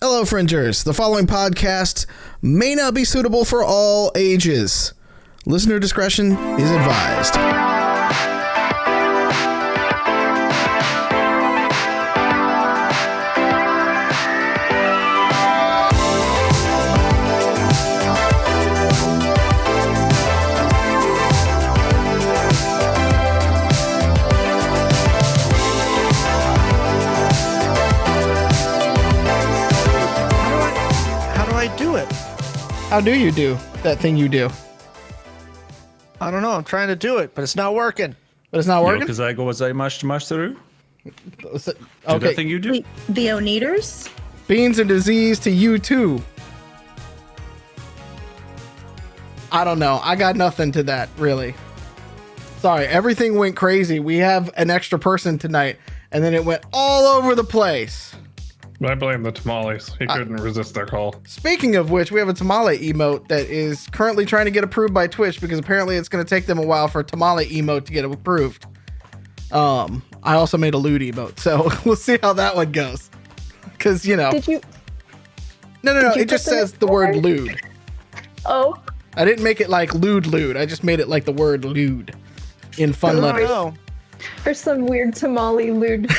Hello, Fringers. The following podcast may not be suitable for all ages. Listener discretion is advised. How do you do that thing you do? I don't know. I'm trying to do it, but it's not working. But it's not working? Because I go as I much through. Okay. Do that thing you do. The Oneaters? Beans and disease to you too. I don't know. I got nothing to that, really. Sorry, everything went crazy. We have an extra person tonight, and then it went all over the place. I blame the tamales. He couldn't resist their call. Speaking of which, we have a tamale emote that is currently trying to get approved by Twitch because apparently it's going to take them a while for a tamale emote to get approved. I also made a lewd emote, so we'll see how that one goes. Because, you know. Did you? No. It just says the word lewd. Oh. I didn't make it like lewd. I just made it like the word lewd in fun letters. Or some weird tamale lewd.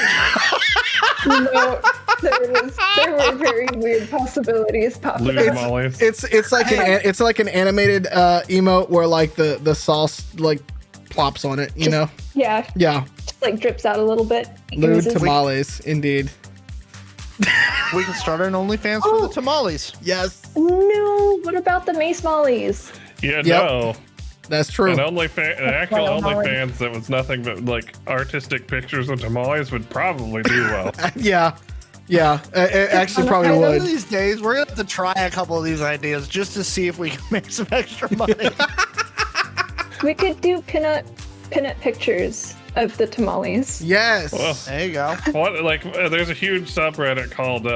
No, there were very weird possibilities popping up. It's like an animated emote where like the sauce like plops on it, you know? Yeah. Just like drips out a little bit. Lewd tamales, indeed. We can start an OnlyFans for the tamales. Yes. No, what about the mace mollies? Yeah, no. That's true. An actual OnlyFans that was nothing but like artistic pictures of tamales would probably do well. Yeah, it actually probably would. One of these days, we're gonna have to try a couple of these ideas just to see if we can make some extra money. We could do pinup pictures of the tamales. Yes. Well, there you go. There's a huge subreddit called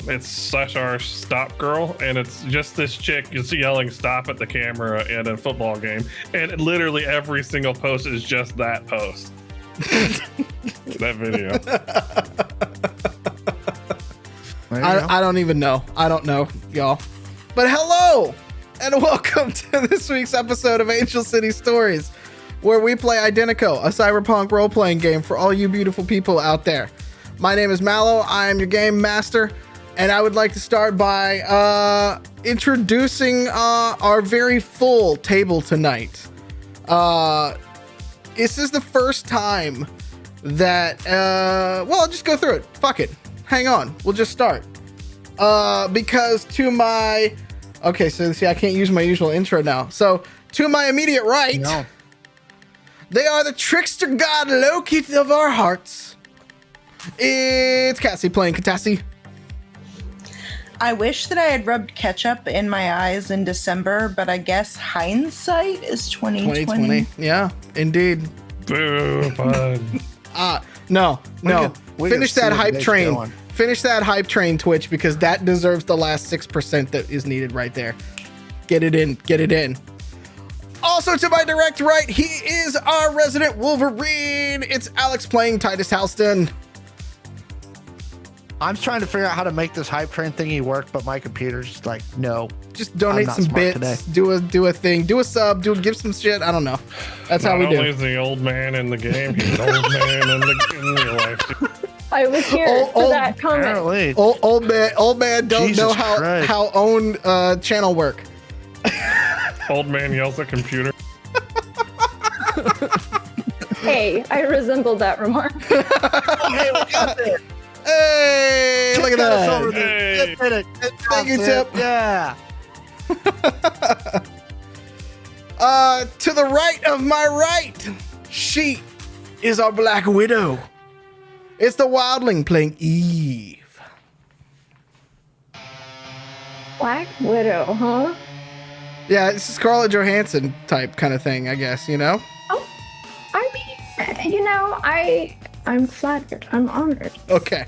it's /r stop girl, and it's just this chick just yelling stop at the camera at a football game, and literally every single post is just that post. That video. I don't even know. I don't know, y'all. But hello and welcome to this week's episode of Angel City Stories, where we play Identico, a cyberpunk role-playing game for all you beautiful people out there. My name is Mallo. I am your game master, and I would like to start by introducing our very full table tonight. This is the first time that I'll just go through it. Fuck it. Hang on. We'll just start. Because to my... Okay, so see, I can't use my usual intro now. So, to my immediate right... No. They are the trickster god Loki of our hearts. It's Cassie playing Catassie. I wish that I had rubbed ketchup in my eyes in December, but I guess hindsight is 2020. Yeah, indeed. Boo, bud. No. Finish that hype train. Finish that hype train, Twitch, because that deserves the last 6% that is needed right there. Get it in. Also to my direct right, he is our resident Wolverine. It's Alex playing Titus Houston. I'm trying to figure out how to make this hype train thingy work, but my computer's just like, no. Just donate some bits. Today. Do a thing. Do a sub. Give some shit. I don't know. That's how we do. Not only is the old man in the game, he's an old man in real life. I was here for that comment. Old man don't Jesus know Christ. how own channel work. Old man yells at computer. Hey, I resembled that remark. Hey, we got it. Hey, look at that. Hey. Thank you, Tip. Yeah. To the right of my right, she is our Black Widow. It's the Wildling playing Eve. Black Widow, huh? Yeah, it's Scarlett Johansson type kind of thing, I guess, you know? Oh, I mean, you know, I'm flattered. I'm honored. Okay.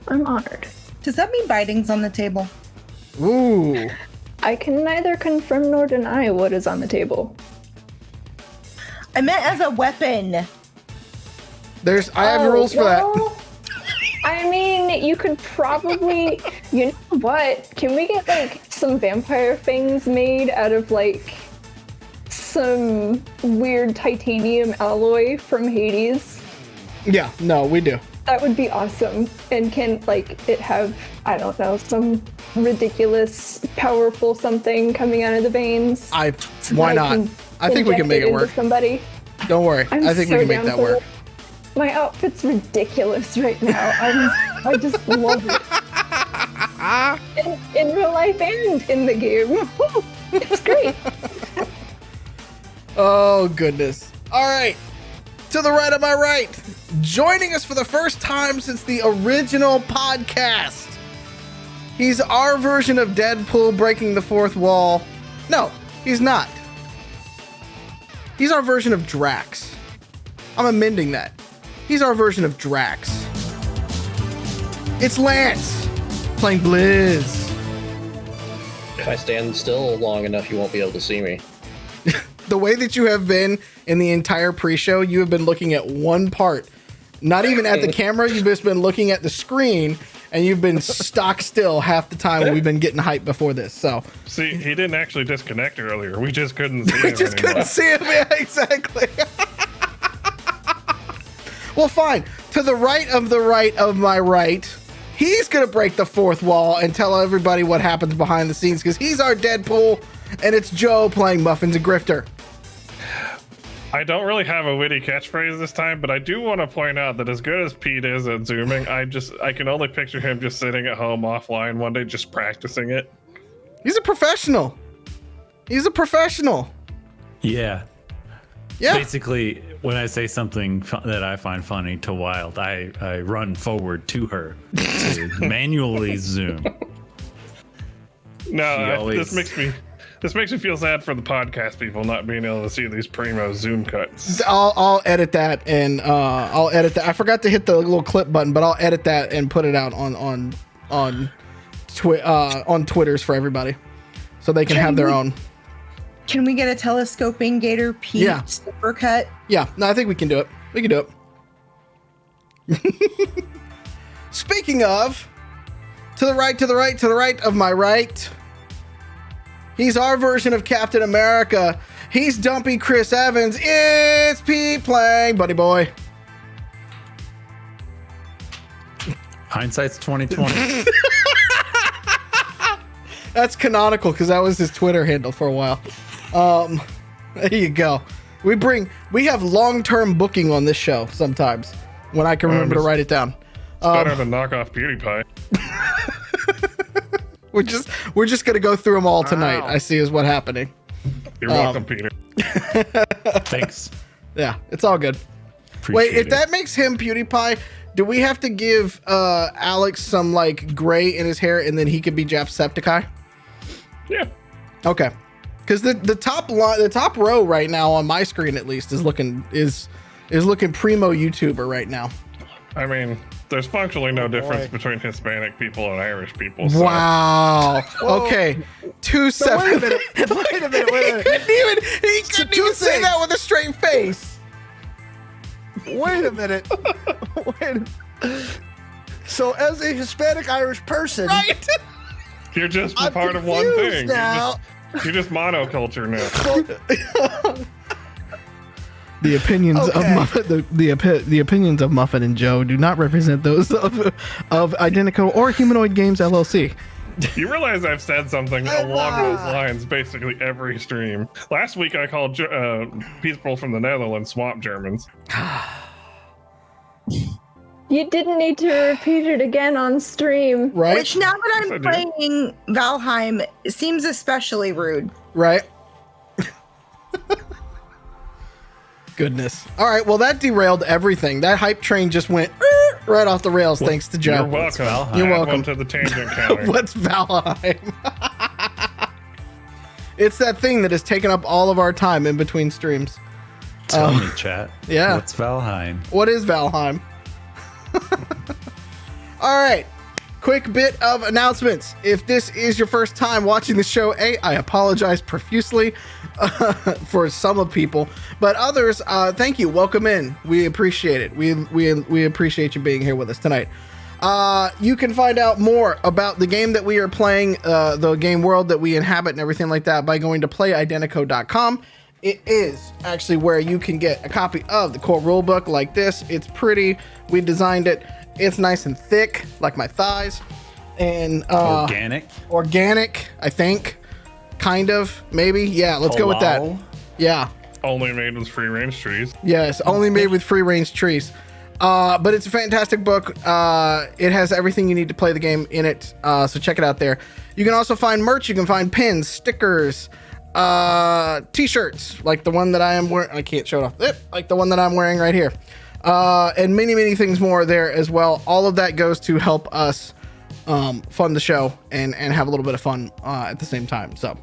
I'm honored. Does that mean biting's on the table? Ooh. I can neither confirm nor deny what is on the table. I meant as a weapon. I have rules for that. I mean, you could probably You know what? Can we get like some vampire fangs made out of like some weird titanium alloy from Hades? Yeah, no, we do. That would be awesome. And can like it have, I don't know, some ridiculous, powerful something coming out of the veins? Why not? I think we can make it work. Somebody. Don't worry. I think we can make that work. My outfit's ridiculous right now. I just love it. In real life and in the game. It's great. Oh, goodness. All right. To the right of my right, joining us for the first time since the original podcast. He's our version of Deadpool breaking the fourth wall. No, he's not. He's our version of Drax. I'm amending that. He's our version of Drax. It's Lance playing Blizz. If I stand still long enough, you won't be able to see me. The way that you have been in the entire pre-show, you have been looking at one part. Not even at the camera, you've just been looking at the screen, and you've been stock still half the time when we've been getting hyped before this. So See, he didn't actually disconnect earlier. We just couldn't see him we just anymore. couldn't see him. Yeah, exactly. Well, fine. To the right of my right, he's going to break the fourth wall and tell everybody what happens behind the scenes because he's our Deadpool, and it's Joe playing Muffins and Grifter. I don't really have a witty catchphrase this time, but I do want to point out that as good as Pete is at zooming, I can only picture him just sitting at home offline one day just practicing it. He's a professional. He's a professional. Yeah. Yeah. Basically, when I say something that I find funny to Wild, I run forward to her to manually zoom. No, this makes me feel sad for the podcast people not being able to see these primo zoom cuts. I'll edit that and I'll edit that. I forgot to hit the little clip button, but I'll edit that and put it out on Twitters for everybody, so they can have their own. Can we get a telescoping Gator Pete supercut? Yeah, no, I think we can do it. We can do it. Speaking of, to the right of my right, he's our version of Captain America. He's Dumpy Chris Evans. It's Pete playing Buddy Boy. Hindsight's 2020. That's canonical because that was his Twitter handle for a while. There you go. We have long-term booking on this show sometimes when I can remember to write it down. Better than knock off PewDiePie. We're just gonna go through them all tonight. I see is what happening. You're welcome, Peter. Thanks. Yeah, it's all good. Appreciate If it. that makes him PewDiePie, do we have to give Alex some like gray in his hair and then he could be Jacksepticeye? Yeah. Okay. Because the top row right now on my screen at least is looking primo YouTuber right now. I mean, there's functionally no difference between Hispanic people and Irish people. So. Wow. Okay. 2 7. Wait a minute. He couldn't even say that with a straight face. Wait a minute. So, as a Hispanic Irish person, Right. You're just I'm part of one confused thing. now. You're just monoculture now. The opinions of Muffin, the opinions of Muffin and Joe do not represent those of Identico or Humanoid Games LLC. You realize I've said something along those lines basically every stream. Last week I called people from the Netherlands swamp Germans. You didn't need to repeat it again on stream. Right? Which now that Yes, I I'm do. playing Valheim seems especially rude. Right? Goodness. All right. Well, that derailed everything. That hype train just went right off the rails thanks to Joe. You're welcome. Valheim? You're Add welcome. one to the tangent counter. What's Valheim? It's that thing that has taken up all of our time in between streams. Tell me, chat. yeah. What's Valheim? What is Valheim? All right. Quick bit of announcements. If this is your first time watching the show, I apologize profusely for some of people, but others, thank you. Welcome in. We appreciate it. We appreciate you being here with us tonight. You can find out more about the game that we are playing, the game world that we inhabit and everything like that by going to playidentico.com. It is actually where you can get a copy of the core rulebook like this. It's pretty. We designed it. It's nice and thick, like my thighs. And organic, I think. Kind of, maybe. Yeah, let's go with that. Yeah. Only made with free range trees. Yes, only made with free range trees. But it's a fantastic book. It has everything you need to play the game in it. So check it out there. You can also find merch. You can find pins, stickers, t-shirts, like the one that I am wearing. I can't show it off. Like the one that I'm wearing right here. And many things more there as well. All of that goes to help us fund the show and have a little bit of fun at the same time. So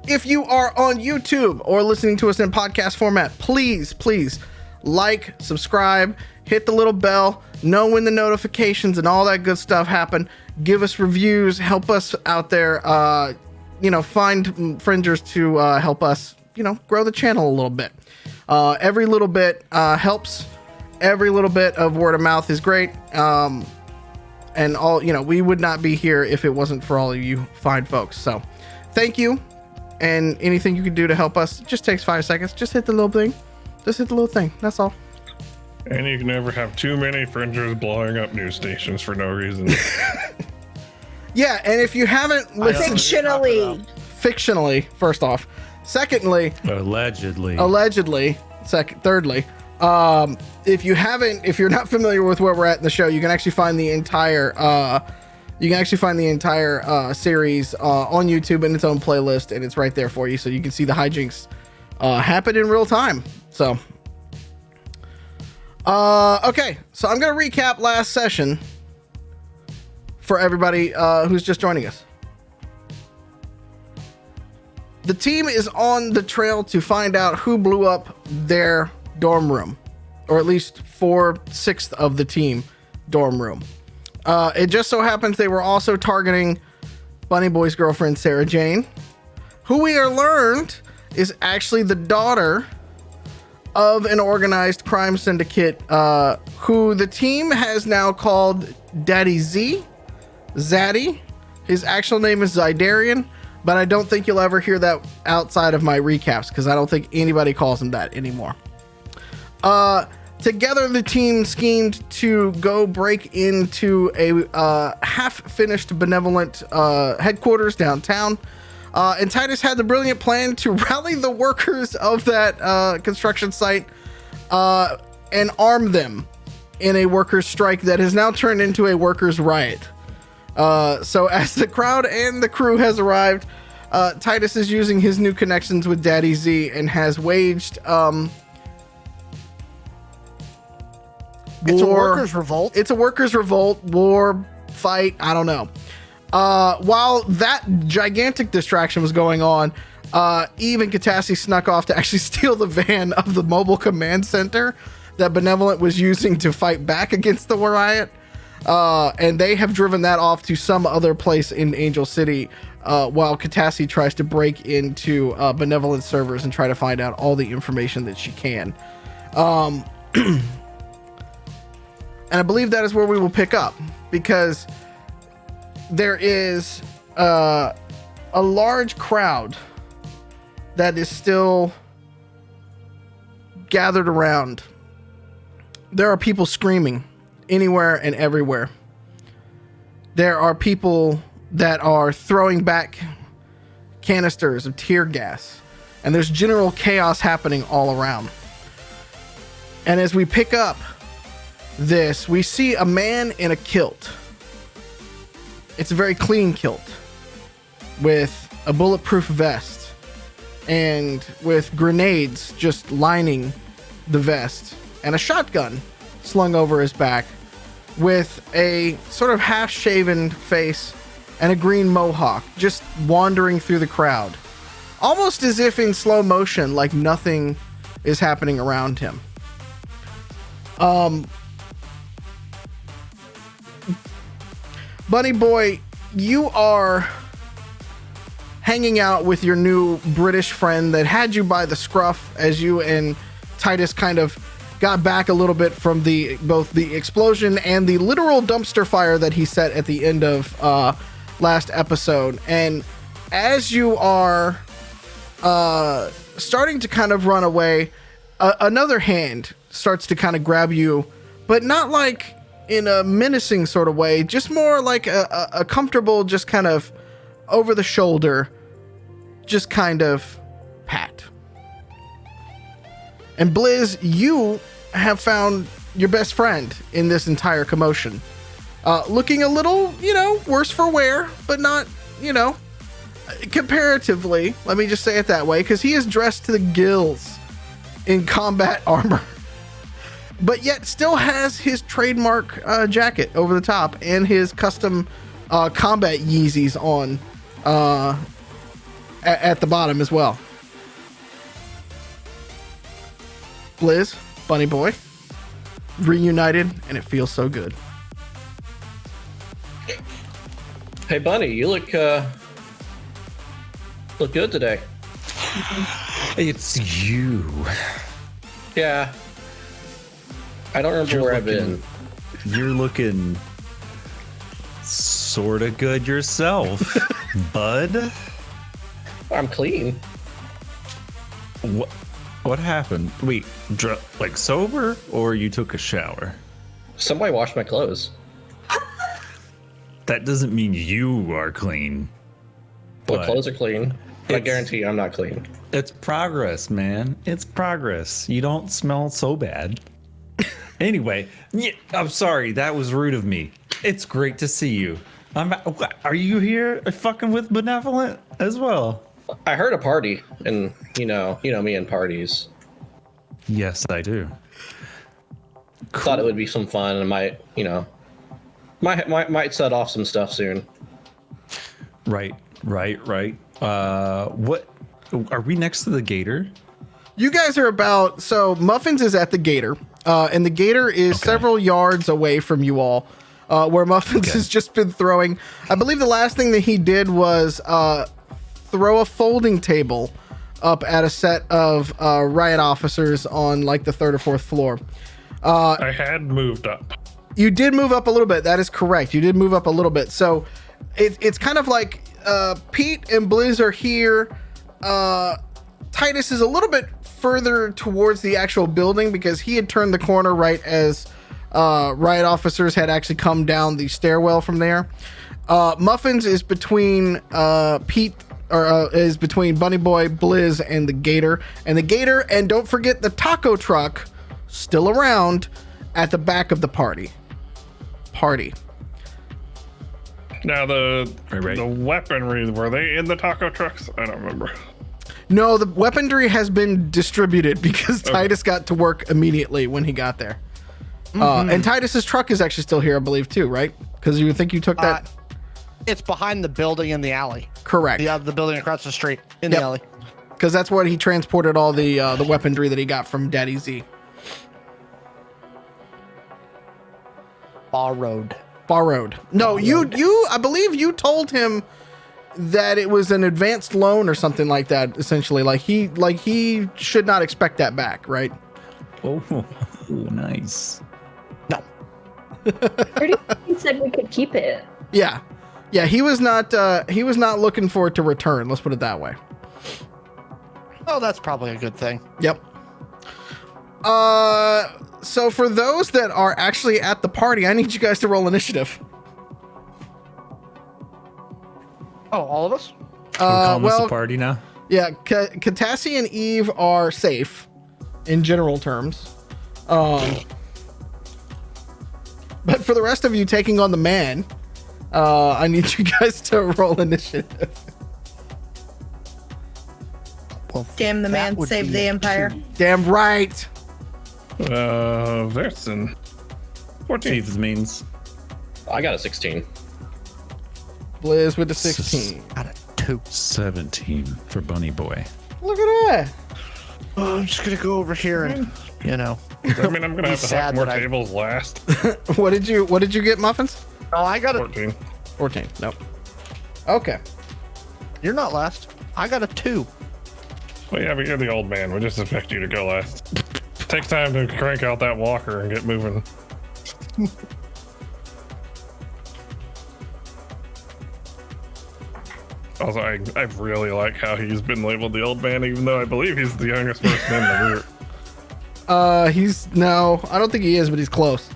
if you are on YouTube or listening to us in podcast format, please like, subscribe, hit the little bell, know when the notifications and all that good stuff happen. Give us reviews, help us out there, find fringers to help us, grow the channel a little bit. Every little bit helps. Every little bit of word of mouth is great. And all, we would not be here if it wasn't for all of you fine folks. So thank you. And anything you can do to help us just takes 5 seconds. Just hit the little thing. Just hit the little thing. That's all. And you can never have too many fringers blowing up news stations for no reason. Yeah, and if you haven't listened... Fictionally, first off. Secondly... Allegedly. Thirdly, if you're not familiar with where we're at in the show, you can actually find the entire series on YouTube in its own playlist, and it's right there for you, so you can see the hijinks happen in real time. So okay, so I'm gonna recap last session for everybody who's just joining us. The team is on the trail to find out who blew up their dorm room, or at least 4/6 of the team dorm room. It just so happens they were also targeting Bunny Boy's girlfriend, Sarah Jane, who we are learned is actually the daughter of an organized crime syndicate, who the team has now called Daddy Z, Zaddy. His actual name is Zydarian, but I don't think you'll ever hear that outside of my recaps, because I don't think anybody calls him that anymore. Together, the team schemed to go break into a half-finished benevolent headquarters downtown. And Titus had the brilliant plan to rally the workers of that construction site and arm them in a workers' strike that has now turned into a workers' riot. So as the crowd and the crew has arrived, Titus is using his new connections with Daddy Z and has waged... It's a workers' revolt. It's a workers' revolt, war, fight, I don't know. While that gigantic distraction was going on, Eve and Catassie snuck off to actually steal the van of the mobile command center that Benevolent was using to fight back against the riot. And they have driven that off to some other place in Angel City, while Catassie tries to break into Benevolent servers and try to find out all the information that she can. And I believe that is where we will pick up, because there is a large crowd that is still gathered around. There are people screaming anywhere and everywhere. There are people that are throwing back canisters of tear gas, and there's general chaos happening all around. And as we pick up this, we see a man in a kilt. It's a very clean kilt with a bulletproof vest and with grenades just lining the vest, and a shotgun slung over his back, with a sort of half-shaven face and a green mohawk, just wandering through the crowd, almost as if in slow motion, like nothing is happening around him. Bunny Boy, you are hanging out with your new British friend that had you by the scruff as you and Titus kind of got back a little bit from both the explosion and the literal dumpster fire that he set at the end of last episode. And as you are starting to kind of run away, another hand starts to kind of grab you, but not like in a menacing sort of way, just more like a comfortable, just kind of over the shoulder, just kind of pat. And Blizz, you have found your best friend in this entire commotion. Looking a little, worse for wear, but not, comparatively, let me just say it that way, because he is dressed to the gills in combat armor, but yet still has his trademark jacket over the top and his custom combat Yeezys on at the bottom as well. Blizz, Bunny Boy, reunited, and it feels so good. Hey, Bunny, you look good today. It's you. Yeah. I don't remember where I've been. You're looking sort of good yourself, bud. I'm clean. What happened? Wait, like sober, or you took a shower? Somebody washed my clothes. That doesn't mean you are clean. Well, clothes are clean. But I guarantee you I'm not clean. It's progress, man. It's progress. You don't smell so bad. Anyway, I'm sorry. That was rude of me. It's great to see you. Are you here fucking with Benevolent as well? I heard a party, and you know me and parties. Yes, I do. Cool. Thought it would be some fun, and might set off some stuff soon. Right. What are we next to the gator? You guys are so Muffins is at the gator, and the gator is several yards away from you all, where Muffins has just been throwing. I believe the last thing that he did was throw a folding table up at a set of riot officers on like the 3rd or 4th floor. I had moved up. You did move up a little bit. That is correct. You did move up a little bit. So it's kind of like Pete and Blizz are here. Titus is a little bit further towards the actual building because he had turned the corner right as riot officers had actually come down the stairwell from there. Muffins is between Pete, or is between Bunny Boy, Blizz, and the gator. And don't forget the taco truck still around at the back of the party. Now the weaponry, were they in the taco trucks? I don't remember. No, the weaponry has been distributed because Titus got to work immediately when he got there. And Titus's truck is actually still here, I believe, too, right? Because you would think you took that. It's behind the building in the alley. Correct. The building across the street in the alley. Because that's where he transported all the weaponry that he got from Daddy Z. Borrowed. No, you I believe you told him that it was an advanced loan or something like that, essentially. Like he should not expect that back, right? Oh, nice. No. He said we could keep it. Yeah, he was not looking for it to return, let's put it that way. Oh, that's probably a good thing. Yep. So for those that are actually at the party, I need you guys to roll initiative. Oh, all of us? Calling this a party now? Yeah, Catassie and Eve are safe in general terms. But for the rest of you taking on the man, I need you guys to roll initiative. Well, Damn, the man saved the empire. Damn right. Verson. 14. Thieves means. I got a 16. Blizz with the 16. Got a 2. 17 for Bunny Boy. Look at that. Oh, I'm just gonna go over here and, I mean, I'm gonna have to have more tables last. What did you get, Muffins? Oh, I got a 14. 14. Nope. Okay. You're not last. I got a 2. Well, yeah, but you're the old man. We just expect you to go last. Takes time to crank out that walker and get moving. Also, I really like how he's been labeled the old man, even though I believe he's the youngest person in the group. I don't think he is, but he's close.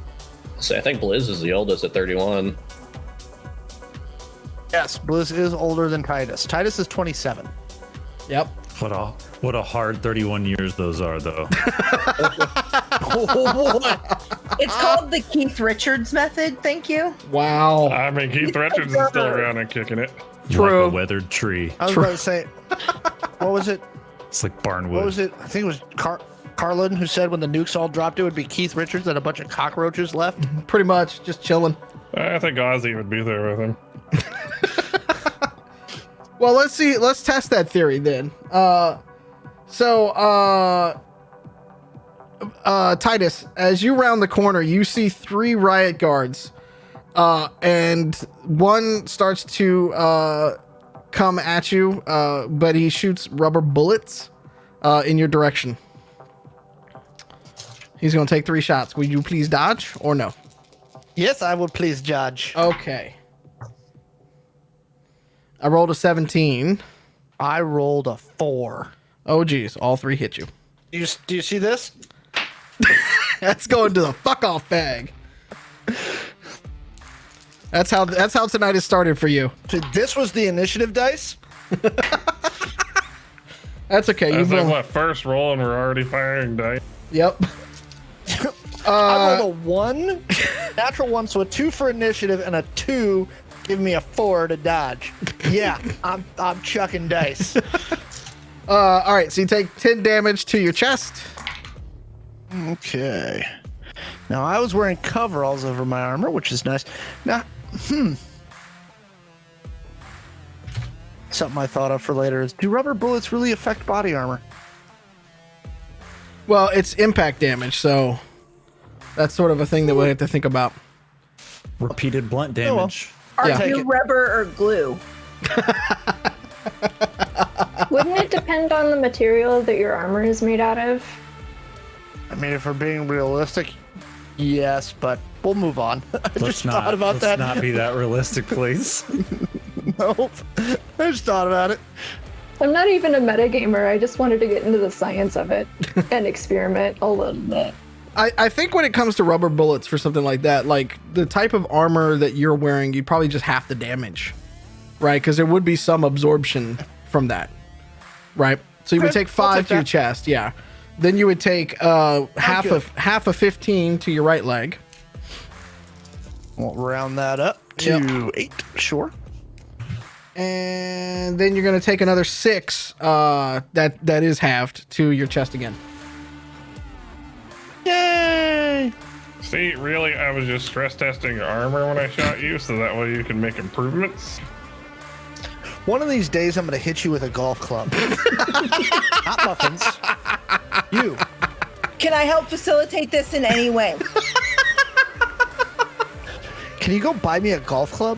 So I think Blizz is the oldest at 31. Yes, Blizz is older than Titus. Titus is 27. Yep. What a hard 31 years those are, though. It's called the Keith Richards method. Thank you. Wow. I mean, Keith Richards is still around and kicking it. True. Like a weathered tree. I was about to say, what was it? It's like barnwood. What was it? I think it was Carlin who said when the nukes all dropped, it would be Keith Richards and a bunch of cockroaches left. Pretty much, just chilling. I think Ozzy would be there with him. Well, let's see. Let's test that theory then. Titus, as you round the corner, you see 3 riot guards, and one starts to come at you, but he shoots rubber bullets in your direction. He's going to take 3 shots. Will you please dodge or no? Yes, I would please judge. Okay. I rolled a 17. I rolled a 4. Oh, geez. All 3 hit you. Do you see this? That's going to the fuck off bag. That's how tonight has started for you. So this was the initiative dice? That's okay. I was You've like, first roll and we're already firing dice. Yep. I rolled a 1, natural 1, so a 2 for initiative and a 2 give me a 4 to dodge. Yeah, I'm chucking dice. All right, so you take 10 damage to your chest. Okay. Now I was wearing coveralls over my armor, which is nice. Now, something I thought of for later is: do rubber bullets really affect body armor? Well, it's impact damage, so that's sort of a thing that we have to think about. Repeated blunt damage. Are Yeah. you rubber or glue? Wouldn't it depend on the material that your armor is made out of? I mean, if we're being realistic, yes, but we'll move on. I just thought about let's that. not be that realistic, please. Nope. I just thought about it. I'm not even a metagamer. I just wanted to get into the science of it and experiment a little bit. I think when it comes to rubber bullets for something like that, like the type of armor that you're wearing, you'd probably just half the damage, right? Because there would be some absorption from that, right? So you would Okay, take I'll 5 take to your that. chest, yeah. Then you would take half good. of 15 to your right leg. We'll round that up to 8. Sure. And then you're going to take another 6 that is halved to your chest again. Yay! See, really, I was just stress testing your armor when I shot you, so that way you can make improvements. One of these days, I'm going to hit you with a golf club. Not muffins. You. Can I help facilitate this in any way? Can you go buy me a golf club?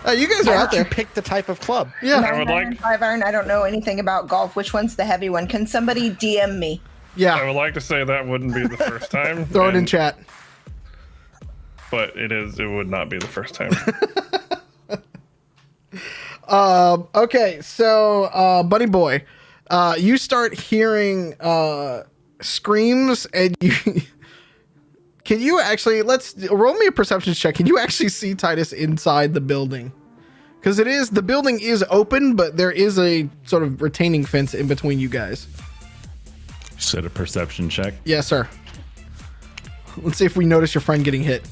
You guys Why are out don't you there. pick the type of club? Yeah. I would like 5 iron. I don't know anything about golf. Which one's the heavy one? Can somebody DM me? I Yeah. would like to say that wouldn't be the first time. Throw it in chat. But it would not be the first time. Okay, so Bunny Boy, you start hearing screams, and you can you actually let's roll me a perception check. Can you actually see Titus inside the building? Because the building is open, but there is a sort of retaining fence in between you guys. Set a perception check. Yes, sir. Let's see if we notice your friend getting hit.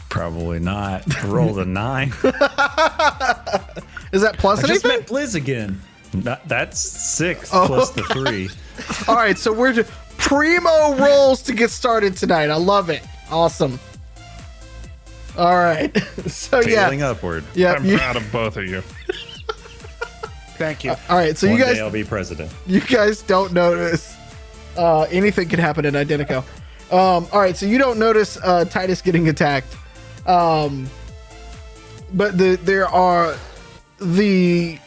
Probably not. I rolled a 9. Is that plus I just anything? met Blizz again. That's 6 Oh. plus the 3. All right, so we're just primo rolls to get started tonight. I love it. Awesome. All right. So Failing yeah. upward. Yeah. I'm proud of both of you. Thank you. All right. So One you guys day I'll be president. you guys don't notice anything can happen at Identico. All right, so you don't notice Titus getting attacked, but the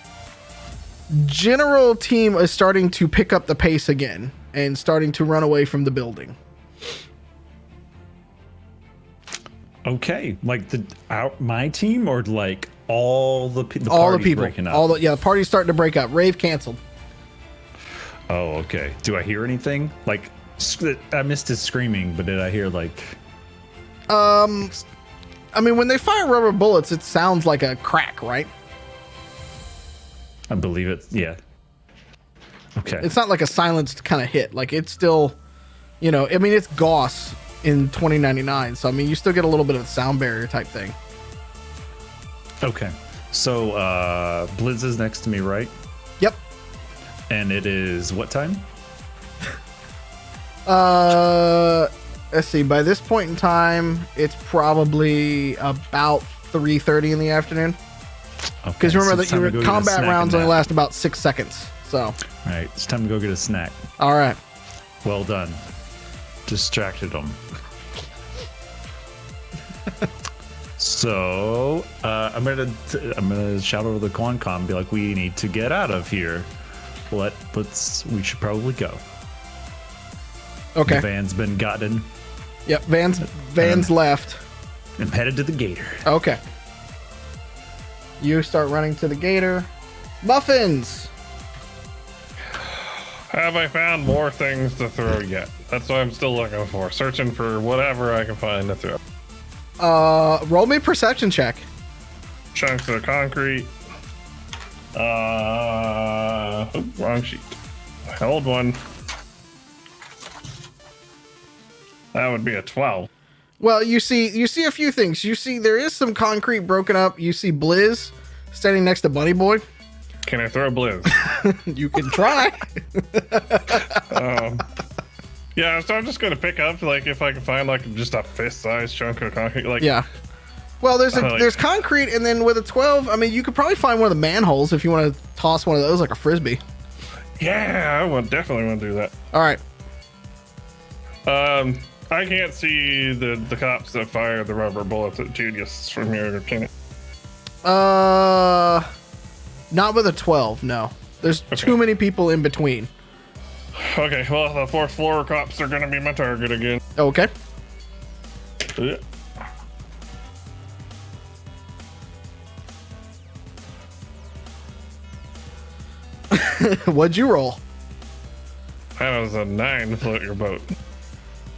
general team is starting to pick up the pace again and starting to run away from the building. Okay, like my team, or like all the All the people. breaking up? The party's starting to break up. Rave canceled. Oh, okay. Do I hear anything? Like, I missed his screaming, but did I hear like? I mean, when they fire rubber bullets, it sounds like a crack, right? I believe it. Yeah. Okay. It's not like a silenced kind of hit. Like, it's still, I mean, it's Gauss in 2099. So, I mean, you still get a little bit of a sound barrier type thing. Okay. So, Blizz is next to me, right? Yep. And it is what time? Let's see. By this point in time, it's probably about 3:30 in the afternoon. Because remember that your combat rounds only last about 6 seconds. So. All right, it's time to go get a snack. All right. Well done. Distracted them. So I'm gonna shout over the Quancom and be like, we need to get out of here. We should probably go. Okay. The van's been gotten. Yep. Van's left. I'm headed to the gator. Okay. You start running to the gator. Muffins. Have I found more things to throw yet? That's what I'm still looking for. Searching for whatever I can find to throw. Roll me a perception check. Chunks of concrete. Wrong sheet. Old one. That would be a 12. Well, you see a few things. You see there is some concrete broken up. You see Blizz standing next to Bunny Boy. Can I throw Blizz? You can try. Yeah, so I'm just gonna pick up, like, if I can find like just a fist-sized chunk of concrete. Like, Yeah. Well, there's concrete, and then with a 12, I mean, you could probably find one of the manholes if you want to toss one of those like a frisbee. Yeah, I would definitely want to do that. All right. I can't see the cops that fire the rubber bullets at Julius from here, can it? Not with a 12, no. There's too many people in between. Okay, well, the 4th floor cops are gonna be my target again. Okay. Yeah. What'd you roll? That was a 9 to float your boat.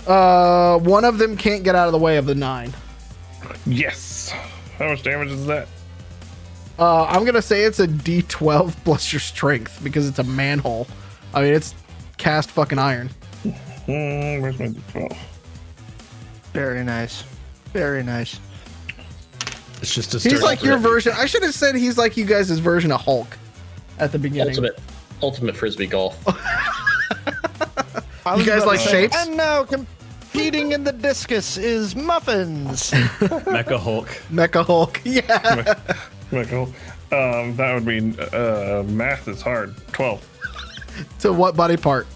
One of them can't get out of the way of the 9. Yes. How much damage is that? I'm gonna say it's a D12 plus your strength because it's a manhole. I mean, it's cast fucking iron. Where's my D12? Very nice. Very nice. It's just a. He's like your version. I should have said he's like you guys' version of Hulk at the beginning. Ultimate frisbee golf. You guys like shapes? And now competing in the discus is Muffins. Mecha Hulk. Mecha Hulk. Yeah. Michael. That would be math is hard. 12. To what body part?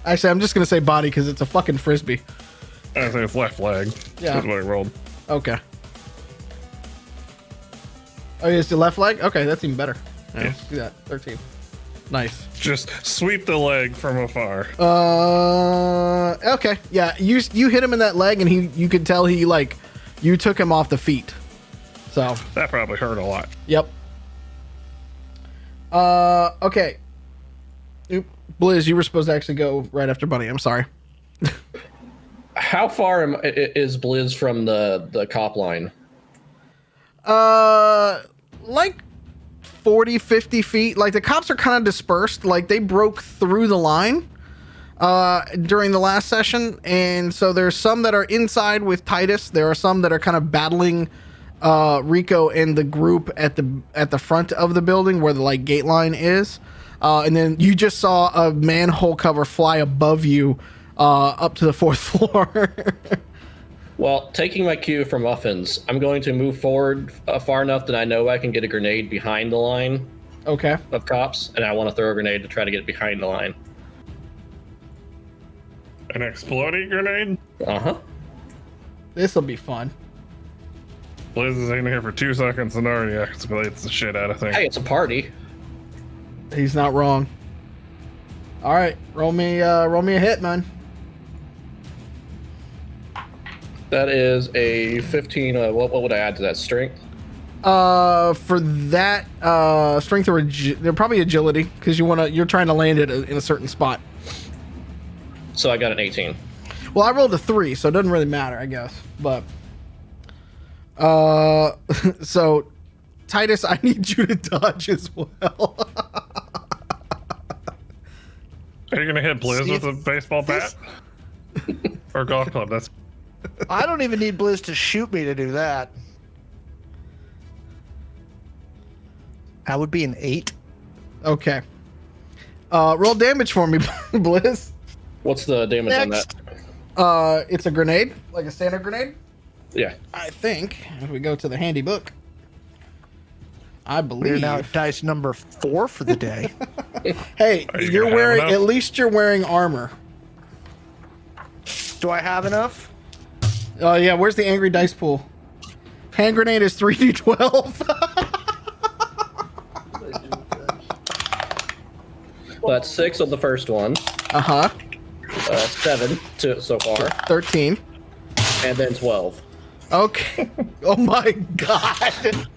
Actually, I'm just gonna say body because it's a fucking frisbee. I think it's left leg. Yeah. That's what I rolled. Okay. Oh, it's the left leg? Okay, that's even better. Yeah, let's do that. 13. Nice. Just sweep the leg from afar. Okay. Yeah, you hit him in that leg, and you could tell you took him off the feet. So. That probably hurt a lot. Yep. Okay. Oop. Blizz, you were supposed to actually go right after Bunny. I'm sorry. How far is Blizz from the cop line? Like 40, 50 feet. Like, the cops are kind of dispersed. Like, they broke through the line during the last session. And so there's some that are inside with Titus. There are some that are kind of battling Rico and the group at the front of the building where the gate line is. And then you just saw a manhole cover fly above you up to the 4th floor. Well, taking my cue from Muffins, I'm going to move forward far enough that I know I can get a grenade behind the line of cops, and I want to throw a grenade to try to get behind the line. An exploding grenade? Uh-huh. This'll be fun. Blizz is in here for 2 seconds and already escalates the shit out of things. Hey, it's a party. He's not wrong. All right, roll me a hit, man. That is a 15. What would I add to that? Strength? For that, strength or they're probably agility because you're trying to land it in a certain spot. So I got an 18. Well, I rolled a 3, so it doesn't really matter, I guess. But so Titus, I need you to dodge as well. Are you gonna hit Blizz with a baseball bat or golf club? That's. I don't even need Blizz to shoot me to do that. That would be an 8. Okay. Roll damage for me, Blizz. What's the damage on that? It's a grenade, like a standard grenade. Yeah. I think if we go to the handy book, I believe We're now at dice number 4 for the day. Hey, you're wearing at least you're wearing armor. Do I have enough? Oh yeah, where's the angry dice pool? Hand grenade is 3d12. Well, that's 6 on the first one. 7 so far. 13. And then 12. Okay. Oh my god.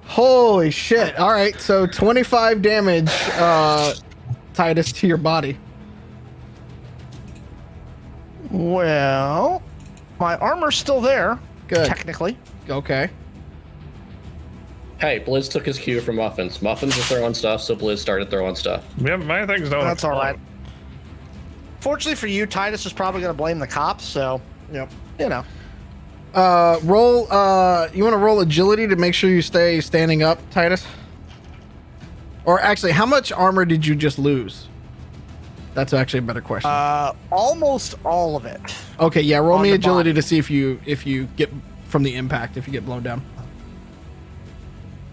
Holy shit. All right, so 25 damage, Titus, to your body. Well, my armor's still there. Good. Technically. Okay. Hey, Blizz took his cue from Muffins. Muffins were throwing stuff, so Blizz started throwing stuff. Yeah, my things don't. That's all right. Fortunately for you, Titus is probably going to blame the cops, so, Yep. you know. Roll, you want to roll agility to make sure you stay standing up, Titus? Or actually, how much armor did you just lose? That's actually a better question. Almost all of it. Okay, yeah, roll on me the agility body. to see if you get from the impact, if you get blown down.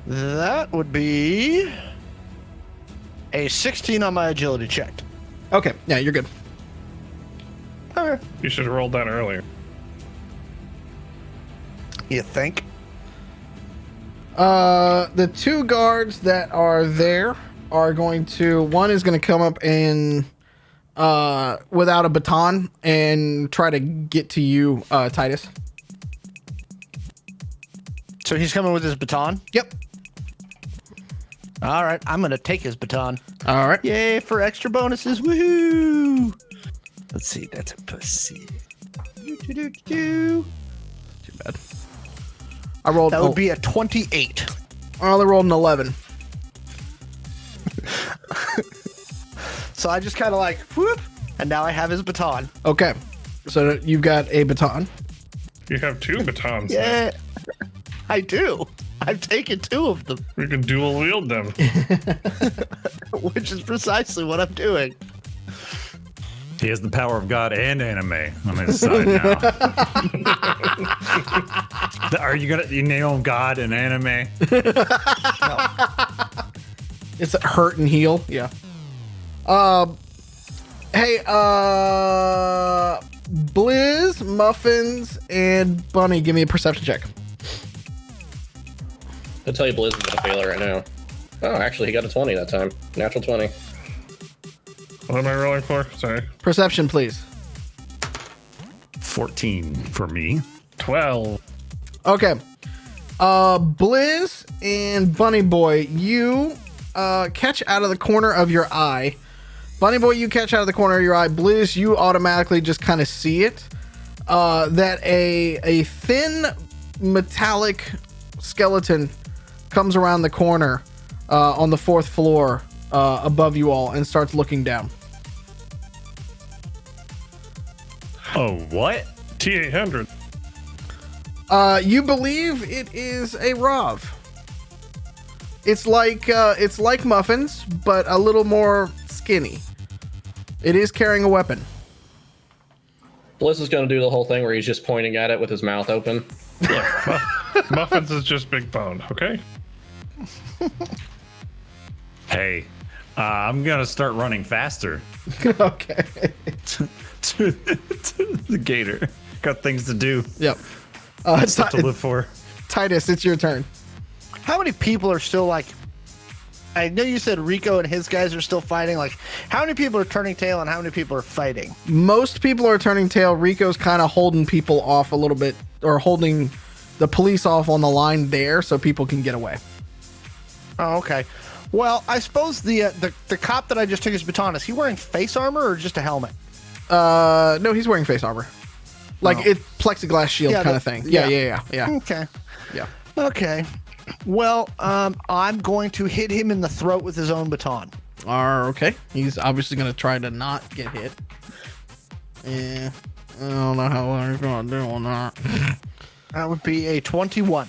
That would be a 16 on my agility check. Okay, yeah, you're good. Okay. You should have rolled that earlier. You think? The 2 guards that are there are going to, one is going to come up and without a baton and try to get to you, Titus. So he's coming with his baton? Yep. All right, I'm going to take his baton. All right. Yay for extra bonuses. Woohoo! Let's see, that's a pussy. Too bad. I rolled. That would be a 28. I only rolled an 11. So I just kind of like, whoop, and now I have his baton. Okay. So you've got a baton. You have 2 batons. Yeah, I do. I've taken 2 of them, You can dual wield them. which is precisely what I'm doing. He has the power of God and anime on his side now. Are you nail God and anime? It's a hurt and heal. Yeah. Hey, Blizz, Muffins, and Bunny, give me a perception check. I'll tell you, Blizz is gonna fail it right now. Oh, actually, he got a 20 that time. Natural 20. What am I rolling for? Sorry. Perception, please. 14 for me. 12. Okay. Blizz and Bunny Boy, you catch out of the corner of your eye. Bunny Boy, you catch out of the corner of your eye. Blizz, you automatically just kind of see it. That a thin metallic skeleton comes around the corner on the 4th floor above you all and starts looking down. Oh, what? T800. You believe it is a Rov. It's like Muffins, but a little more skinny. It is carrying a weapon. Blizz is gonna do the whole thing where he's just pointing at it with his mouth open. Muffins is just big boned, okay? Hey, I'm gonna start running faster Okay. to the gator. Got things to do. Yep. Stuff to live for. Titus, it's your turn. How many people are still like I know you said Rico and his guys are still fighting. Like, how many people are turning tail and how many people are fighting? Most people are turning tail. Rico's kind of holding people off a little bit, or holding the police off on the line there so people can get away. Oh, okay. Well, I suppose the cop that I just took his baton, is he wearing face armor or just a helmet? No, he's wearing face armor. Like it plexiglass shield kind of thing. Yeah. Okay. Yeah. Okay. Well, I'm going to hit him in the throat with his own baton. Okay. He's obviously going to try to not get hit. Yeah. I don't know how long he's going to do on that. That would be a 21.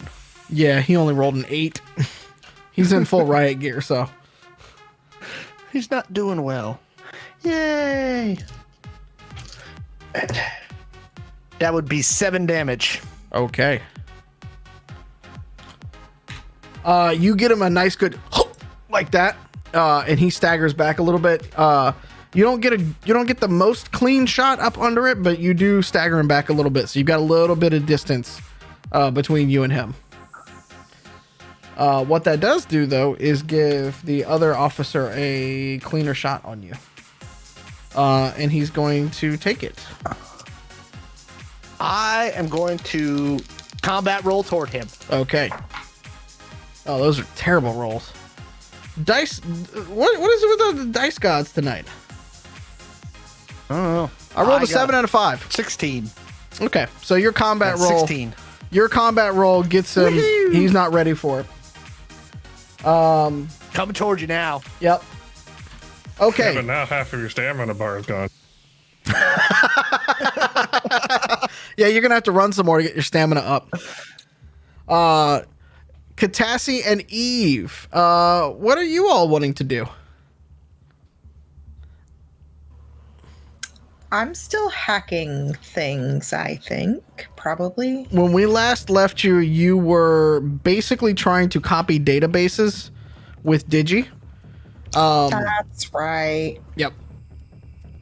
Yeah, he only rolled an 8. He's in full riot gear, so. He's not doing well. Yay! That would be 7 damage. Okay. You get him a nice good like that, and he staggers back a little bit. You don't get the most clean shot up under it, but you do stagger him back a little bit. So you've got a little bit of distance between you and him. What that does do, though, is give the other officer a cleaner shot on you. And he's going to take it. I am going to combat roll toward him. Okay. Oh, those are terrible rolls. Dice. What is it with the dice gods tonight? I don't know. I rolled a 7 out of 5. 16. Okay, so your combat roll. 16. Your combat roll gets him. Woo-hoo! He's not ready for it. Coming towards you now. Yep. Okay. Yeah, but now half of your stamina bar is gone. Yeah, you're gonna have to run some more to get your stamina up. Catassie and Eve, what are you all wanting to do? I'm still hacking things, I think, probably. When we last left you, you were basically trying to copy databases with Digi. That's right. Yep.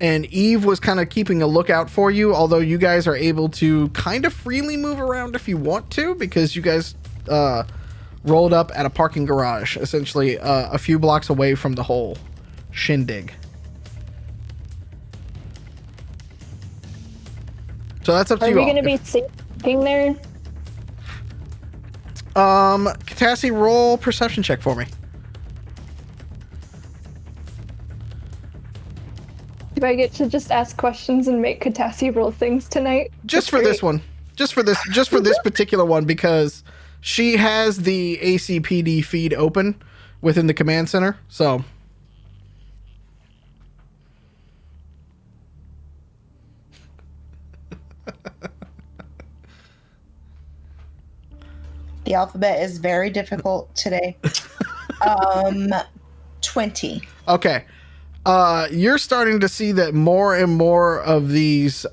And Eve was kind of keeping a lookout for you, although you guys are able to kind of freely move around if you want to, because you guys rolled up at a parking garage, essentially a few blocks away from the whole shindig. So that's up to you all. Are we going to be safe being there? Catassie, roll perception check for me. Do I get to just ask questions and make Catassie roll things tonight? Just for this one. Just for this particular one, because she has the ACPD feed open within the command center. So The alphabet is very difficult today. 20. okay. You're starting to see that more and more of these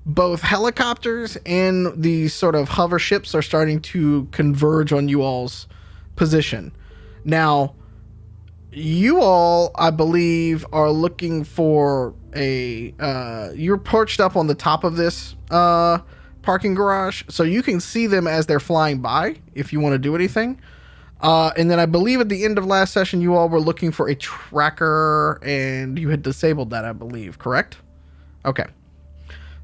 both helicopters and these sort of hover ships are starting to converge on you all's position. Now, you all, I believe, are looking for you're perched up on the top of this parking garage, so you can see them as they're flying by if you want to do anything. And then I believe at the end of last session, you all were looking for a tracker, and you had disabled that, I believe, correct? Okay.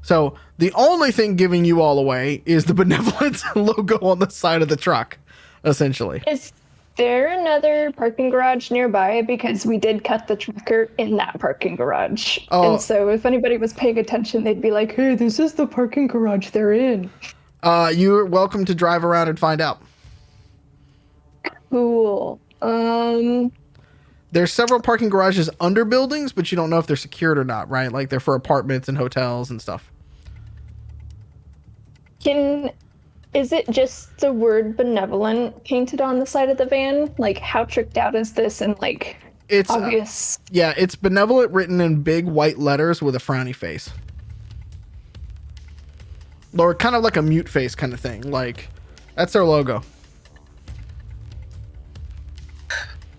So the only thing giving you all away is the Benevolence logo on the side of the truck, essentially. Is there another parking garage nearby? Because we did cut the tracker in that parking garage. Oh. And so if anybody was paying attention, they'd be like, hey, this is the parking garage they're in. You're welcome to drive around and find out. Cool. There's several parking garages under buildings, but you don't know if they're secured or not, right? Like they're for apartments and hotels and stuff. Is it just the word benevolent painted on the side of the van? Like, how tricked out is this? And like, it's obvious. Yeah, it's benevolent written in big white letters with a frowny face. Or kind of like a mute face kind of thing. Like, that's their logo.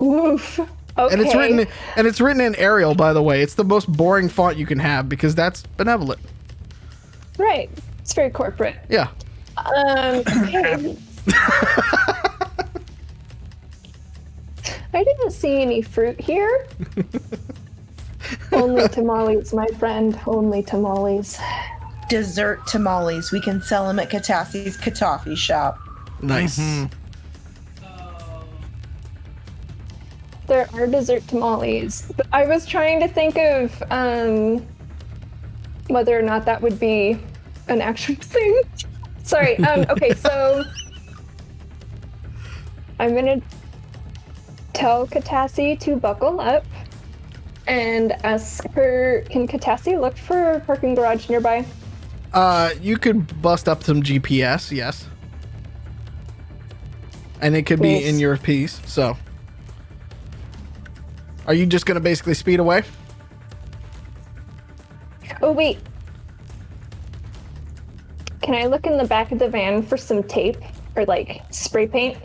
Oof. Okay. And it's written in Arial, by the way. It's the most boring font you can have because that's benevolent. Right. It's very corporate. Yeah. Okay. I didn't see any fruit here. Only tamales, my friend. Only tamales. Dessert tamales. We can sell them at Catassie's Catassie shop. Nice. There are dessert tamales. But I was trying to think of whether or not that would be an actual thing. Sorry. Okay, so I'm gonna tell Catassie to buckle up and ask her, can Catassie look for a parking garage nearby? You could bust up some GPS, yes. And it could be Nice. in your piece, so. Are you just gonna basically speed away? Oh, wait. Can I look in the back of the van for some tape or like spray paint?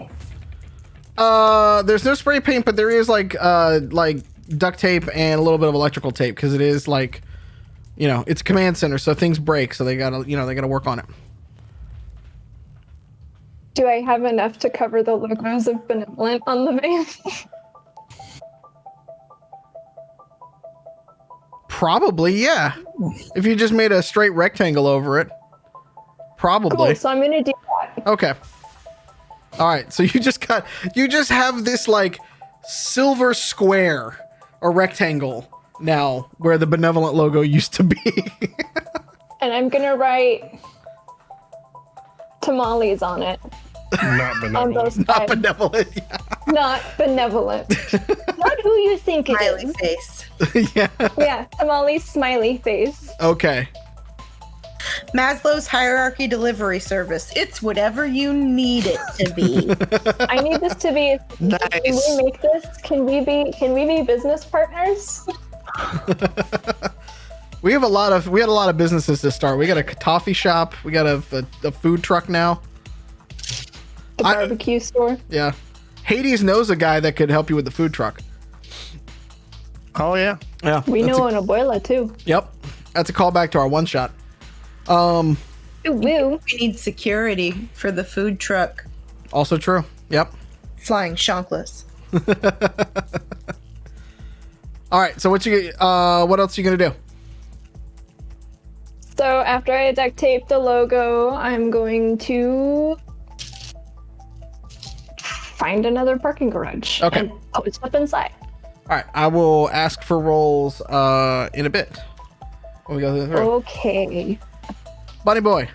There's no spray paint, but there is like duct tape and a little bit of electrical tape because it is like, it's a command center, so things break, so they gotta work on it. Do I have enough to cover the logos of Benevolent on the van? Probably, yeah. If you just made a straight rectangle over it, probably. Cool, so I'm gonna do that. Okay. All right, so you just have this like silver square or rectangle now where the Benevolent logo used to be. And I'm gonna write tamales on it. Not On benevolent. both Not sides. benevolent. Yeah. Not benevolent. Not who you think it Smiley is. face. Yeah. Yeah, tamales smiley face. Okay. Maslow's hierarchy delivery service. It's whatever you need it to be. I need this to be. Can Nice. we make this? Can we be business partners? We had a lot of businesses to start. We got a coffee shop. We got a food truck now. The barbecue store. Yeah. Hades knows a guy that could help you with the food truck. Oh yeah. Yeah. We know an abuela too. Yep. That's a callback to our one shot. Ooh, woo. We need security for the food truck. Also true. Yep. Flying shonkless. All right. So what else are you gonna do? So after I duct tape the logo, I'm going to find another parking garage. Okay. And post up inside. All right. I will ask for rolls in a bit. When we go through. Okay. Bunny boy.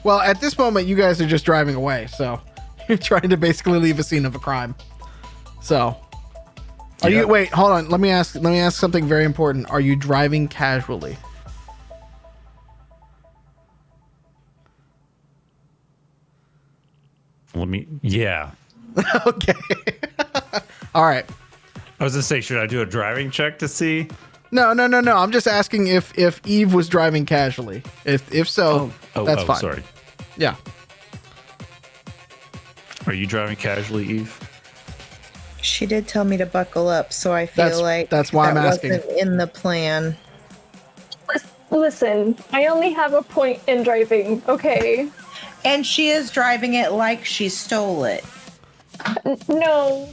Well, at this moment, you guys are just driving away, so you're trying to basically leave a scene of a crime. So, are you? Wait, hold on. Let me ask something very important. Are you driving casually? Yeah. Okay. All right. I was gonna say, should I do a driving check to see? No. I'm just asking if Eve was driving casually. If so, that's fine. Sorry. Yeah. Are you driving casually, Eve? She did tell me to buckle up, so I feel that's why I'm asking. Wasn't in the plan. Listen, I only have a point in driving, okay? And she is driving it like she stole it. No.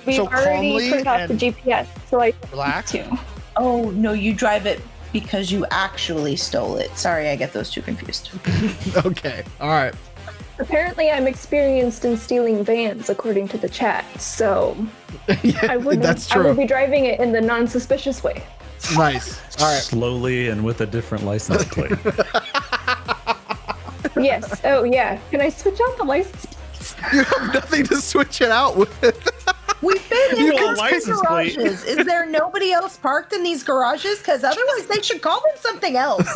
We've So already calmly turned off the and GPS, so I relax. to. Oh, no, you drive it because you actually stole it. Sorry, I get those two confused. Okay. All right. Apparently, I'm experienced in stealing vans, according to the chat. So Yeah, I would that's I true. would be driving it in the non-suspicious way. Nice. All right. Slowly and with a different license plate. Yes. Oh, yeah. Can I switch out the license plates? You have nothing to switch it out with. We've been You in want a these license plate. garages. Is there nobody else parked in these garages? Because otherwise they should call them something else.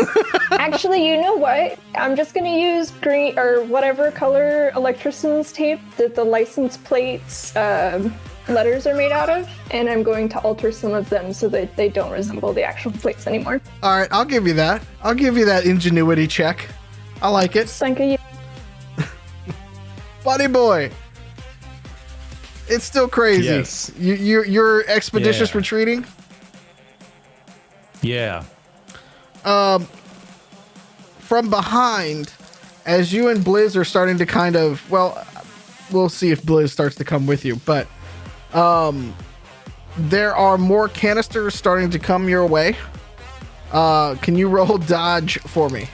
Actually, you know what? I'm just gonna use green or whatever color electrician's tape that the license plates letters are made out of, and I'm going to alter some of them so that they don't resemble the actual plates anymore. All right. I'll give you that. I'll give you that ingenuity check. I like it. Thank you. Buddy boy. It's still crazy. Yes. You're expeditious Yeah. retreating. Yeah. From behind, as you and Blizz are starting to kind of, well, we'll see if Blizz starts to come with you, but There are more canisters starting to come your way. Can you roll dodge for me?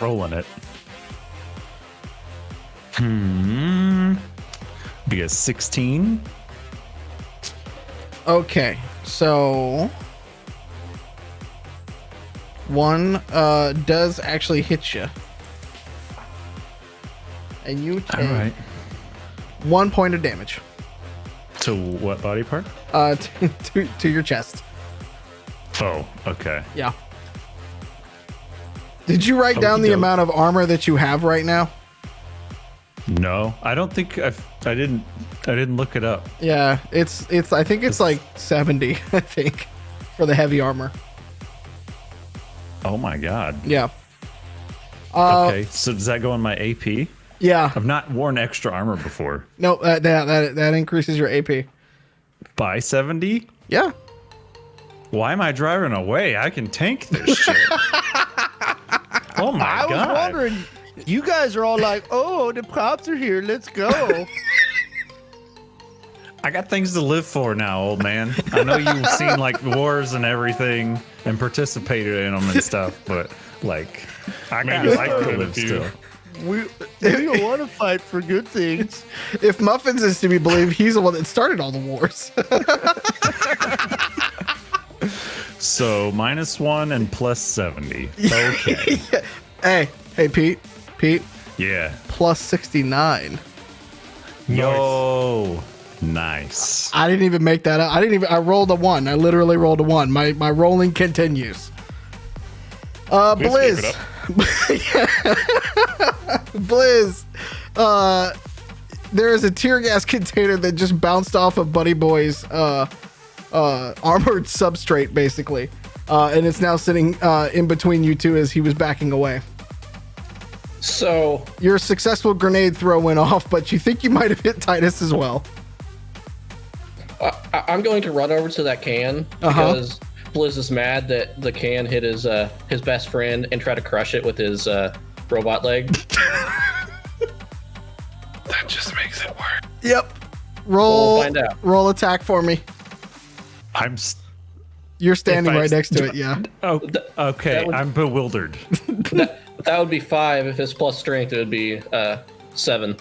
Rolling it. Be a 16. Okay, so one does actually hit you, and you take All right. 1 point of damage. To what body part? To your chest. Oh, okay. Yeah. Did you write down the Okey-doke. amount of armor that you have right now? No, I don't think I didn't look it up. Yeah, it's I think it's like 70, I think, for the heavy armor. Oh my god. Yeah. Okay, so does that go on my AP? Yeah. I've not worn extra armor before. No, that increases your AP. By 70? Yeah. Why am I driving away? I can tank this shit. Oh my I god. was wondering. You guys are all like, "Oh, the cops are here. Let's go." I got things to live for now, old man. I know you've seen like wars and everything and participated in them and stuff, but like, I got Maybe life I to could live if you- still. we don't want to fight for good things. If Muffins is to be believed, he's the one that started all the wars. So -1 and plus 70. Okay. Hey, Pete, Yeah. plus 69. Yo. Nice. I didn't even make that up. I rolled a 1. I literally rolled a 1. My rolling continues. Please Blizz. keep it up. Blizz. There is a tear gas container that just bounced off of Buddy Boy's armored substrate, basically. And it's now sitting in between you two as he was backing away. So Your successful grenade throw went off, but you think you might have hit Titus as well. I'm going to run over to that can because Blizz is mad that the can hit his best friend and try to crush it with his robot leg. That just makes it work. Yep. Roll. We'll find out. Roll attack for me. I'm. You're standing If I- right next to it. Yeah. Oh, okay. that would- I'm bewildered. That would be 5. If it's plus strength, it would be 7.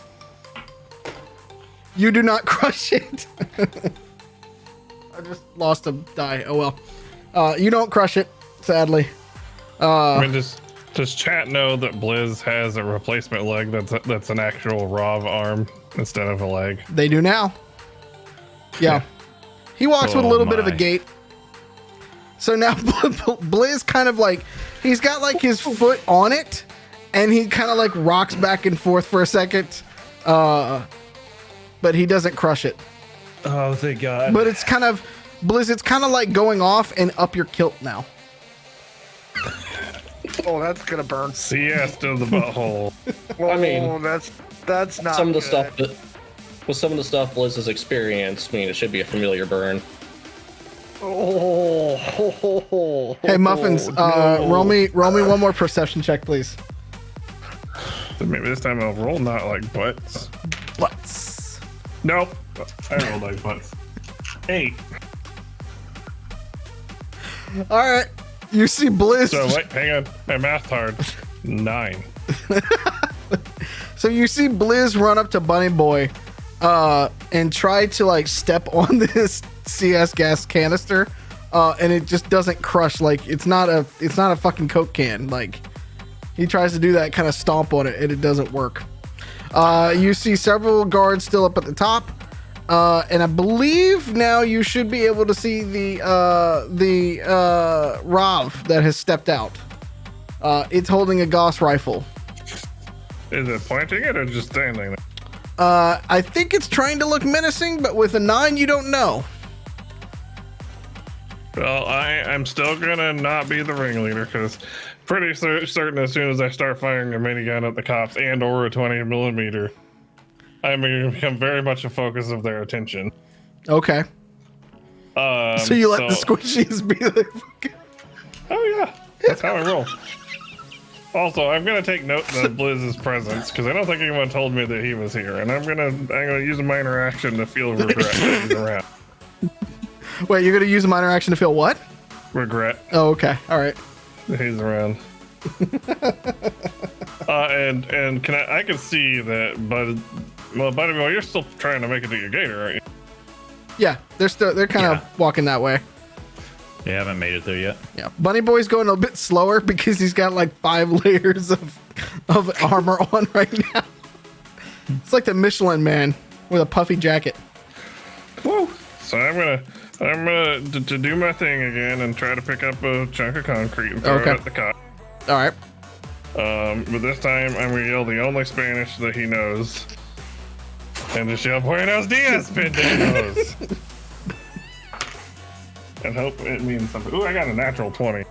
You do not crush it. I just lost a die. Oh well. You don't crush it, sadly. I mean, does chat know that Blizz has a replacement leg that's an actual Rav arm instead of a leg? They do now. Yeah. He walks with a Oh little bit of a my. gait. So now Blizz kind of like, he's got like his foot on it and he kind of like rocks back and forth for a second. But he doesn't crush it. Oh, thank God. But it's kind of, Blizz, it's kind of like going off and up your kilt now. Oh, that's gonna burn. CS to the butthole. Oh, I mean, that's not some of the good. stuff that with some of the stuff Blizz has experienced, I mean, it should be a familiar burn. Oh, ho, ho, ho, Hey, Muffins, no. roll me one more perception check, please. So maybe this time I'll roll not like butts. Butts. Nope. I rolled like butts. 8. All right. You see Blizz. So wait, hang on. My math's hard. 9. So you see Blizz run up to Bunny Boy and try to like step on this CS gas canister and it just doesn't crush. Like it's not a fucking Coke can. Like he tries to do that kind of stomp on it and it doesn't work. You see several guards still up at the top. And I believe now you should be able to see the Rav that has stepped out. It's holding a Gauss rifle. Is it pointing it or just standing there? I think it's trying to look menacing, but with a 9, you don't know. Well, I'm still gonna not be the ringleader because pretty certain as soon as I start firing a minigun at the cops and or a 20mm, I'm gonna become very much a focus of their attention. Okay. So you let the squishies be the fucking... Oh yeah, that's how I roll. Also, I'm gonna take note of Blizz's presence because I don't think anyone told me that he was here, and I'm gonna use a minor action to feel regret that he's around. Wait, you're gonna use a minor action to feel what? Regret. Oh, okay. All right. That he's around. And can I can see that, but Buddy, well, you're still trying to make it to your gator, aren't you? Yeah, they're kind of walking that way. They haven't made it there yet. Yeah, Bunny Boy's going a bit slower because he's got like 5 layers of armor on right now. It's like the Michelin Man with a puffy jacket. Woo! So I'm gonna to do my thing again and try to pick up a chunk of concrete and throw it at the cop. All right. But this time I'm gonna yell the only Spanish that he knows, and just yell "Buenos dias, pendejos," and hope it means something. Ooh, I got a natural 20.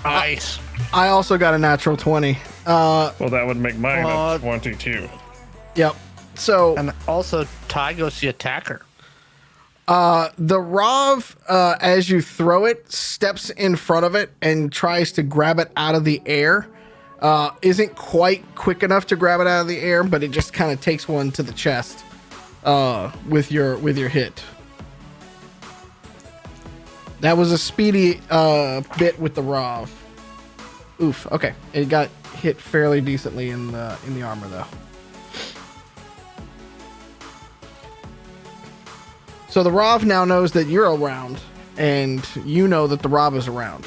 Nice. I also got a natural 20. Well, that would make mine a 22. Yep. So And also, Ty goes the attacker. the Rav, as you throw it, steps in front of it and tries to grab it out of the air. Isn't quite quick enough to grab it out of the air, but it just kind of takes one to the chest with your hit. That was a speedy bit with the Rav. Oof. Okay, it got hit fairly decently in the armor though. So the Rav now knows that you're around, and you know that the Rav is around.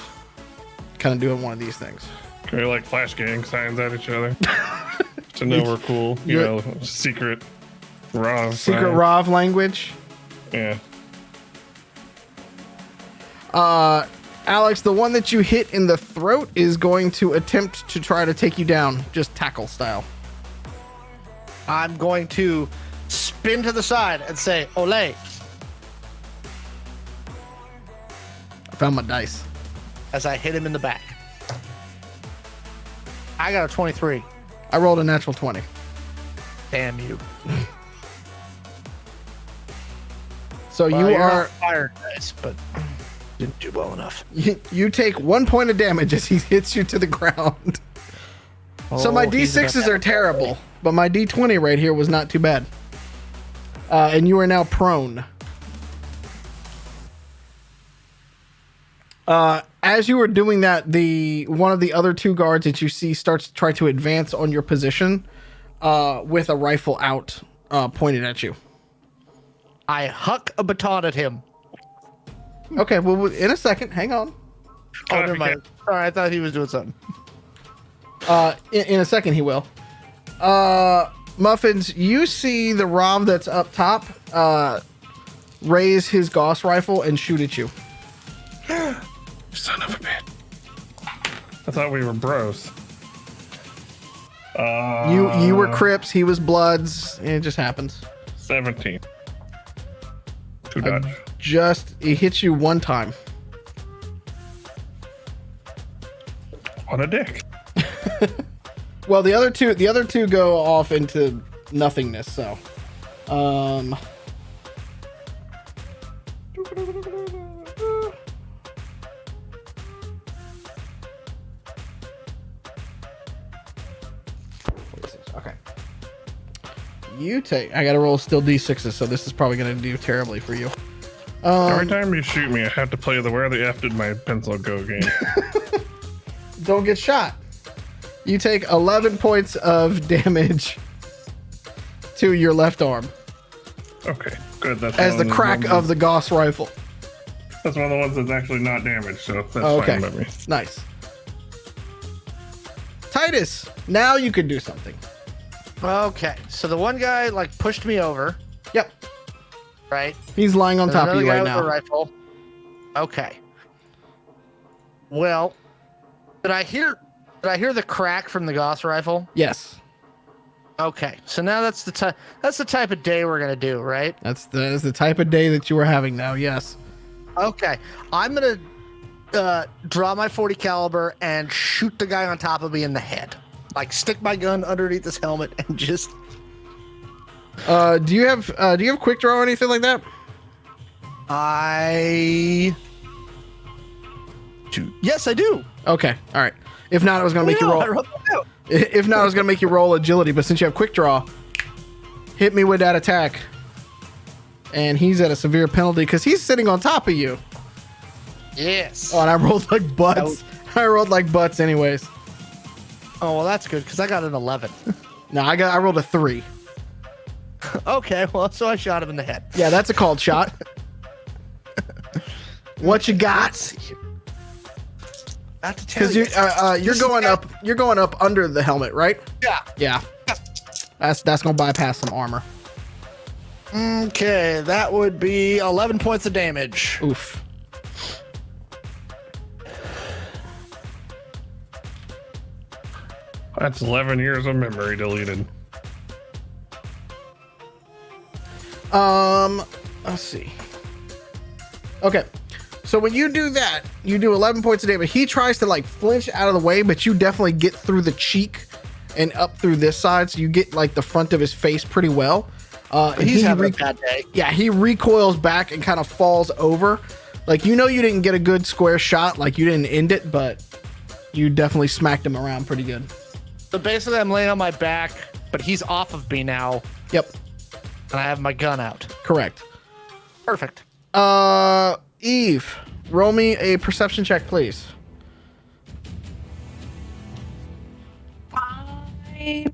Kind of doing one of these things. Can we like flash gang signs at each other to know we're cool? You know, secret Rav. Secret Rav language. Yeah. Alex, the one that you hit in the throat is going to attempt to try to take you down, just tackle style. I'm going to spin to the side and say, "Ole," I found my dice. as I hit him in the back. I got a 23. I rolled a natural 20. Damn you. So Well, you you're are not fired, guys, but didn't do well enough. you take 1 point of damage as he hits you to the ground. So my he's about D6s to- are terrible, but my D20 right here was not too bad. And you are now prone. As you were doing that, one of the other two guards that you see starts to try to advance on your position with a rifle out pointed at you. I huck a baton at him. Okay, well, in a second. Hang on. Oh, never mind. Sorry, I thought he was doing something. In a second, he will. Muffins, you see the Rav that's up top raise his Gauss rifle and shoot at you. Son of a bitch. I thought we were bros. You were Crips, he was Bloods. It just happens. 17. Two dodge. It hits you one time. What a dick. Well, the other two go off into nothingness. So, okay. You take. I gotta roll still D6s, so this is probably gonna do terribly for you. Every time you shoot me, I have to play the "Where the F did my pencil go" game. Don't get shot. You take 11 points of damage to your left arm Okay, good. That's as one the of crack of the Gauss rifle. That's one of the ones that's actually not damaged, so that's Okay, fine by me. nice. Titus, now you can do something. Okay, so the one guy like pushed me over, Yep, right? he's lying on There's top of another you guy right with now. a rifle. Okay. Well, did I hear the crack from the Gauss rifle? Yes, Okay, so now that's the type of day we're gonna do, right? that's the type of day that you were having now. Yes. Okay, I'm gonna draw my 40 caliber and shoot the guy on top of me in the head. Like stick my gun underneath his helmet and just. Do you have quick draw or anything like that? Yes, I do. Okay. All right. If not, I was gonna make you roll. I wrote that down. If not, I was gonna make you roll agility. But since you have quick draw, hit me with that attack. And he's at a severe penalty because he's sitting on top of you. Yes. Oh, and I rolled like butts. I rolled like butts, anyways. Oh, well, that's good because I got an 11. No, I rolled a 3. Okay, well, so I shot him in the head. Yeah, that's a called shot. What you got? Not to tell Because you're going up. You're going up under the helmet, right? Yeah. Yeah. That's gonna bypass some armor. Okay, that would be 11 points of damage. Oof. That's 11 years of memory deleted. Let's see. Okay. So when you do that, you do 11 points of damage. He tries to like flinch out of the way, but you definitely get through the cheek and up through this side, so you get like the front of his face pretty well. And He's having a bad day. Yeah, he recoils back and kind of falls over. Like, you didn't get a good square shot, like you didn't end it, but you definitely smacked him around pretty good. So basically, I'm laying on my back, but he's off of me now, Yep, and I have my gun out. correct. Perfect. Eve, roll me a perception check, please. Fine.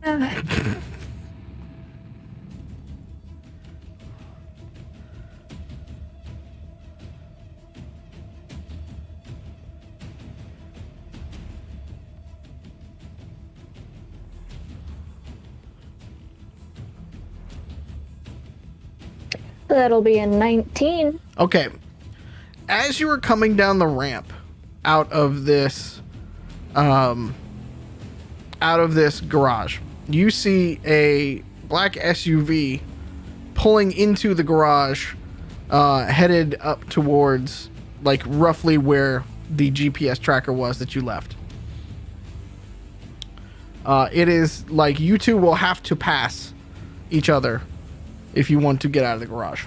That'll be a 19. Okay. As you were coming down the ramp out of this garage, you see a black SUV pulling into the garage, headed up towards like roughly where the GPS tracker was that you left. It is like you two will have to pass each other if you want to get out of the garage.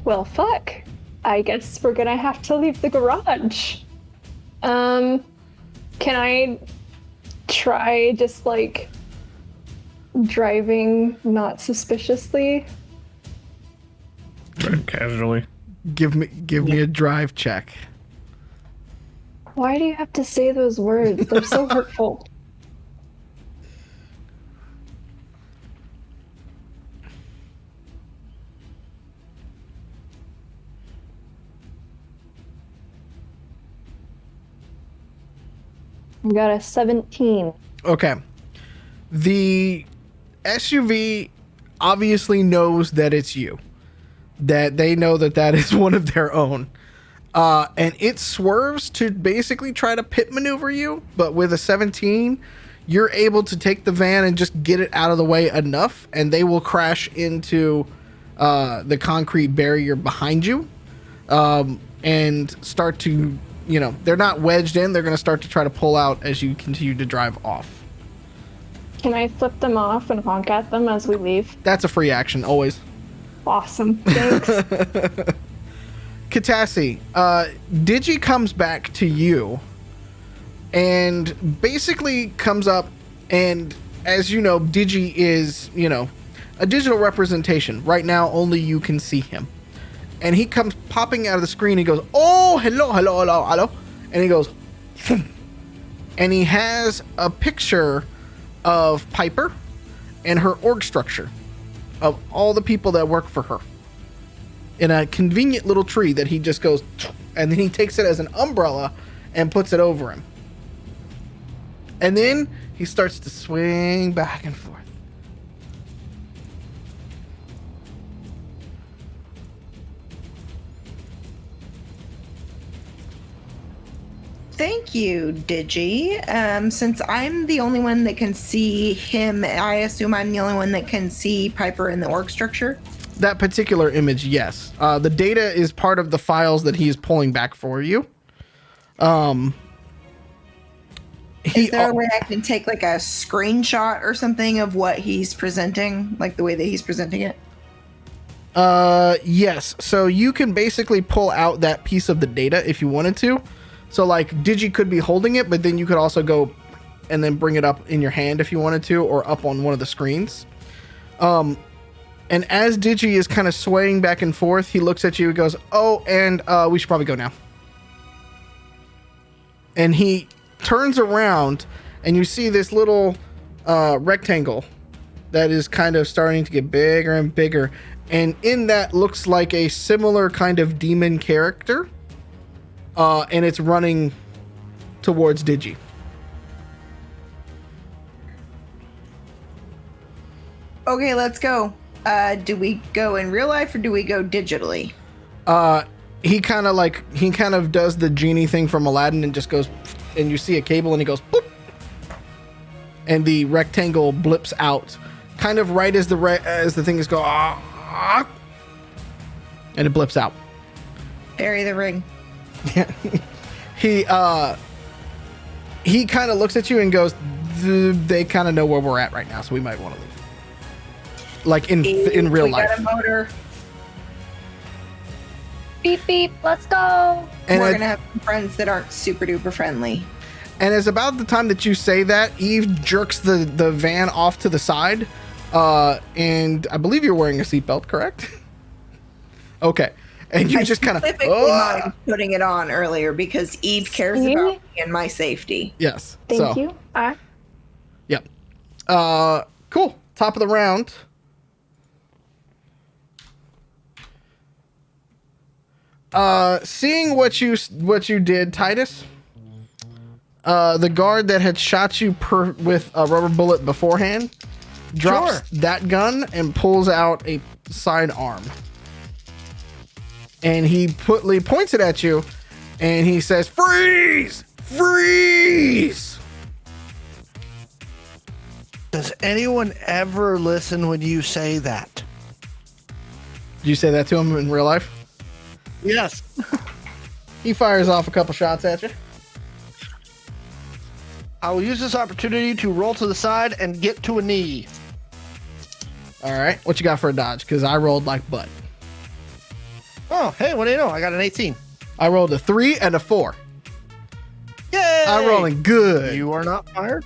Well, fuck. I guess we're gonna have to leave the garage. Can I try just like driving not suspiciously? Right, casually. Give me a drive check. Why do you have to say those words? They're so hurtful. I got a 17. Okay. The SUV obviously knows that it's you. That they know that is one of their own. And it swerves to basically try to pit maneuver you, but with a 17, you're able to take the van and just get it out of the way enough, and they will crash into the concrete barrier behind you, and start to, they're not wedged in. They're going to start to try to pull out as you continue to drive off. Can I flip them off and honk at them as we leave? That's a free action, always. Awesome. Thanks. Catassie, Digi comes back to you and basically comes up, and as you know, Digi is, a digital representation. Right now, only you can see him. And he comes popping out of the screen. He goes, "Oh, hello. And he goes, and he has a picture of Piper and her org structure of all the people that work for her in a convenient little tree that he just goes, and then he takes it as an umbrella and puts it over him. And then he starts to swing back and forth. Thank you, Digi. Since I'm the only one that can see him, I assume I'm the only one that can see Piper in the org structure. That particular image, yes. The data is part of the files that he is pulling back for you. Is there a way I can take like a screenshot or something of what he's presenting, like the way that he's presenting it? Yes. So you can basically pull out that piece of the data if you wanted to. So like Digi could be holding it, but then you could also go and then bring it up in your hand if you wanted to, or up on one of the screens. And as Digi is kind of swaying back and forth, he looks at you and goes, "Oh, and we should probably go now." And he turns around, and you see this little rectangle that is kind of starting to get bigger and bigger. And in that looks like a similar kind of demon character. And it's running towards Digi. Okay, let's go. Do we go in real life or do we go digitally? He kind of does the genie thing from Aladdin and just goes, and you see a cable and he goes, boop, and the rectangle blips out, kind of right as the thing is going, and it blips out. Bury the ring. Yeah. He kind of looks at you and goes, they kind of know where we're at right now, so we might want to leave. Like in real life. We got a motor. Beep beep, let's go. And we're gonna have some friends that aren't super duper friendly. And it's about the time that you say that, Eve jerks the van off to the side. And I believe you're wearing a seatbelt, correct? Okay. And you just kind of mind putting it on earlier because Eve cares about me and my safety. Yes. Thank you. Yep. Cool. Top of the round. Seeing what you did, Titus. The guard that had shot you with a rubber bullet beforehand drops that gun and pulls out a sidearm. And he points it at you, and he says, "Freeze! Freeze!" Does anyone ever listen when you say that? Did you say that to him in real life? Yes. He fires off a couple shots at you. I will use this opportunity to roll to the side and get to a knee. All right. What you got for a dodge? Because I rolled like butt. Oh, hey, what do you know? I got an 18. I rolled a 3 and a 4. Yay! I'm rolling good. You are not fired.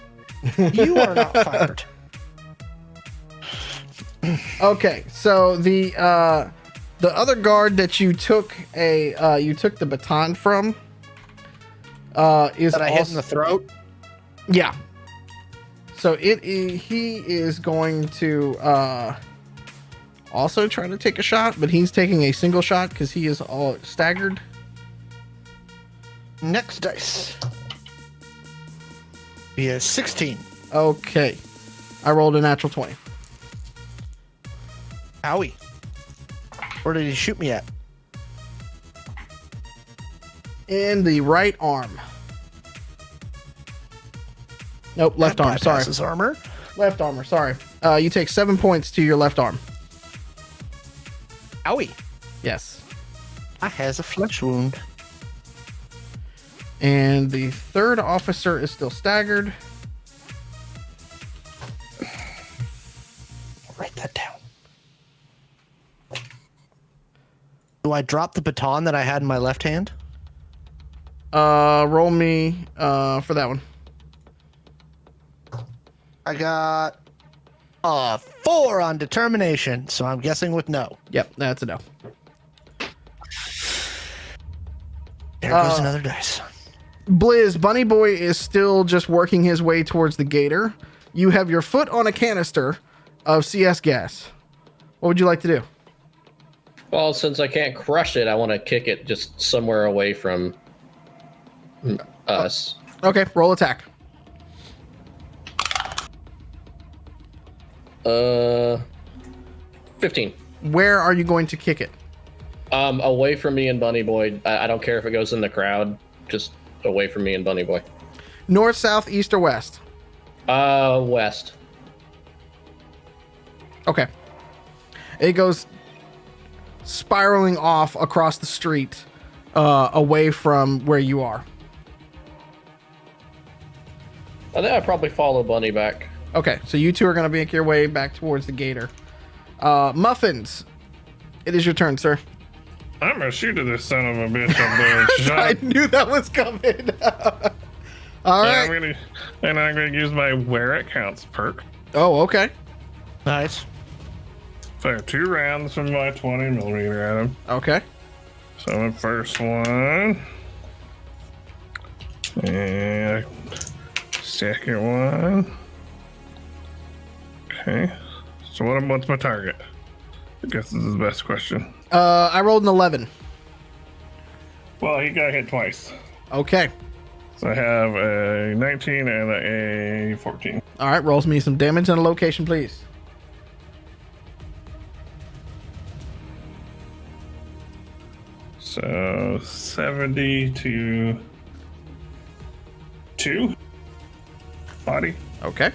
You are not fired. Okay, so the other guard that you took the baton from is that I hit in the throat. Yeah. So he is going to also try to take a shot, but he's taking a single shot because he is all staggered. Next dice. He has 16. Okay. I rolled a natural 20. Owie. Where did he shoot me at? In the right arm. Nope, left arm. Sorry. His armor. Left armor. Sorry. You take 7 points to your left arm. Owie. Yes. I has a flesh wound. And the third officer is still staggered. Write that down. Do I drop the baton that I had in my left hand? Roll me for that one. I got a 4 on determination, so I'm guessing with no. Yep, that's a no. There goes another dice. Blizz, Bunny Boy is still just working his way towards the gator. You have your foot on a canister of CS gas. What would you like to do? Well, since I can't crush it, I want to kick it just somewhere away from us. Okay, roll attack. 15. Where are you going to kick it? Away from me and Bunny Boy. I don't care if it goes in the crowd. Just away from me and Bunny Boy. North, south, east, or west? West. Okay. It goes spiraling off across the street, away from where you are. I think I'd probably follow Bunny back. Okay, so you two are going to make your way back towards the gator. Muffins, it is your turn, sir. I'm gonna shoot at this son of a bitch up there. I knew that was coming. All right. I'm gonna use my where it counts perk. Oh, okay. Nice. Fire 2 rounds from my 20mm at him. Okay. So the first one. And second one. Okay. So what's my target? I guess this is the best question. I rolled an 11. Well, he got hit twice. Okay. So I have a 19 and a 14. All right, rolls me some damage and a location, please. So 70 to 2 body. Okay.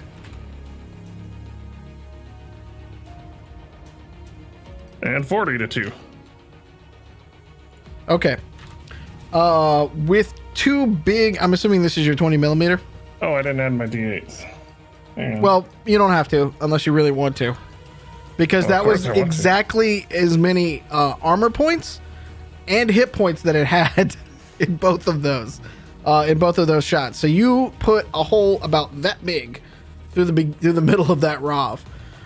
And 40 to 2. Okay. With two big, I'm assuming this is your 20mm. Oh, I didn't add my d8s. Hang on. Well, you don't have to unless you really want to, because that was exactly as many armor points and hit points that it had in both of those shots. So you put a hole about that big through the middle of that Rav,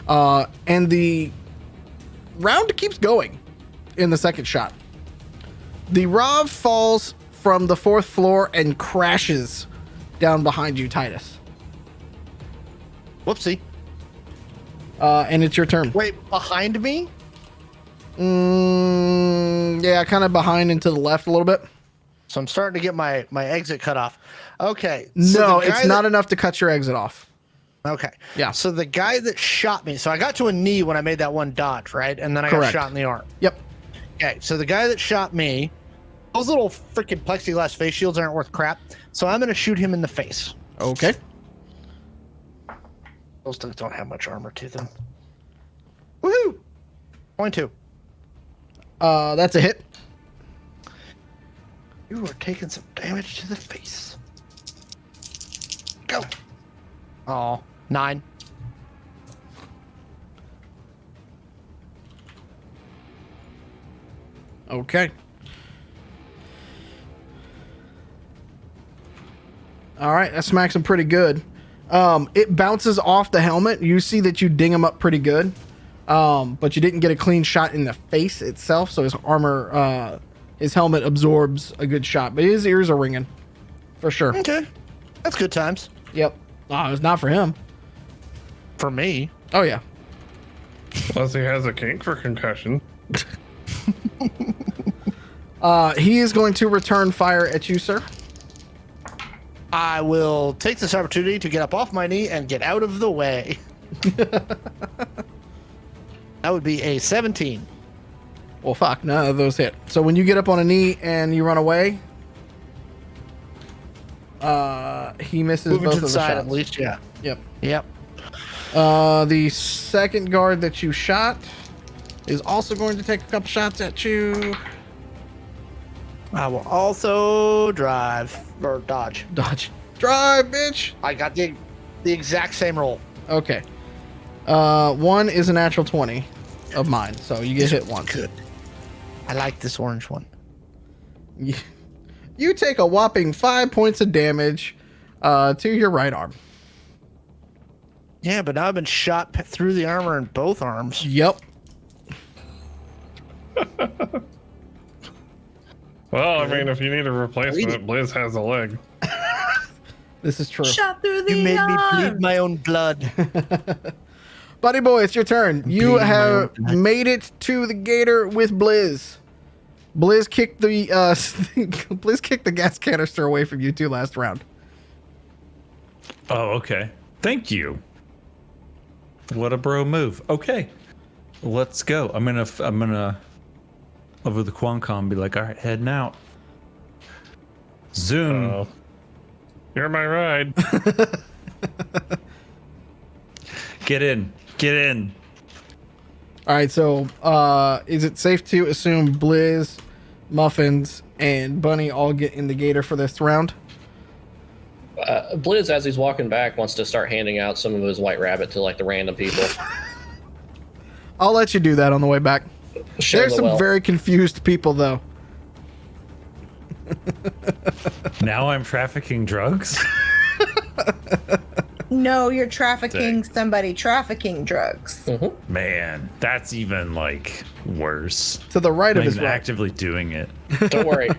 and the round keeps going in the second shot. The Rav falls from the 4th floor and crashes down behind you, Titus. Whoopsie. And it's your turn. Wait, behind me? Yeah, kind of behind and to the left a little bit. So I'm starting to get my exit cut off. Okay. No, it's not enough to cut your exit off. Okay. Yeah. So the guy that shot me, so I got to a knee when I made that one dodge, right? And then I Correct. got shot in the arm. Yep. Okay. So the guy that shot me, those little freaking plexiglass face shields aren't worth crap. So I'm going to shoot him in the face. Okay. Those things don't have much armor to them. Woohoo! 22. That's a hit. You are taking some damage to the face. Go. Oh, 9. Okay. All right, that smacks him pretty good. It bounces off the helmet. You see that you ding him up pretty good, but you didn't get a clean shot in the face itself. So his armor, his helmet absorbs a good shot, but his ears are ringing for sure. Okay, that's good times. Yep. Oh, it's not for him. For me. Oh yeah. Unless he has a kink for concussion. He is going to return fire at you, sir. I will take this opportunity to get up off my knee and get out of the way. That would be a 17. Well, fuck, none of those hit. So when you get up on a knee and you run away, he misses Moving both to the of the side shots. at least, yeah. Yep. Yep. The second guard that you shot is also going to take a couple shots at you. I will also drive or dodge. Dodge. Drive, bitch. I got the exact same roll. Okay. One is a natural 20 of mine, so you get hit once. Good. I like this orange one. You take a whopping 5 points of damage to your right arm. Yeah, but now I've been shot through the armor in both arms. Yep. Well, I mean, if you need a replacement, Blizz has a leg. This is true. Shot through the You made me arm. bleed my own blood. Buddy boy, it's your turn. You have made it to the gator with Blizz. Blizz kicked the Blizz kicked the gas canister away from you two last round. Oh, okay. Thank you. What a bro move. Okay, let's go. I'm gonna over the Quancom be like, all right, heading out. Zoom. You're my ride. Get in. Get in. All right, so is it safe to assume Blizz, Muffins, and Bunny all get in the gator for this round? Blizz, as he's walking back, wants to start handing out some of his white rabbit to like the random people. I'll let you do that on the way back. There's some very confused people, though. Now I'm trafficking drugs? No, you're trafficking somebody trafficking drugs. Man, that's even like worse. To the right of his right. Actively doing it. Don't worry.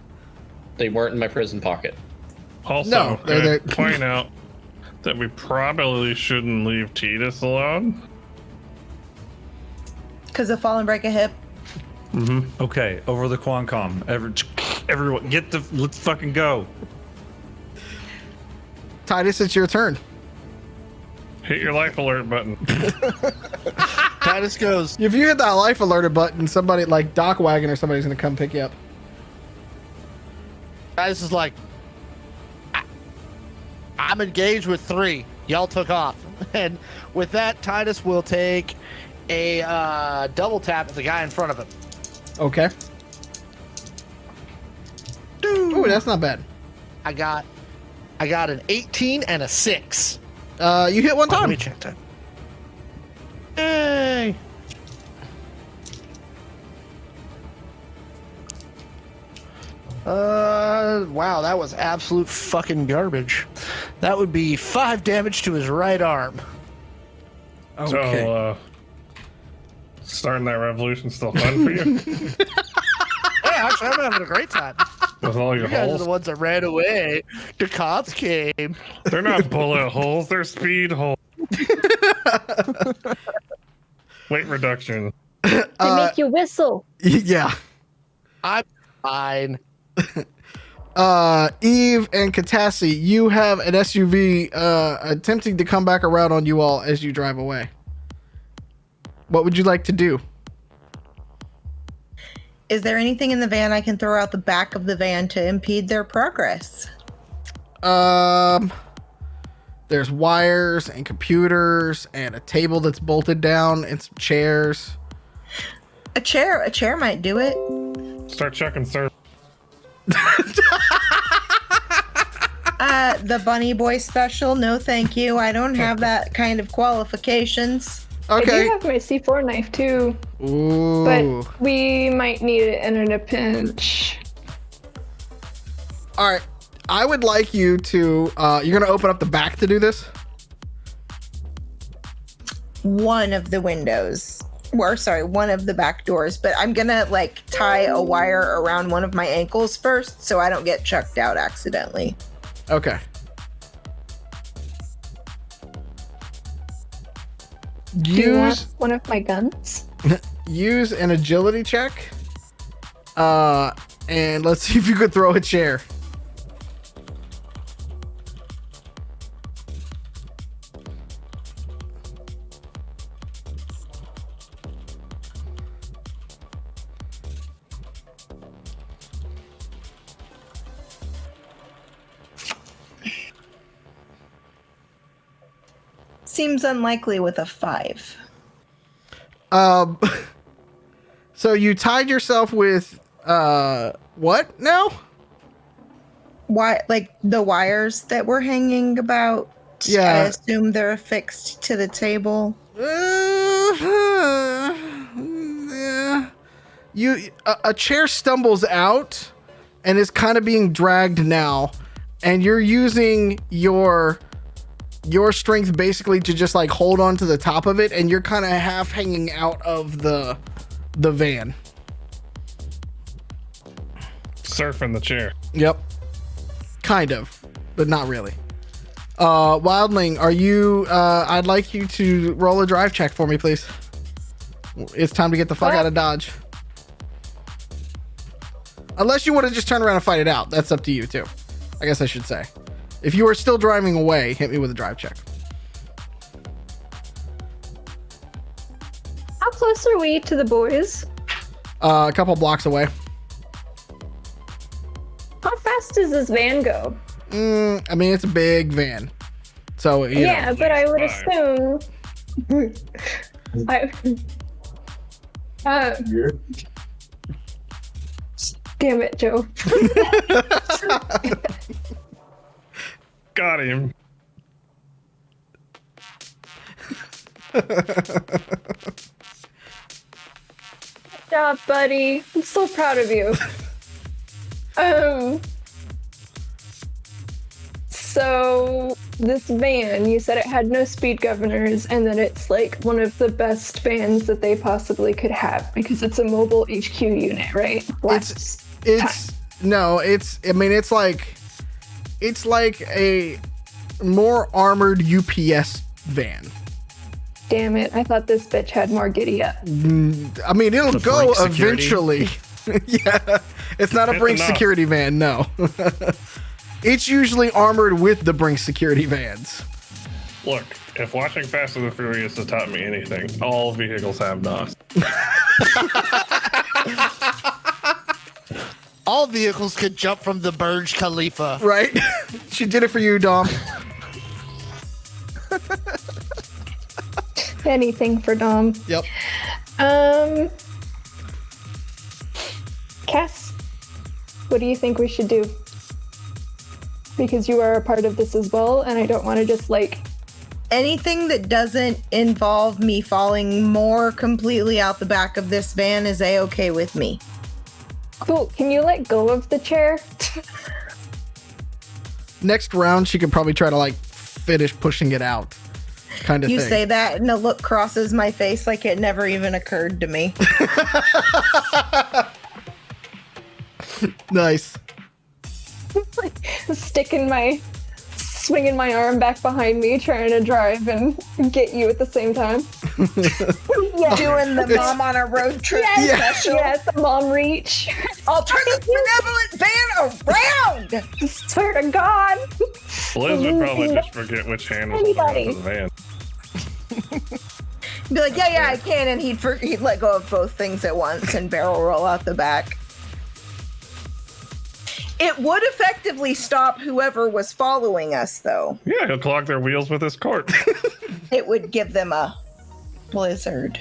They weren't in my prison pocket. Also, No, they're point out that we probably shouldn't leave Titus alone. Because of fall and break a hip. Okay, over the Quancom. Everyone, let's fucking go. Titus, it's your turn. Hit your life alert button. Titus goes, If you hit that life alert button, somebody like Doc Wagon or somebody's gonna come pick you up. Titus is like, I'm engaged with 3. Y'all took off. And with that, Titus will take a double tap at the guy in front of him. Okay. Ooh, that's not bad. I got an 18 and a 6. You hit one time. Let me check that. Yay! Wow, that was absolute fucking garbage. That would be 5 damage to his right arm. Okay. So, starting that revolution still fun for you? Hey, actually, I'm having a great time. With all your You guys are holes? the ones that ran away. The cops came. They're not bullet holes, they're speed holes. Weight reduction. They make you whistle. Yeah. I'm fine. Eve and Catassie, you have an SUV attempting to come back around on you all as you drive away. What would you like to do? Is there anything in the van I can throw out the back of the van to impede their progress? There's wires and computers and a table that's bolted down and some chairs. A chair might do it. Start checking service. The Bunny Boy special, no thank you. I don't have that kind of qualifications. I Okay. do have my C4 knife too, Ooh. but we might need it in a pinch. All right. I would like you to, you're going to open up the back to do this? One of the windows. Or sorry, one of the back doors. But I'm going to like tie a wire around one of my ankles first so I don't get chucked out accidentally. Okay. Do you want Use one of my guns? use an agility check. And let's see if you could throw a chair. Seems unlikely with a 5. So you tied yourself with what now? Why, like the wires that were hanging about? Yeah. I assume they're affixed to the table. Yeah. A chair stumbles out and is kind of being dragged now, and you're using your strength basically to just like hold on to the top of it, and you're kind of half hanging out of the van. Surfing the chair. Yep. Kind of, but not really. Wildling, are you I'd like you to roll a drive check for me, please. It's time to get the fuck out of Dodge. Unless you want to just turn around and fight it out. That's up to you too. I guess I should say. If you are still driving away, hit me with a drive check. How close are we to the boys? A couple blocks away. How fast does this van go? I mean, it's a big van. So, you Yeah, know. but I would 5. Damn it, Joe. Got him. job, buddy. I'm so proud of you. So this van, you said it had no speed governors and that it's like one of the best vans that they possibly could have because it's a mobile HQ unit, right? It's like a more armored UPS van. Damn it, I thought this bitch had more giddy up. I mean, it'll go eventually. Yeah, it's not a Brink security van, no. It's usually armored with the Brink security vans. Look, if watching Fast and the Furious has taught me anything, all vehicles have NOS. All vehicles could jump from the Burj Khalifa. Right? She did it for you, Dom. Anything for Dom. Yep. Cass, what do you think we should do? Because you are a part of this as well, and I don't want to just like... Anything that doesn't involve me falling more completely out the back of this van is A-okay with me. Cool. Can you let go of the chair? Next round, she could probably try to like finish pushing it out. Kind of You thing. say that and a look crosses my face like it never even occurred to me. Nice. Like swinging my arm back behind me, trying to drive and get you at the same time. Yeah. Doing the mom on a road trip special. Yes, the mom reach. I'll turn this benevolent van around! Swear to God. Liz would probably just forget which hand was holding onto the van. Be like, yeah, I can, and he'd let go of both things at once and barrel roll out the back. It would effectively stop whoever was following us, though. Yeah, he'll clog their wheels with his cart. It would give them a blizzard.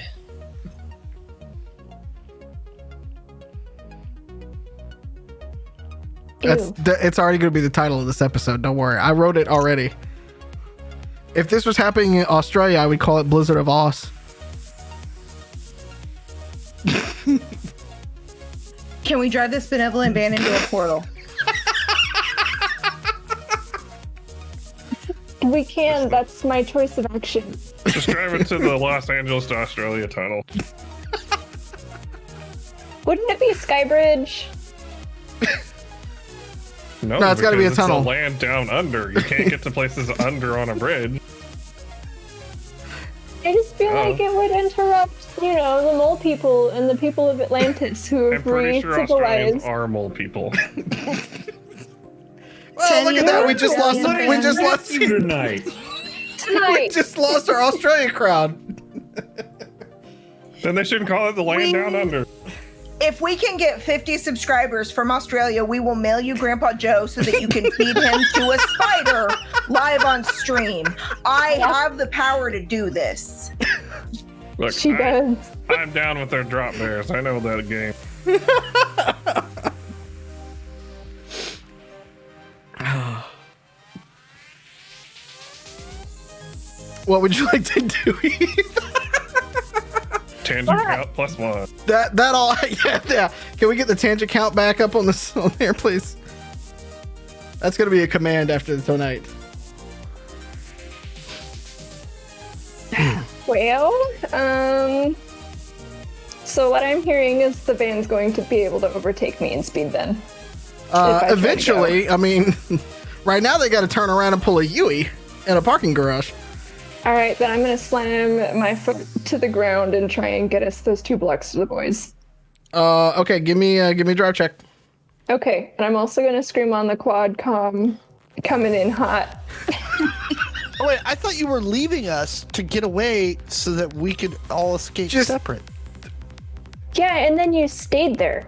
It's already going to be the title of this episode. Don't worry. I wrote it already. If this was happening in Australia, I would call it Blizzard of Oz. Can we drive this benevolent van into a portal? We can. That's my choice of action. Just drive it to the Los Angeles to Australia tunnel. Wouldn't it be Skybridge? No, it's got to be a tunnel. It's a land down under. You can't get to places under on a bridge. I just feel like it would interrupt, the mole people and the people of Atlantis who are I'm pretty sure Australians are mole people. Well, look at that. We just lost you tonight. We just lost our Australia crowd. Then they shouldn't call it the land down under. If we can get 50 subscribers from Australia, we will mail you Grandpa Joe so that you can feed him to a spider live on stream. I have the power to do this. Look, She does. I'm down with their drop bears. I know that game. What would you like to do? Tangent count +1. that all? Yeah. Can we get the tangent count back up on there, please? That's gonna be a command after tonight. Well, so what I'm hearing is the van's going to be able to overtake me in speed then. Eventually, I mean, right now they got to turn around and pull a Yui in a parking garage. All right, then I'm going to slam my foot to the ground and try and get us those 2 blocks to the boys. Okay, give me a drive check. Okay, and I'm also going to scream on the quad comm coming in hot. Oh, wait, I thought you were leaving us to get away so that we could all escape separate. Yeah, and then you stayed there.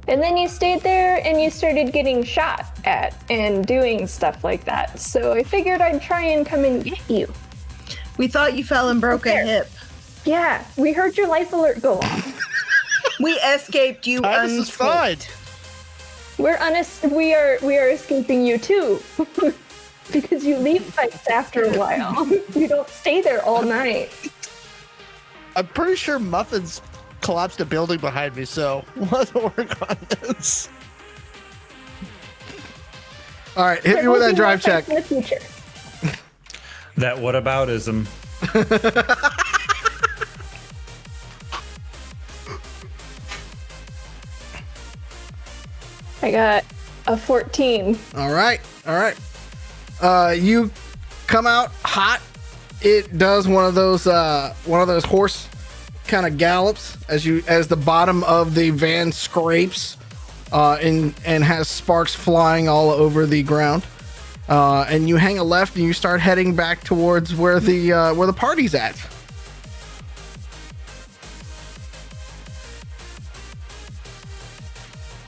And then you stayed there and you started getting shot at and doing stuff like that. So I figured I'd try and come and get you. We thought you fell and broke a hip. Yeah, we heard your life alert go off. We escaped you Titus is fine. We are escaping you too. Because you leave fights after a while. You don't stay there all night. I'm pretty sure Muffin's collapsed a building behind me, so let's work on this. All right, hit me with that drive check. In the future. That whataboutism. I got a 14. All right. You come out hot. It does one of those horse kind of gallops as the bottom of the van scrapes and has sparks flying all over the ground. And you hang a left and you start heading back towards where the party's at.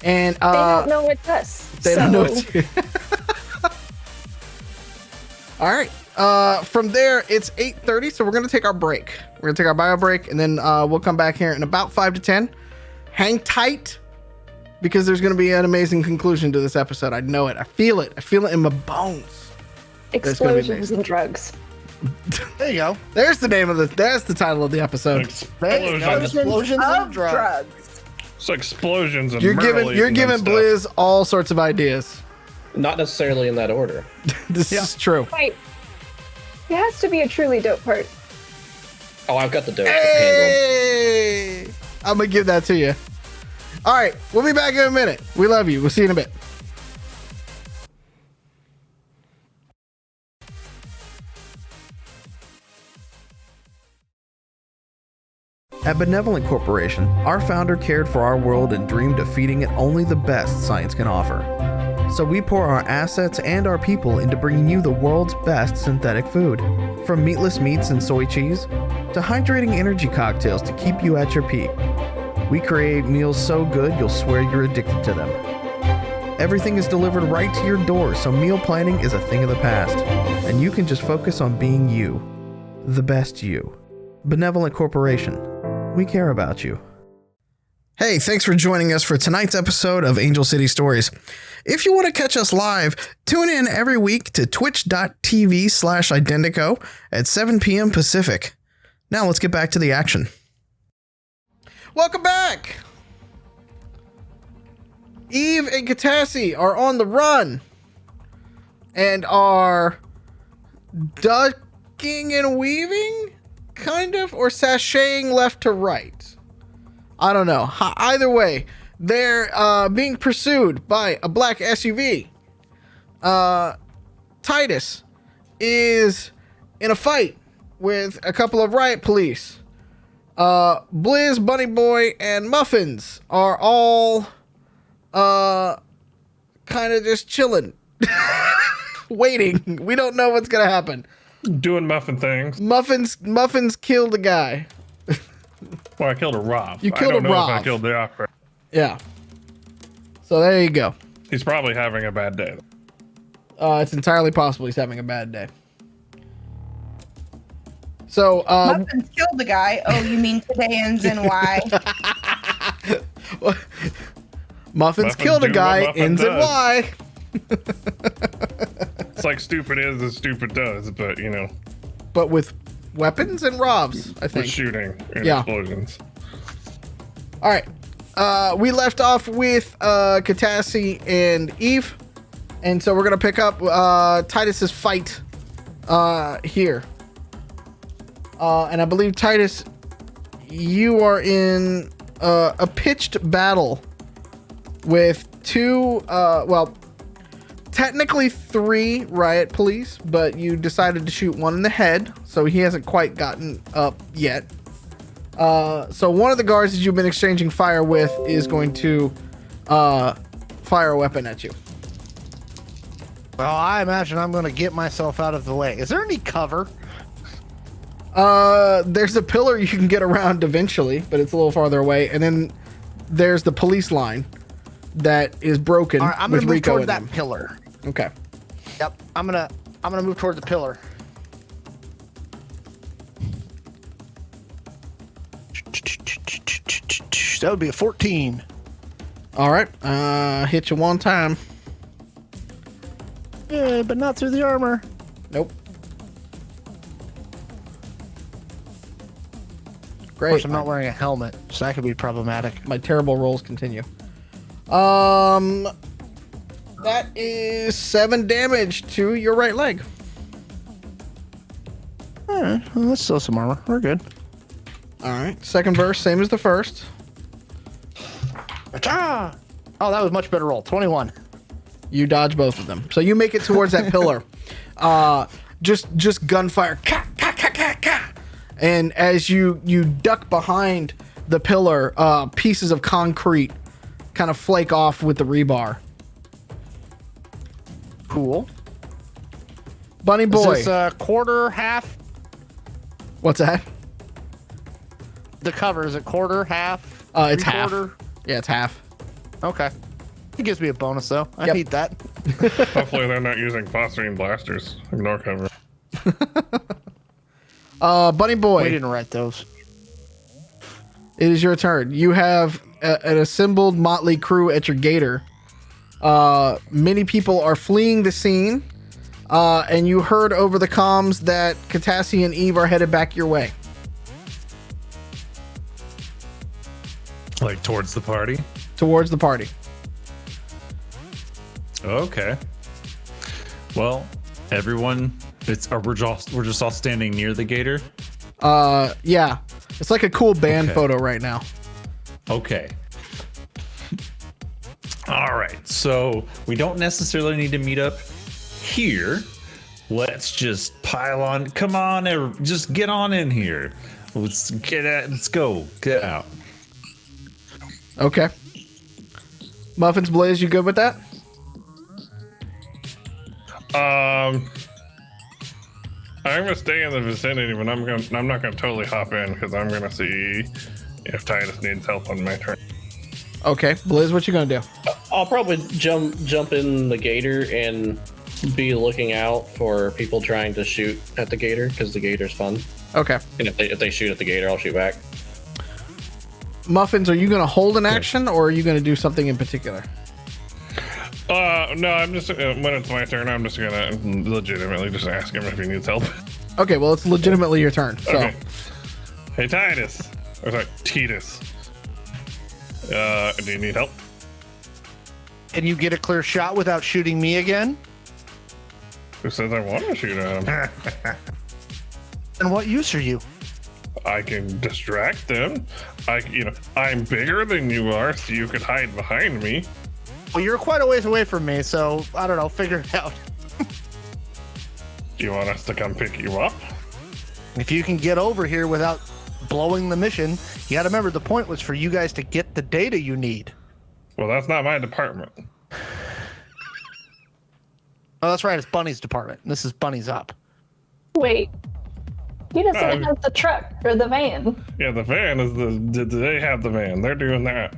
And They don't know it's us. They don't know it's you. All right. From there, it's 8:30, so we're gonna take our break. We're gonna take our bio break, and then we'll come back here in about 5 to 10. Hang tight, because there's gonna be an amazing conclusion to this episode. I know it. I feel it. I feel it in my bones. Explosions and drugs. There you go. There's the title of the episode. Explosions and drugs. It's explosions and You're giving Blizz all sorts of ideas. Not necessarily in that order. This is true. Wait. It has to be a truly dope part. Oh, I've got the dope. Hey! I'm gonna give that to you. All right, we'll be back in a minute. We love you. We'll see you in a bit. At Benevolent Corporation, our founder cared for our world and dreamed of feeding it only the best science can offer. So we pour our assets and our people into bringing you the world's best synthetic food. From meatless meats and soy cheese, to hydrating energy cocktails to keep you at your peak. We create meals so good you'll swear you're addicted to them. Everything is delivered right to your door, so meal planning is a thing of the past. And you can just focus on being you. The best you. Benevolent Corporation. We care about you. Hey, thanks for joining us for tonight's episode of Angel City Stories. If you want to catch us live, tune in every week to twitch.tv/Identico at 7 p.m. Pacific. Now let's get back to the action. Welcome back! Eve and Catassie are on the run and are ducking and weaving, kind of, or sashaying left to right. I don't know. Either way, they're being pursued by a black SUV. Titus is in a fight with a couple of riot police. Blizz, Bunny Boy, and Muffins are all kind of just chilling. Waiting. We don't know what's gonna happen. Doing muffin things. Muffins killed a guy. Well, I killed a Rob. You killed I don't a know Rob. if I killed the operator. Yeah. So there you go. He's probably having a bad day. It's entirely possible he's having a bad day. So, Muffins killed the guy. Oh, you mean today ends in Y? Muffins killed a guy, ends in Y. It's like stupid is as stupid does, but you know. But with weapons and robs, I think. With shooting and Yeah. explosions. All right. We left off with Catassie and Eve. And so we're going to pick up Titus's fight here. And I believe, Titus, you are in a pitched battle with two, technically 3 riot police, but you decided to shoot one in the head, so he hasn't quite gotten up yet. So one of the guards that you've been exchanging fire with is going to fire a weapon at you. Well, I imagine I'm going to get myself out of the way. Is there any cover? There's a pillar you can get around eventually, but it's a little farther away. And then there's the police line that is broken. All right, I'm with going to move Rico toward in that them. pillar. Okay. Yep, I'm gonna move toward the pillar. That would be a 14. All right. Hit you one time. Yeah, but not through the armor. Nope. Great. Of course, I'm not wearing a helmet, so that could be problematic. My terrible rolls continue. That is 7 damage to your right leg. All right, well, that's still some armor. We're good. All right. Second verse, same as the first. Ah! Oh, that was much better roll. 21. You dodge both of them. So you make it towards that pillar. Just gunfire. Ka, ka, ka, ka, ka. And as you duck behind the pillar, pieces of concrete kind of flake off with the rebar. Cool. Bunny boy. Is this quarter, half? What's that? The cover, is it quarter, half? It's half. Three-quarter? Yeah, it's half. Okay. It gives me a bonus, though. I Yep. need that. Hopefully they're not using phosphine blasters. Ignore cover. Bunny boy. We didn't write those. It is your turn. You have an assembled motley crew at your gator. Many people are fleeing the scene, and you heard over the comms that Catassie and Eve are headed back your way. Like towards the party? Towards the party. Okay. Well, everyone, we're just all standing near the gator. Yeah. It's like a cool band Okay. photo right now. Okay. All right. So we don't necessarily need to meet up here. Let's just pile on. Come on, just get on in here. Let's go. Get out. Okay. Muffins Blaze, you good with that? I'm gonna stay in the vicinity, but I'm not gonna totally hop in because I'm gonna see if Titus needs help on my turn. Okay. Blaze, what you gonna do? I'll probably jump in the gator and be looking out for people trying to shoot at the gator because the gator's fun. Okay. And if they shoot at the gator, I'll shoot back. Muffins, are you gonna hold an action or are you gonna do something in particular? No, I'm just when it's my turn, I'm just gonna legitimately just ask him if he needs help. Okay, well, it's legitimately your turn. So, Okay. Hey, Titus. Or sorry, Titus. Do you need help? Can you get a clear shot without shooting me again? Who says I want to shoot at him? And what use are you? I can distract them. I'm bigger than you are, so you could hide behind me. Well, you're quite a ways away from me, so I don't know. Figure it out. Do you want us to come pick you up? If you can get over here without blowing the mission, you got to remember the point was for you guys to get the data you need. Well, that's not my department. Oh, that's right. It's Bunny's department. This is Bunny's up. Wait. He doesn't have the truck or the van. Yeah, the van is they have the van. They're doing that.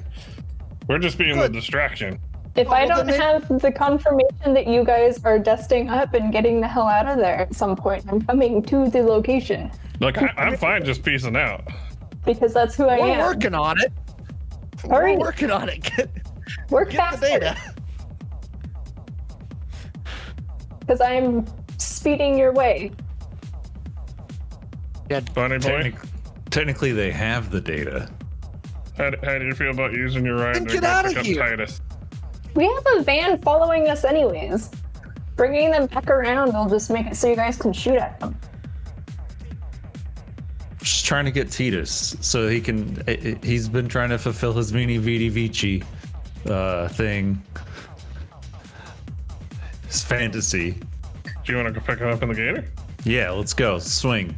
We're just being the distraction. If I well, don't then have the confirmation that you guys are dusting up and getting the hell out of there at some point, I'm coming to the location. Look, I'm fine just piecing out. Because that's who I We're am. working on it. Hurry. We're working on it. Work Get the faster. data. Because I'm speeding your way. Yeah, Bunny boy, Technically, they have the data. how do you feel about using your ride Then to get go outta pick up here. Titus? We have a van following us anyways. Bringing them back around will just make it so you guys can shoot at them. Just trying to get Titus so he can. He's been trying to fulfill his mini Vidi Vici thing. His fantasy. Do you want to go pick him up in the gator? Yeah, let's go. Swing.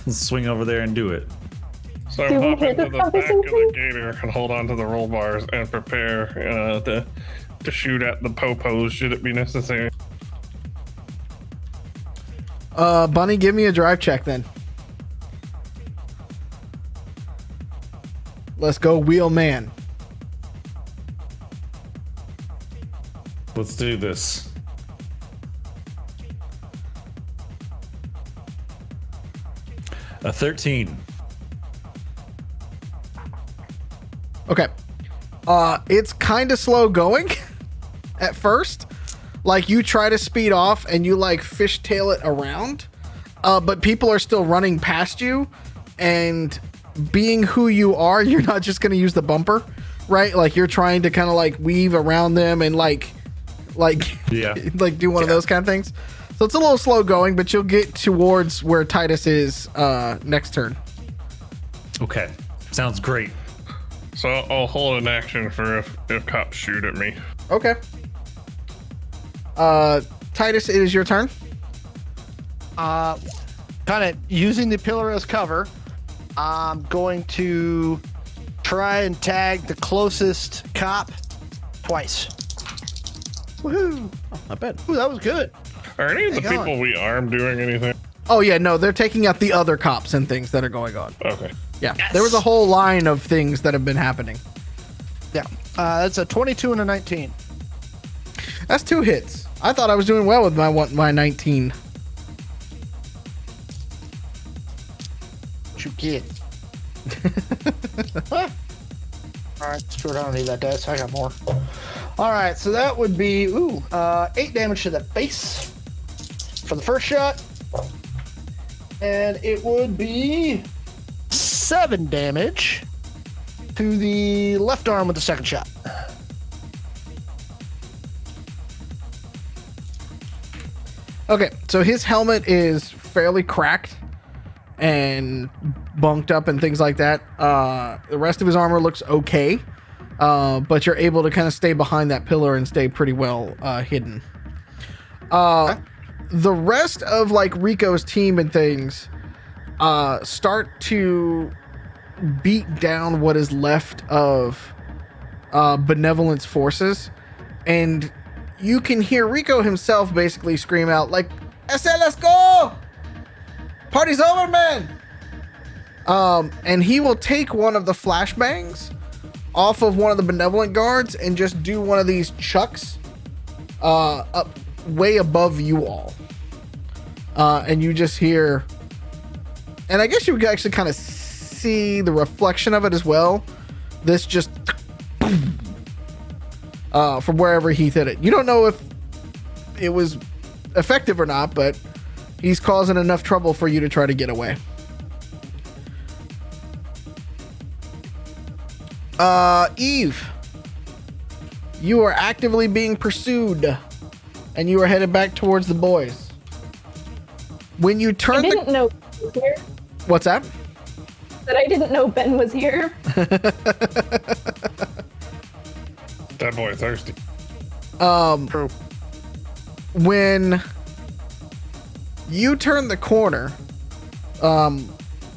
Let's swing over there and do it. So Do we hop hear into the the back of the conversation? gator and hold on to the roll bars and prepare to shoot at the popos should it be necessary. Bunny, give me a drive check then. Let's go, wheel man. Let's do this. A 13. Okay. It's kind of slow going at first. Like you try to speed off and you like fishtail it around, but people are still running past you, and being who you are, you're not just going to use the bumper, right? Like you're trying to kind of like weave around them and like Yeah. like do one of those kind of things. So it's a little slow going, but you'll get towards where Titus is next turn. Okay. Sounds great. So I'll hold an action for if cops shoot at me. Okay. Titus, it is your turn. Kind of using the pillar as cover, I'm going to try and tag the closest cop twice. Woohoo! Oh, not bad. Ooh, that was good. Are any of the Hang on. people we armed doing anything? Oh yeah, no, they're taking out the other cops and things that are going on. Okay. Yeah, Yes. there was a whole line of things that have been happening. Yeah, that's a 22 and a 19. That's 2 hits. I thought I was doing well with my 19. What you get? All right, sure, I don't need that dice. I got more. All right, so that would be 8 damage to the face for the first shot, and it would be 7 damage to the left arm with the second shot. Okay, so his helmet is fairly cracked and bunked up and things like that. The rest of his armor looks okay, but you're able to kind of stay behind that pillar and stay pretty well hidden. The rest of like Rico's team and things start to beat down what is left of Benevolence forces, and you can hear Rico himself basically scream out like, let's go! Party's over, man! And he will take one of the flashbangs off of one of the Benevolent guards and just do one of these chucks up way above you all. And you just hear, and I guess you can actually kind of see the reflection of it as well. This just from wherever he hit it. You don't know if it was effective or not, but he's causing enough trouble for you to try to get away. Eve, you are actively being pursued, and you are headed back towards the boys. When you turn, I didn't know Ben was here. What's that? That I didn't know Ben was here. That boy thirsty. When you turn the corner,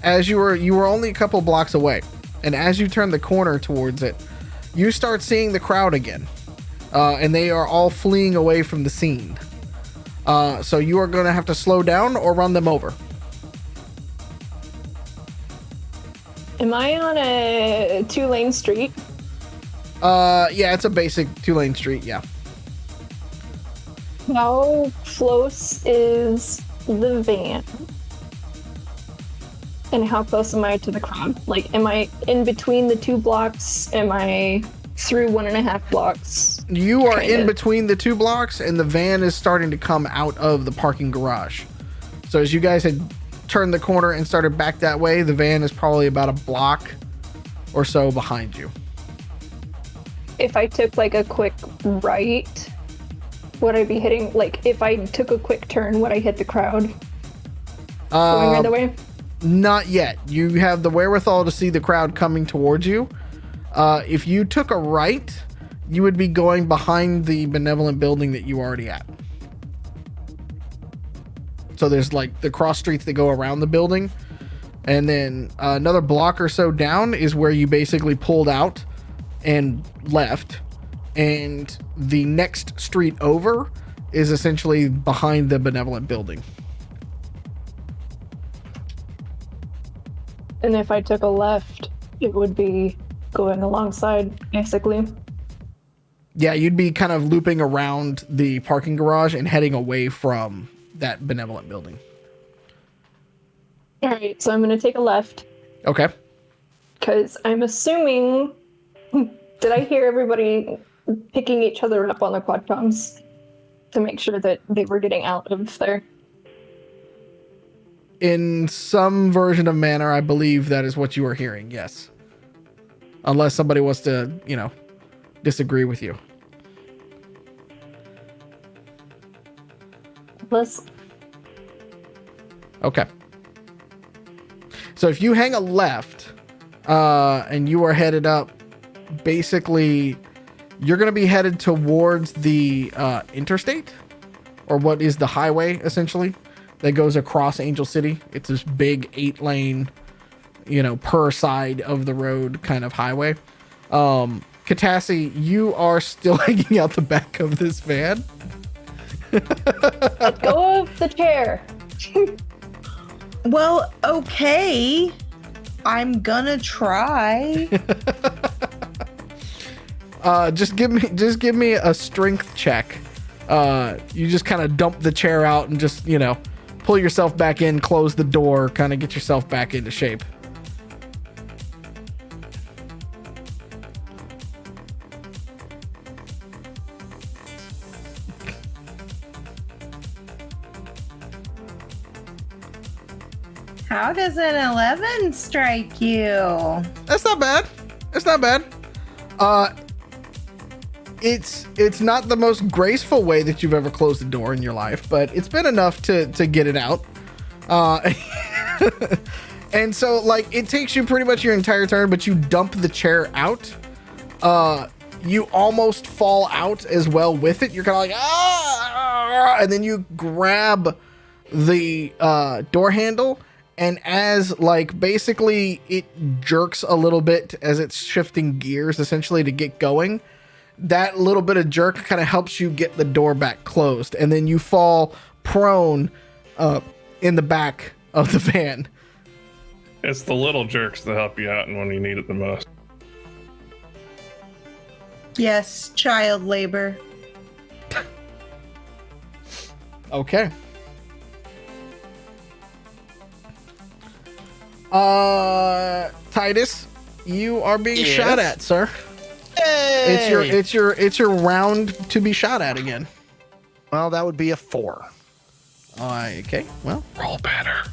as you were only a couple blocks away, and as you turn the corner towards it, you start seeing the crowd again, and they are all fleeing away from the scene. So you are going to have to slow down or run them over. Am I on a 2-lane street? Yeah, it's a basic 2-lane street. Yeah. How close is the van? And how close am I to the crowd? Like, am I in between the 2 blocks? Am I through 1.5 blocks? You are Kinda. in between the 2 blocks, and the van is starting to come out of the parking garage. So as you guys had turned the corner and started back that way, the van is probably about a block or so behind you. If I took like a quick right, would I be hitting, like, if I took a quick turn, would I hit the crowd going either way? Not yet. You have the wherewithal to see the crowd coming towards you. If you took a right, you would be going behind the Benevolent building that you were already at. So there's like the cross streets that go around the building, and then another block or so down is where you basically pulled out and left, and the next street over is essentially behind the Benevolent building. And if I took a left, it would be going alongside, basically. Yeah, you'd be kind of looping around the parking garage and heading away from that Benevolent building. All right, so I'm going to take a left Okay. because I'm assuming. Did I hear everybody picking each other up on the quadcoms to make sure that they were getting out of there? in some version of manner, I believe that is what you are hearing. Yes. Unless somebody wants to, disagree with you. Okay. So if you hang a left, and you are headed up, basically, you're going to be headed towards the interstate, or what is the highway, essentially, that goes across Angel City. It's this big 8-lane, per side of the road kind of highway. Catassie, you are still hanging out the back of this van. Let go of the chair. Well, okay. I'm gonna try. Just give me a strength check. You just kind of dump the chair out and just, pull yourself back in, close the door, kind of get yourself back into shape. How does an 11 strike you? That's not bad. It's not bad. It's not the most graceful way that you've ever closed the door in your life, but it's been enough to get it out. And so, like, it takes you pretty much your entire turn, but you dump the chair out. You almost fall out as well with it. You're kind of like, and then you grab the door handle. And as, like, basically it jerks a little bit as it's shifting gears, essentially, to get going, that little bit of jerk kind of helps you get the door back closed. And then you fall prone in the back of the van. It's the little jerks that help you out and when you need it the most. Yes, child labor. Okay. Titus, you are being shot at, sir. Hey! It's your round to be shot at again. Well, that would be a 4. Okay, well. Roll better.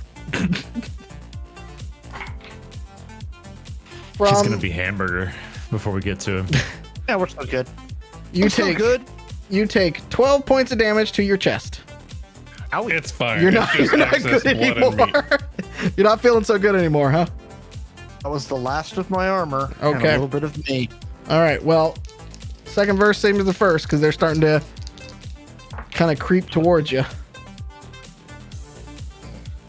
He's gonna be hamburger before we get to him. Yeah, we're still good. You take 12 points of damage to your chest. Owie. It's fine. You're not good blood and meat. anymore. You're not feeling so good anymore, huh? That was the last of my armor. Okay. And a little bit of me. All right. Well, second verse same as the first because they're starting to kind of creep towards you.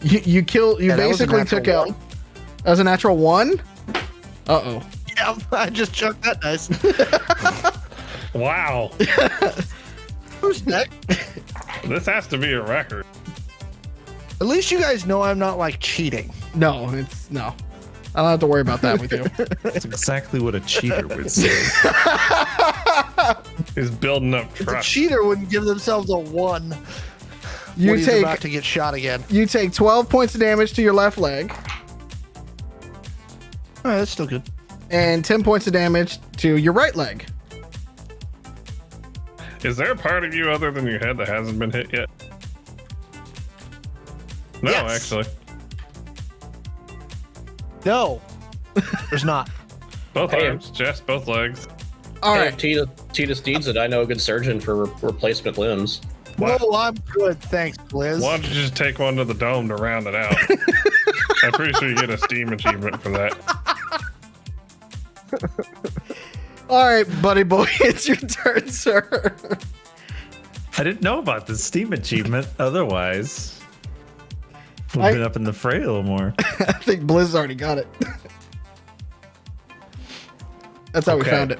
You basically took out. That was a natural 1. Uh-oh. Yeah, I just chucked that dice. Wow. Who's next? This has to be a record. At least you guys know I'm not like cheating. No. I don't have to worry about that with you. That's exactly what a cheater would say. He's building up A trust. cheater wouldn't give themselves a 1. You when he's take about to get shot again. you take 12 points of damage to your left leg All right, that's still good. and 10 points of damage to your right leg. Is there a part of you other than your head that hasn't been hit yet? No, Yes. actually. No, there's not. Both Hey. arms, chest, both legs. All Hey, right. if Titus needs it, I know a good surgeon for replacement limbs. Wow. Whoa, I'm good. Thanks, Blizz. Why don't you just take one to the dome to round it out? I'm pretty sure you get a Steam achievement for that. All right, buddy boy, it's your turn, sir. I didn't know about the Steam achievement. Otherwise, we've been up in the fray a little more. I think Blizz already got it. That's how we Okay. found it.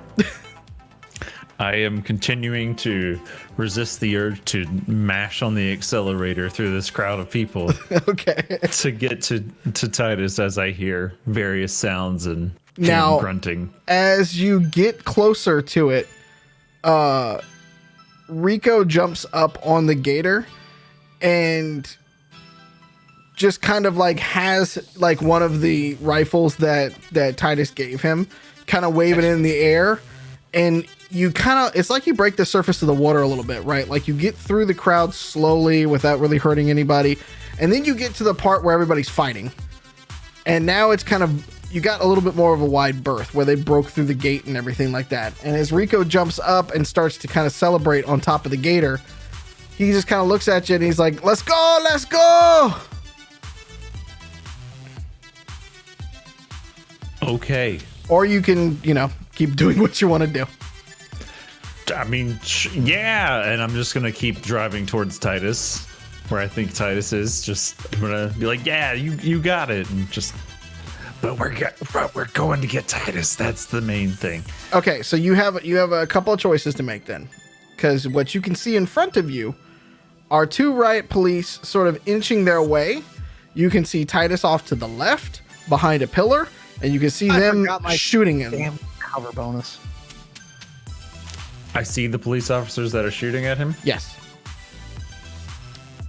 I am continuing to resist the urge to mash on the accelerator through this crowd of people Okay. to get to Titus as I hear various sounds and Now- grunting. As you get closer to it, Rico jumps up on the gator and just kind of like has like one of the rifles that Titus gave him, kind of wave it in the air, and you kind of, it's like you break the surface of the water a little bit, right? Like you get through the crowd slowly without really hurting anybody. And then you get to the part where everybody's fighting. And now it's kind of, you got a little bit more of a wide berth where they broke through the gate and everything like that. And as Rico jumps up and starts to kind of celebrate on top of the gator, he just kind of looks at you and he's like, let's go, let's go. Okay. Or you can, keep doing what you want to do. I mean, yeah, and I'm just gonna keep driving towards Titus, where I think Titus is. I'm gonna be like, yeah, you got it, and just. But we're going to get Titus. That's the main thing. Okay, so you have a couple of choices to make then, because what you can see in front of you are two riot police sort of inching their way. You can see Titus off to the left behind a pillar, and you can see them shooting him. Damn cover bonus. I see the police officers that are shooting at him. Yes.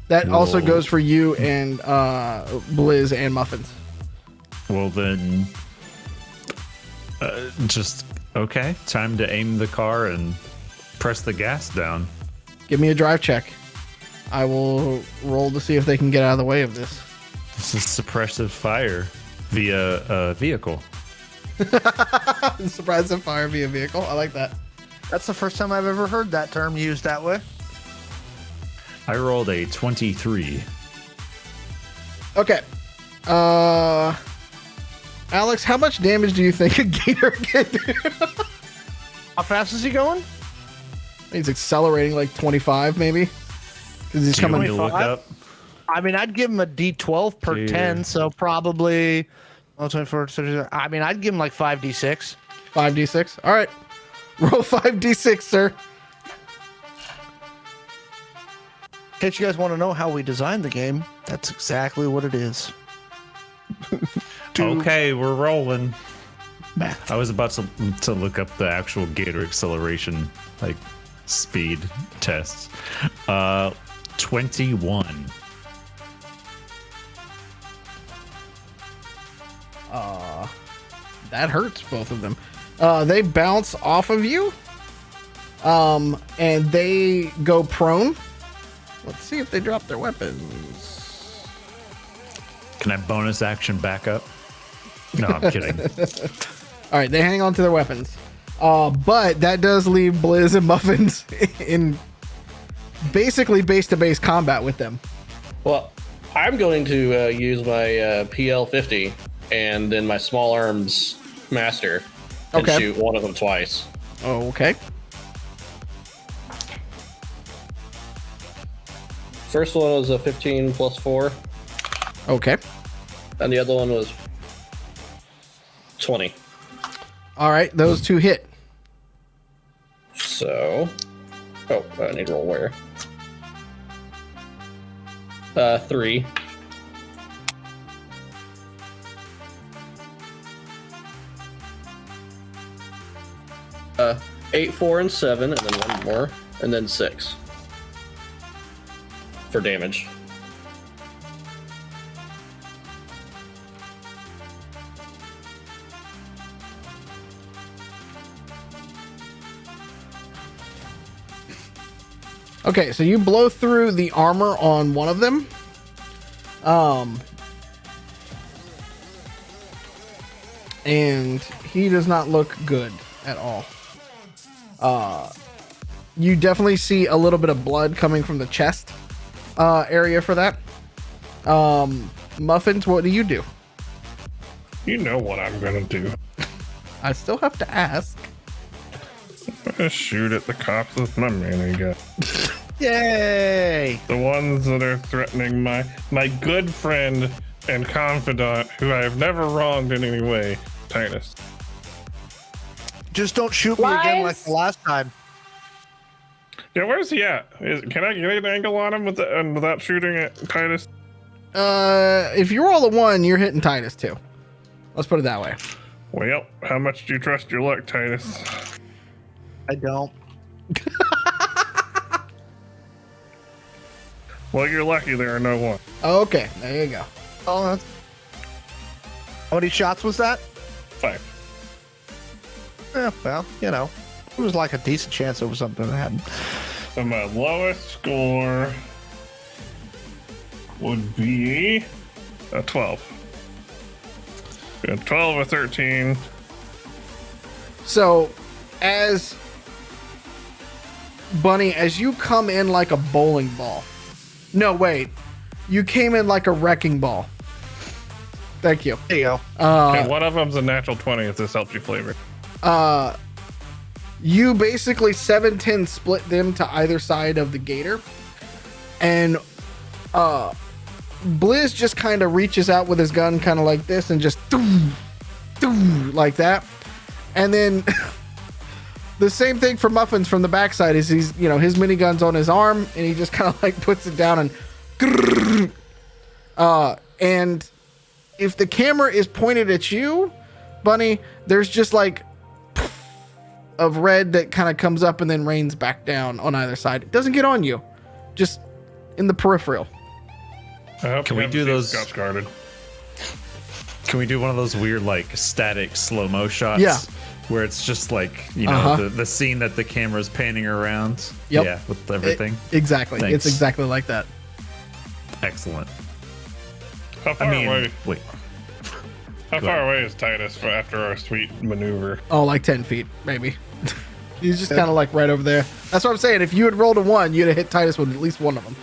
That also goes for you and Blizz and Muffins. Well then, okay. Time to aim the car and press the gas down. Give me a drive check. I will roll to see if they can get out of the way of this. This is suppressive fire via a vehicle. Suppressive fire via vehicle. I like that. That's the first time I've ever heard that term used that way. I rolled a 23. Okay. Alex, how much damage do you think a gator can do? How fast is he going? He's accelerating like 25 maybe. Because he's coming. To look up? I mean, I'd give him a D12 per 10, so probably 24, 30, I mean, I'd give him like 5d6. 5d6? All right. Roll 5d6, sir. In case you guys want to know how we designed the game, that's exactly what it is. Okay, we're rolling. Math. I was about to look up the actual gator acceleration, like speed tests. 21. That hurts both of them. They bounce off of you. And they go prone. Let's see if they drop their weapons. Can I bonus action back up? No, I'm kidding. All right, they hang on to their weapons. But that does leave Blizz and Muffins in basically base-to-base combat with them. Well, I'm going to use my PL50 and then my small arms master and shoot one of them twice. Oh, okay. First one was a 15 plus 4. Okay. And the other one was 20. All right, those two hit. So, I need to roll where? 3. 8, 4, and 7, and then one more, and then 6 for damage. Okay, so you blow through the armor on one of them. And he does not look good at all. You definitely see a little bit of blood coming from the chest area for that. Muffins, what do you do? You know what I'm gonna do. I still have to ask. I'm gonna shoot at the cops with my minigun. Yay! The ones that are threatening my good friend and confidant, who I have never wronged in any way, Titus. Just don't shoot me again like the last time. Yeah, where's he at? Can I get an angle on him without shooting at Titus? If you roll a 1, you're hitting Titus too. Let's put it that way. Well, how much do you trust your luck, Titus? I don't. Well, you're lucky there are no one. Okay, there you go. Oh, that's... How many shots was that? 5. Yeah, well, you know. It was like a decent chance it was something that happened. So my lowest score would be a 12. A 12 or 13. So, as Bunny, as you come in like a bowling ball. No, wait. You came in like a wrecking ball. Thank you. There you go. Okay, one of them's a natural 20 if this helps you flavor. You basically 7-10 split them to either side of the gator. And Blizz just kind of reaches out with his gun kind of like this and just like that. And then the same thing for Muffins from the backside is he's, you know, his minigun's on his arm and he just kind of like puts it down and if the camera is pointed at you, Bunny, there's just like of red that kind of comes up and then rains back down on either side. It doesn't get on you, just in the peripheral. Can we do those? Scotch guarded. Can we do one of those weird like static slow-mo shots? Yeah. Where it's just like, you know, the scene that the camera's panning around. Yep. Yeah, with everything. Exactly. Thanks. It's exactly like that. Excellent. How far away? Wait. How far away is Titus after our sweet maneuver? Oh, like 10 feet, maybe. He's just kind of like right over there. That's what I'm saying. If you had rolled a 1, you'd have hit Titus with at least one of them.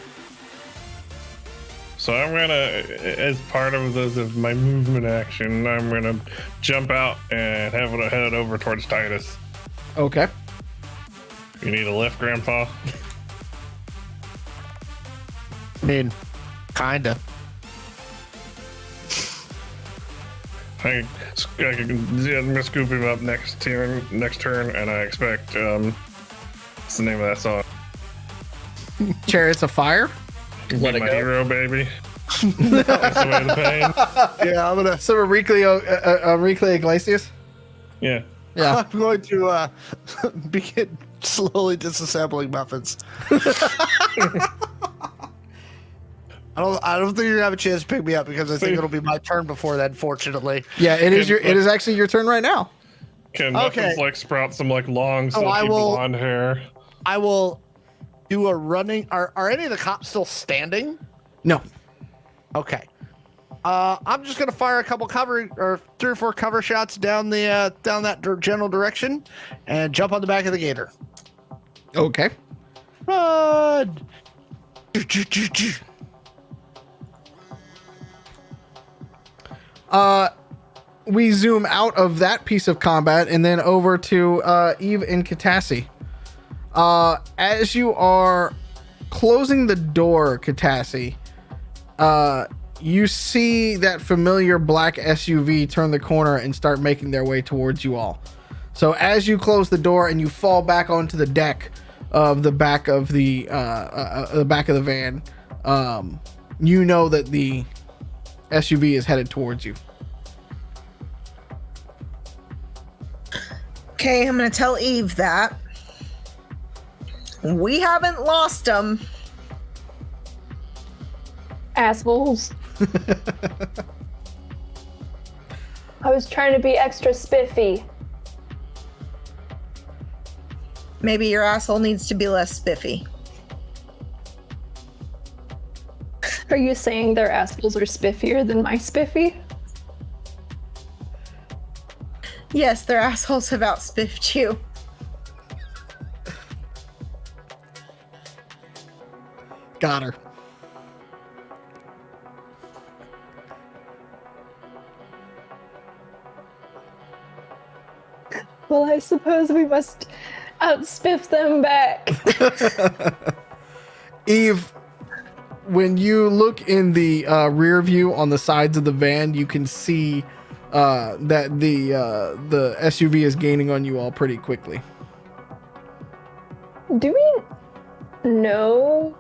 So I'm gonna, as part of my movement action, I'm gonna jump out and have it head over towards Titus. Okay. You need a lift, Grandpa? I mean, kinda. I'm gonna scoop him up next turn, and I expect what's the name of that song? Chariots of Fire? Let it My go. hero, baby. That's the way of the pain. Yeah, I'm gonna. Some Enrique Iglesias? Yeah. Yeah. I'm going to begin slowly disassembling Muffins. I don't think you're gonna have a chance to pick me up because I think it'll be my turn before then. Fortunately. Yeah, it is actually your turn right now. Can Muffins like sprout some like long, silky blonde hair? I will do a running. Are any of the cops still standing? No. Okay. I'm just gonna fire a couple cover or 3 or 4 cover shots down the down that general direction, and jump on the back of the gator. Okay. Run! We zoom out of that piece of combat and then over to Eve and Catassie. As you are closing the door, Catassie, you see that familiar black SUV turn the corner and start making their way towards you all. So as you close the door and you fall back onto the deck of the back of the van, you know that the SUV is headed towards you. Okay, I'm gonna tell Eve that we haven't lost them. Assholes. I was trying to be extra spiffy. Maybe your asshole needs to be less spiffy. Are you saying their assholes are spiffier than my spiffy? Yes, their assholes have outspiffed you. Got her. Well, I suppose we must outspiff them back. Eve, when you look in the rear view on the sides of the van, you can see that the SUV is gaining on you all pretty quickly. Do we know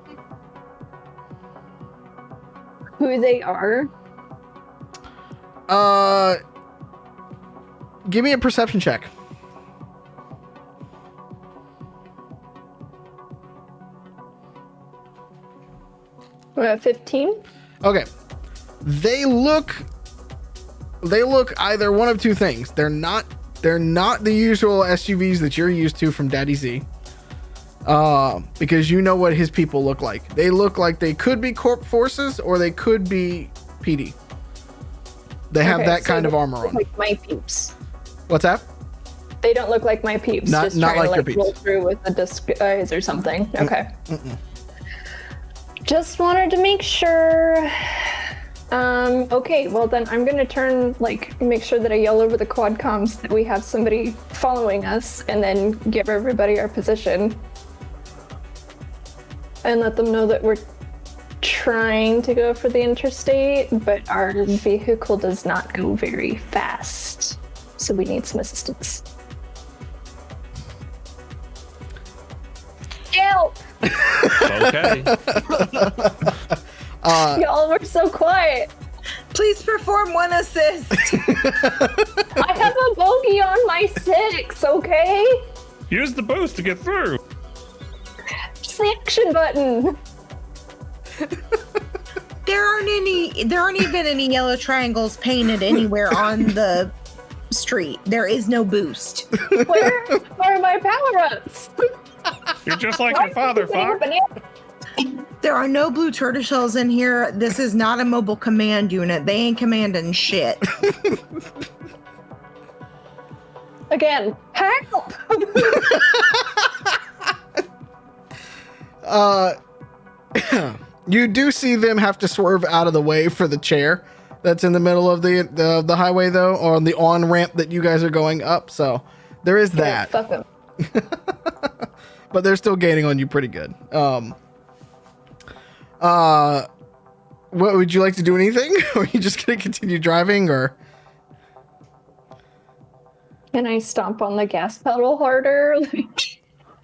who they are? Give me a perception check. 15? Okay. They look either one of two things. They're not They're not the usual SUVs that you're used to from Daddy Z. Because you know what his people look like. They look like they could be Corp Forces or they could be PD. They have that kind of armor on. Like my peeps. What's that? They don't look like my peeps. Not just like trying your to peeps. roll through with a disguise or something. Okay. Just wanted to make sure. Okay, well then I'm gonna make sure that I yell over the quad comms that we have somebody following us, and then give everybody our position. And let them know that we're trying to go for the interstate, but our vehicle does not go very fast. So we need some assistance. Help! Okay. Y'all were so quiet. Please perform one assist. I have a bogey on my 6, okay? Use the boost to get through. Just the action button. There aren't even any yellow triangles painted anywhere on the street. There is no boost. Where are my power-ups? You're just like your father, Fox. There are no blue turtle shells in here. This is not a mobile command unit. They ain't commanding shit. Again, help! You do see them have to swerve out of the way for the chair that's in the middle of the highway, though, or on the on-ramp that you guys are going up. So there is that. Fuck them. But they're still gaining on you pretty good. What would you like to do? Anything? Or are you just gonna continue driving, or? Can I stomp on the gas pedal harder?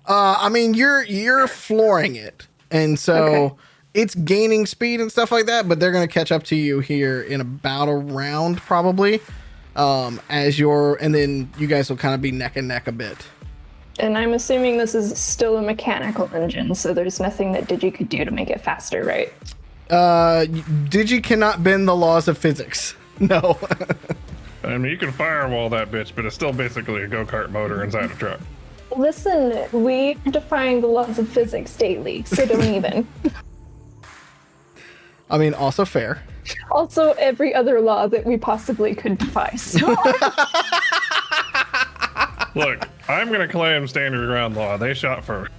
I mean, you're flooring it, and so it's gaining speed and stuff like that. But they're gonna catch up to you here in about a round, probably. And then you guys will kind of be neck and neck a bit. And I'm assuming this is still a mechanical engine, so there's nothing that Digi could do to make it faster, right? Digi cannot bend the laws of physics. No. I mean, you can firewall that bitch, but it's still basically a go-kart motor inside a truck. Listen, we are defying the laws of physics daily, so don't even. I mean, also fair. Also, every other law that we possibly could defy. So. Look, I'm gonna claim standard ground law. They shot first.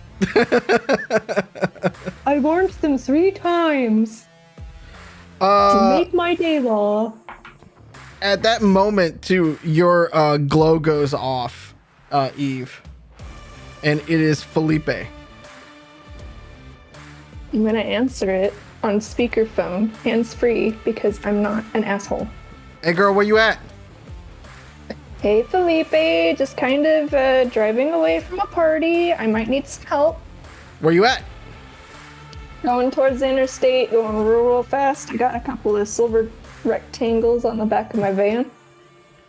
I warned them 3 times to make my day law. At that moment, too, your glow goes off, Eve, and it is Felipe. I'm gonna answer it on speakerphone, hands-free, because I'm not an asshole. Hey, girl, where you at? Hey, Felipe, just kind of driving away from a party. I might need some help. Where you at? Going towards the interstate, going real fast. I got a couple of silver rectangles on the back of my van.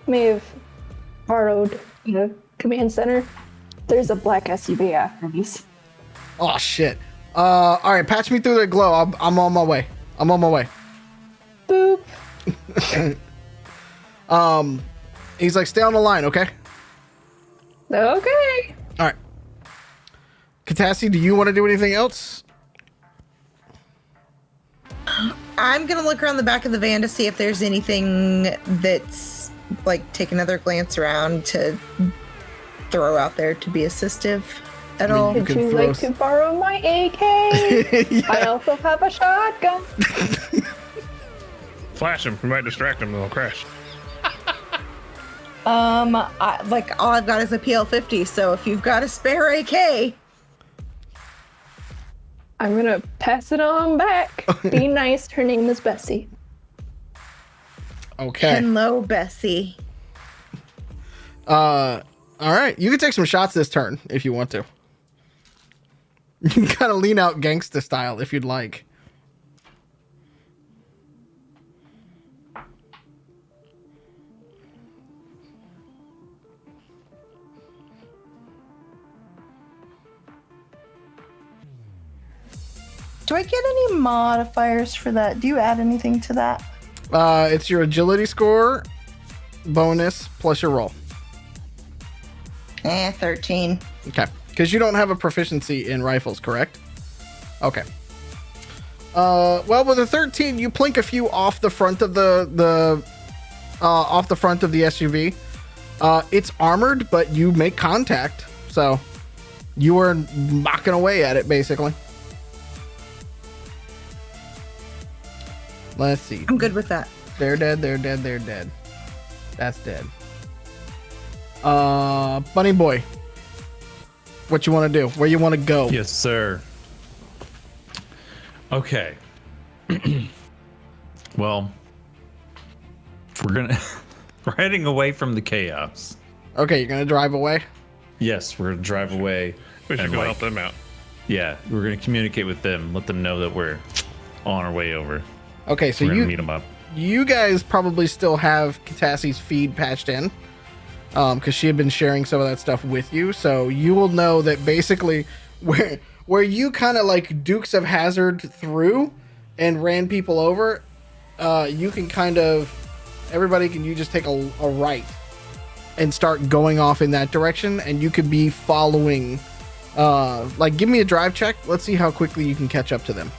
May have borrowed the command center. There's a black SUV after these. Oh, shit. All right, patch me through the glow. I'm on my way. Boop. He's like, stay on the line, okay? Okay. All right. Catassie, do you want to do anything else? I'm gonna look around the back of the van to see if there's anything that's like take another glance around to throw out there to be assistive at all. Would you like to borrow my AK? Yeah. I also have a shotgun. Flash him. We might distract him and they'll crash. All I've got is a PL50, so if you've got a spare AK. I'm gonna pass it on back. Be nice. Her name is Bessie. Okay. Hello, Bessie. All right. You can take some shots this turn if you want to. You can kind of lean out gangsta style if you'd like. Do I get any modifiers for that? Do you add anything to that? It's your agility score bonus plus your roll. 13. Okay. Because you don't have a proficiency in rifles, correct? Okay. Well, with a 13, you plink a few off the front of the SUV. It's armored, but you make contact, so you are knocking away at it, basically. Let's see. I'm good with that. They're dead. They're dead. They're dead. That's dead. Bunny boy, what you want to do? Where you want to go? Yes, sir. Okay. Well, we're heading away from the chaos. Okay, you're gonna drive away. Yes, we're gonna drive away. We should and, go like, help them out. Yeah, we're gonna communicate with them, let them know that we're on our way over. Okay, so We're gonna meet them up. you guys probably still have Catassie's feed patched in, because she had been sharing some of that stuff with you. So you will know that basically where you kind of like Dukes of Hazzard through and ran people over, you can kind of you just take a right and start going off in that direction, and you could be following. Like, give me a drive check. Let's see how quickly you can catch up to them.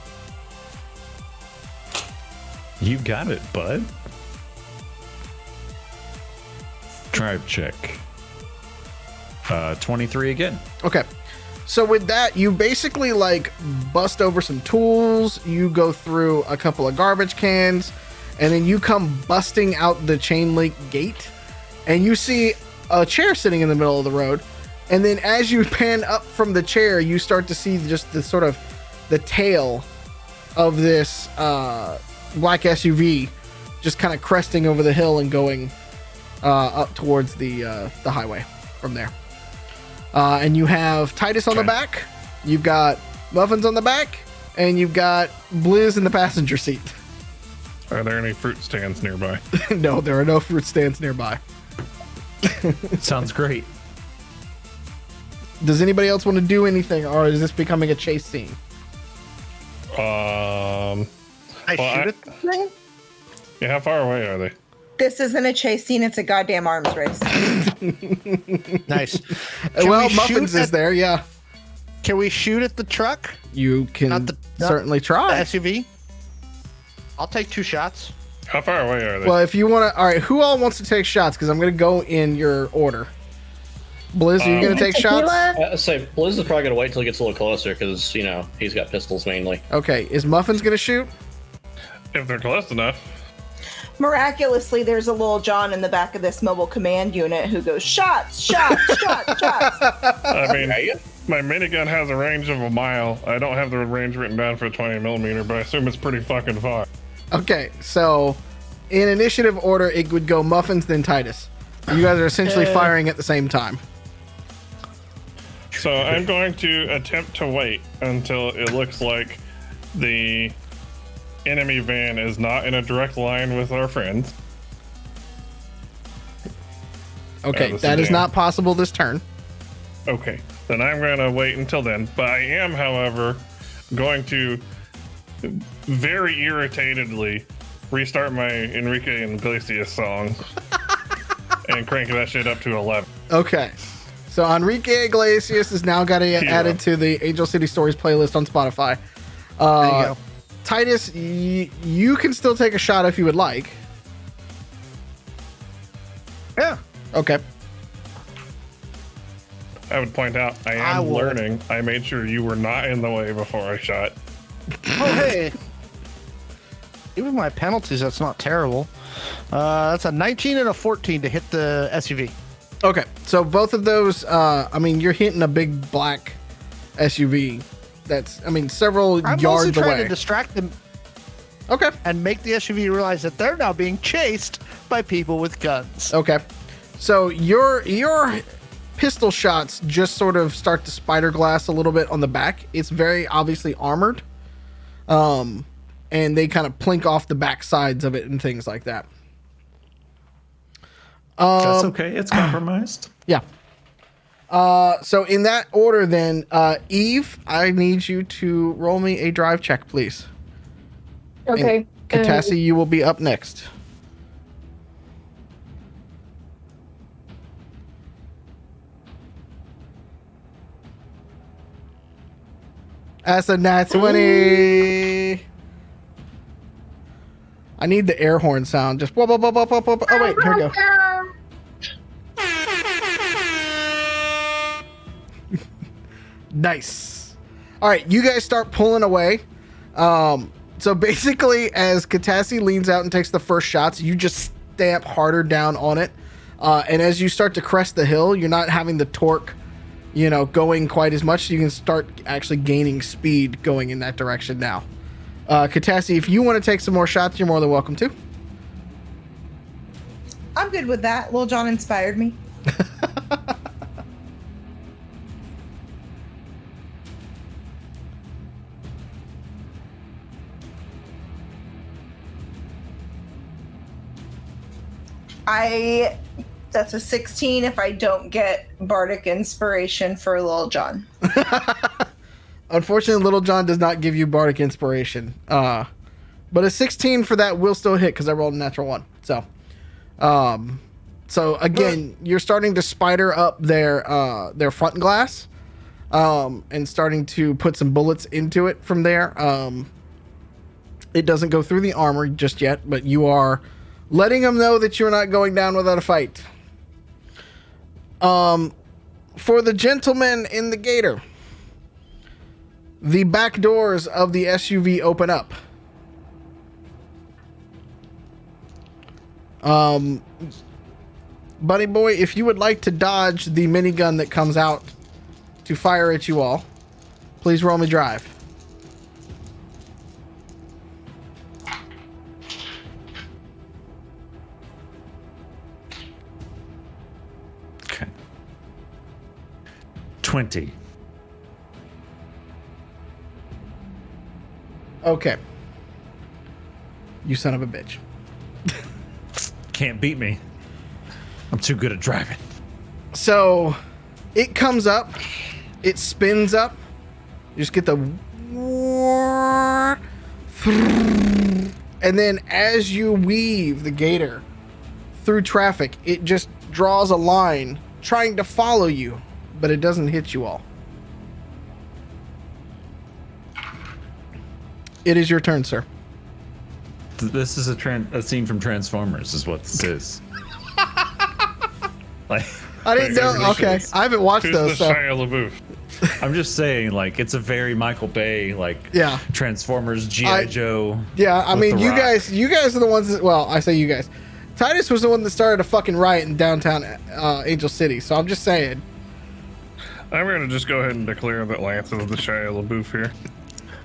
You got it, bud. Drive check. 23 again. Okay. So with that, you basically like bust over some tools, you go through a couple of garbage cans, and then you come busting out the chain link gate, and you see a chair sitting in the middle of the road. And then as you pan up from the chair, you start to see just the sort of the tail of this black SUV just kind of cresting over the hill and going up towards the highway from there. And you have Titus on the back, you've got Muffins on the back, and you've got Blizz in the passenger seat. Are there any fruit stands nearby? No, there are no fruit stands nearby. Sounds great. Does anybody else want to do anything, or is this becoming a chase scene? I shoot at the thing? Yeah, how far away are they? This isn't a chase scene, it's a goddamn arms race. Nice. Well, Muffins is there, yeah. Can we shoot at the truck? You can certainly try. The SUV? I'll take 2 shots. How far away are they? Well, if you want to, all right, who all wants to take shots? Because I'm going to go in your order. Blizz, are you going to take shots? Say, Blizz is probably going to wait until he gets a little closer because, you know, he's got pistols mainly. Okay, is Muffins going to shoot? If they're close enough. Miraculously, there's a little John in the back of this mobile command unit who goes, shots, shots, shots, shots. I mean, my minigun has a range of a mile. I don't have the range written down for 20 millimeter, but I assume it's pretty fucking far. Okay, so in initiative order, it would go Muffins, then Titus. You guys are essentially firing at the same time. So I'm going to attempt to wait until it looks like the enemy van is not in a direct line with our friends. Okay, that is not possible this turn. Okay, then I'm going to wait until then. But I am, however, going to very irritatedly restart my Enrique Iglesias song and crank that shit up to 11. Okay. So Enrique Iglesias has now got to get Hero. added to the Angel City Stories playlist on Spotify. There you go. Titus, you can still take a shot if you would like. Yeah. Okay. I would point out I am learning. I made sure you were not in the way before I shot. Oh, hey. Even my penalties, that's not terrible. That's a 19 and a 14 to hit the SUV. Okay. So both of those, I mean, you're hitting a big black SUV that's, I mean, several I'm yards mostly trying away. to distract them Okay. and make the SUV realize that they're now being chased by people with guns. Okay. So your pistol shots just sort of start to spider glass a little bit on the back. It's very obviously armored. And they kind of plink off the back sides of it and things like that. That's okay. It's compromised. Yeah. So in that order then, Eve, I need you to roll me a drive check, please. Okay. And Catassie, you will be up next. That's a nat 20. I need the air horn sound. Just whoop, whoop, whoop, whoop, whoop, whoop. Oh wait, here we go. Nice. All right, you guys start pulling away. So basically, as Catassie leans out and takes the first shots, you just stamp harder down on it. And as you start to crest the hill, you're not having the torque, going quite as much. So you can start actually gaining speed going in that direction now. Catassie, if you want to take some more shots, you're more than welcome to. I'm good with that. Lil Jon inspired me. That's a 16 if I don't get bardic inspiration for Lil Jon. Unfortunately, Little John does not give you bardic inspiration. But a 16 for that will still hit because I rolled a natural 1. So again, you're starting to spider up their front glass, and starting to put some bullets into it from there. It doesn't go through the armor just yet, but you are letting them know that you're not going down without a fight. For the gentleman in the gator, the back doors of the SUV open up. Buddy boy, if you would like to dodge the minigun that comes out to fire at you all, please roll me drive. Okay. 20. Okay. You son of a bitch. Can't beat me. I'm too good at driving. So it comes up, it spins up. You just get the, and then as you weave the gator through traffic, it just draws a line trying to follow you, but it doesn't hit you all. It is your turn, sir. This is a scene from Transformers, is what this is. Like, I didn't know. Okay, I haven't watched Who's those. the So. Shia LaBeouf? I'm just saying, like, it's a very Michael Bay, like, Yeah. Transformers, G.I. Joe. Yeah, I with mean, The you Rock. guys are the ones that. Well, I say you guys. Titus was the one that started a fucking riot in downtown Angel City. So I'm just saying. I'm gonna just go ahead and declare that Lance is the Shia LaBeouf here.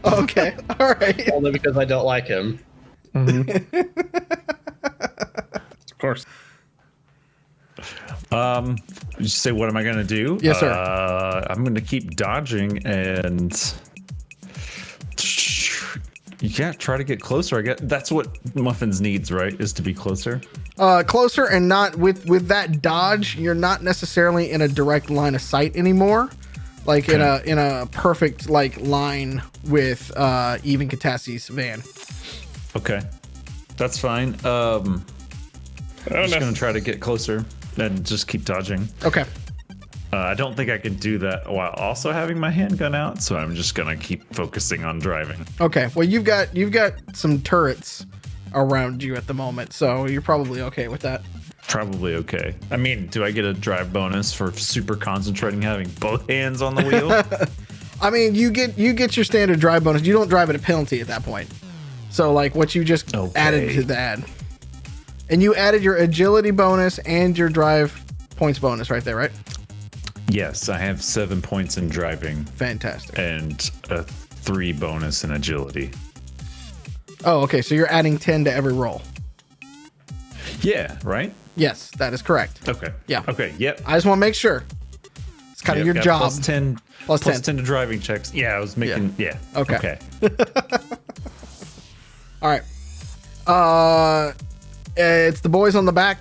Okay, all right. Only because I don't like him. Of course. You say, what am I gonna do? Yes, sir. I'm gonna keep dodging and try to get closer. I guess that's what Muffins needs, right? Is to be closer. Closer and not with that dodge. You're not necessarily in a direct line of sight anymore. Like in a perfect like line with even Catassie's van. Okay, that's fine. I'm just gonna try to get closer and just keep dodging. Okay. I don't think I can do that while also having my handgun out, so I'm just gonna keep focusing on driving. Okay. Well, you've got some turrets around you at the moment, so you're probably okay with that. Probably okay. I mean, do I get a drive bonus for super concentrating, having both hands on the wheel? I mean, you get your standard drive bonus. You don't drive at a penalty at that point. So like what you just added to that, and you added your agility bonus and your drive points bonus right there, right? Yes, I have 7 points in driving. Fantastic. And a 3 bonus in agility. Oh, okay. So you're adding 10 to every roll. Yeah, right? Yes, that is correct. Okay. Yeah. Okay, yep. I just want to make sure. It's kind of your job. Plus 10. Plus 10. 10 to driving checks. Yeah, I was making. Yeah. Okay. All right. It's the boys on the back.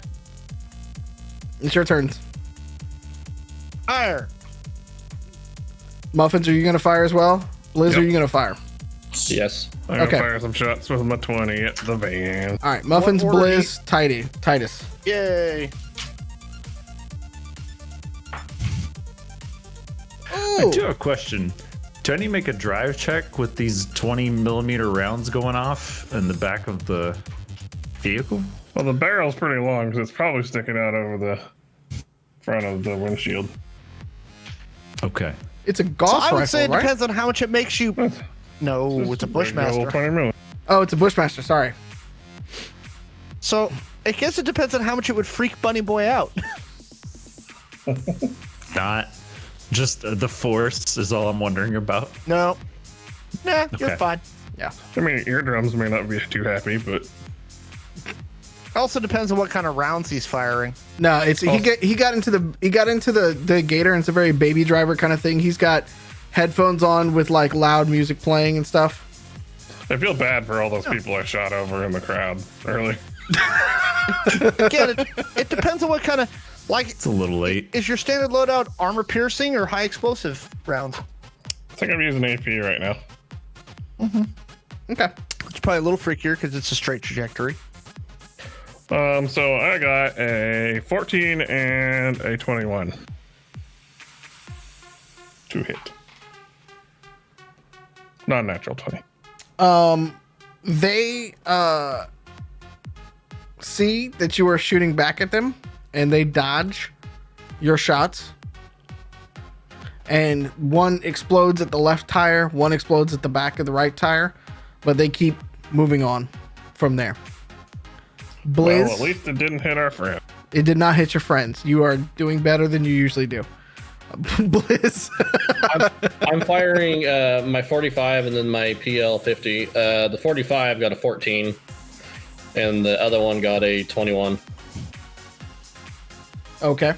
It's your turns. Fire. Muffins, are you going to fire as well? Blizz, are you going to fire? Yes. I'm gonna Okay. fire some shots with my 20 at the van. All right. Muffins, What order Blizz, Titus. Yay. I do have a question. Do I need to make a drive check with these 20 millimeter rounds going off in the back of the vehicle? Well, the barrel's pretty long because it's probably sticking out over the front of the windshield. Okay. It's a golf So rifle, I would say it right? depends on how much it makes you. No, it's a Bushmaster. 20 mil. Oh, it's a Bushmaster. Sorry. So I guess it depends on how much it would freak Bunny Boy out. Not just the force is all I'm wondering about. No. Nah, you're Okay. fine. Yeah. I mean, eardrums may not be too happy, but Also depends on what kind of rounds he's firing. No, it's he got into the Gator, and it's a very Baby Driver kind of thing. He's got headphones on with like loud music playing and stuff. I feel bad for all those people I shot over in the crowd early. Again, it depends on what kind of like. It's a little late. Is your standard loadout armor piercing or high explosive rounds? I think I'm using AP right now. Okay. It's probably a little freakier because it's a straight trajectory. So I got a 14 and a 21 to hit. Non-natural 20. They see that you are shooting back at them, and they dodge your shots. And one explodes at the left tire, one explodes at the back of the right tire, but they keep moving on from there. Blizz, Well, at least it didn't hit our friend. it did not hit your friends. You are doing better than you usually do. Blizz. I'm firing my 45 and then my PL 50. The 45 got a 14, and the other one got a 21. Okay.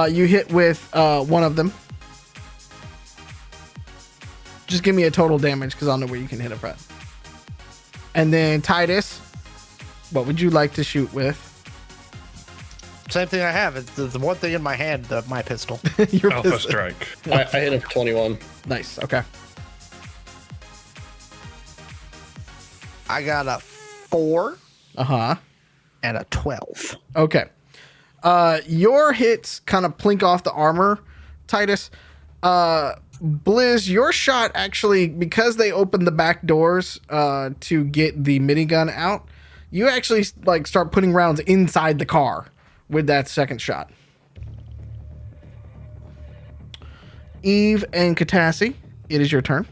You hit with one of them. Just give me a total damage because I'll know where you can hit it from. And then Titus, what would you like to shoot with? Same thing I have. It's the one thing in my hand, my pistol. Your Alpha pistol. strike. I hit him for 21. Nice. Okay. I got a 4 Uh-huh. and a 12. Okay. Your hits kind of plink off the armor, Titus. Blizz, your shot actually, because they opened the back doors to get the minigun out, you actually like start putting rounds inside the car with that second shot. Eve and Catassie, it is your turn.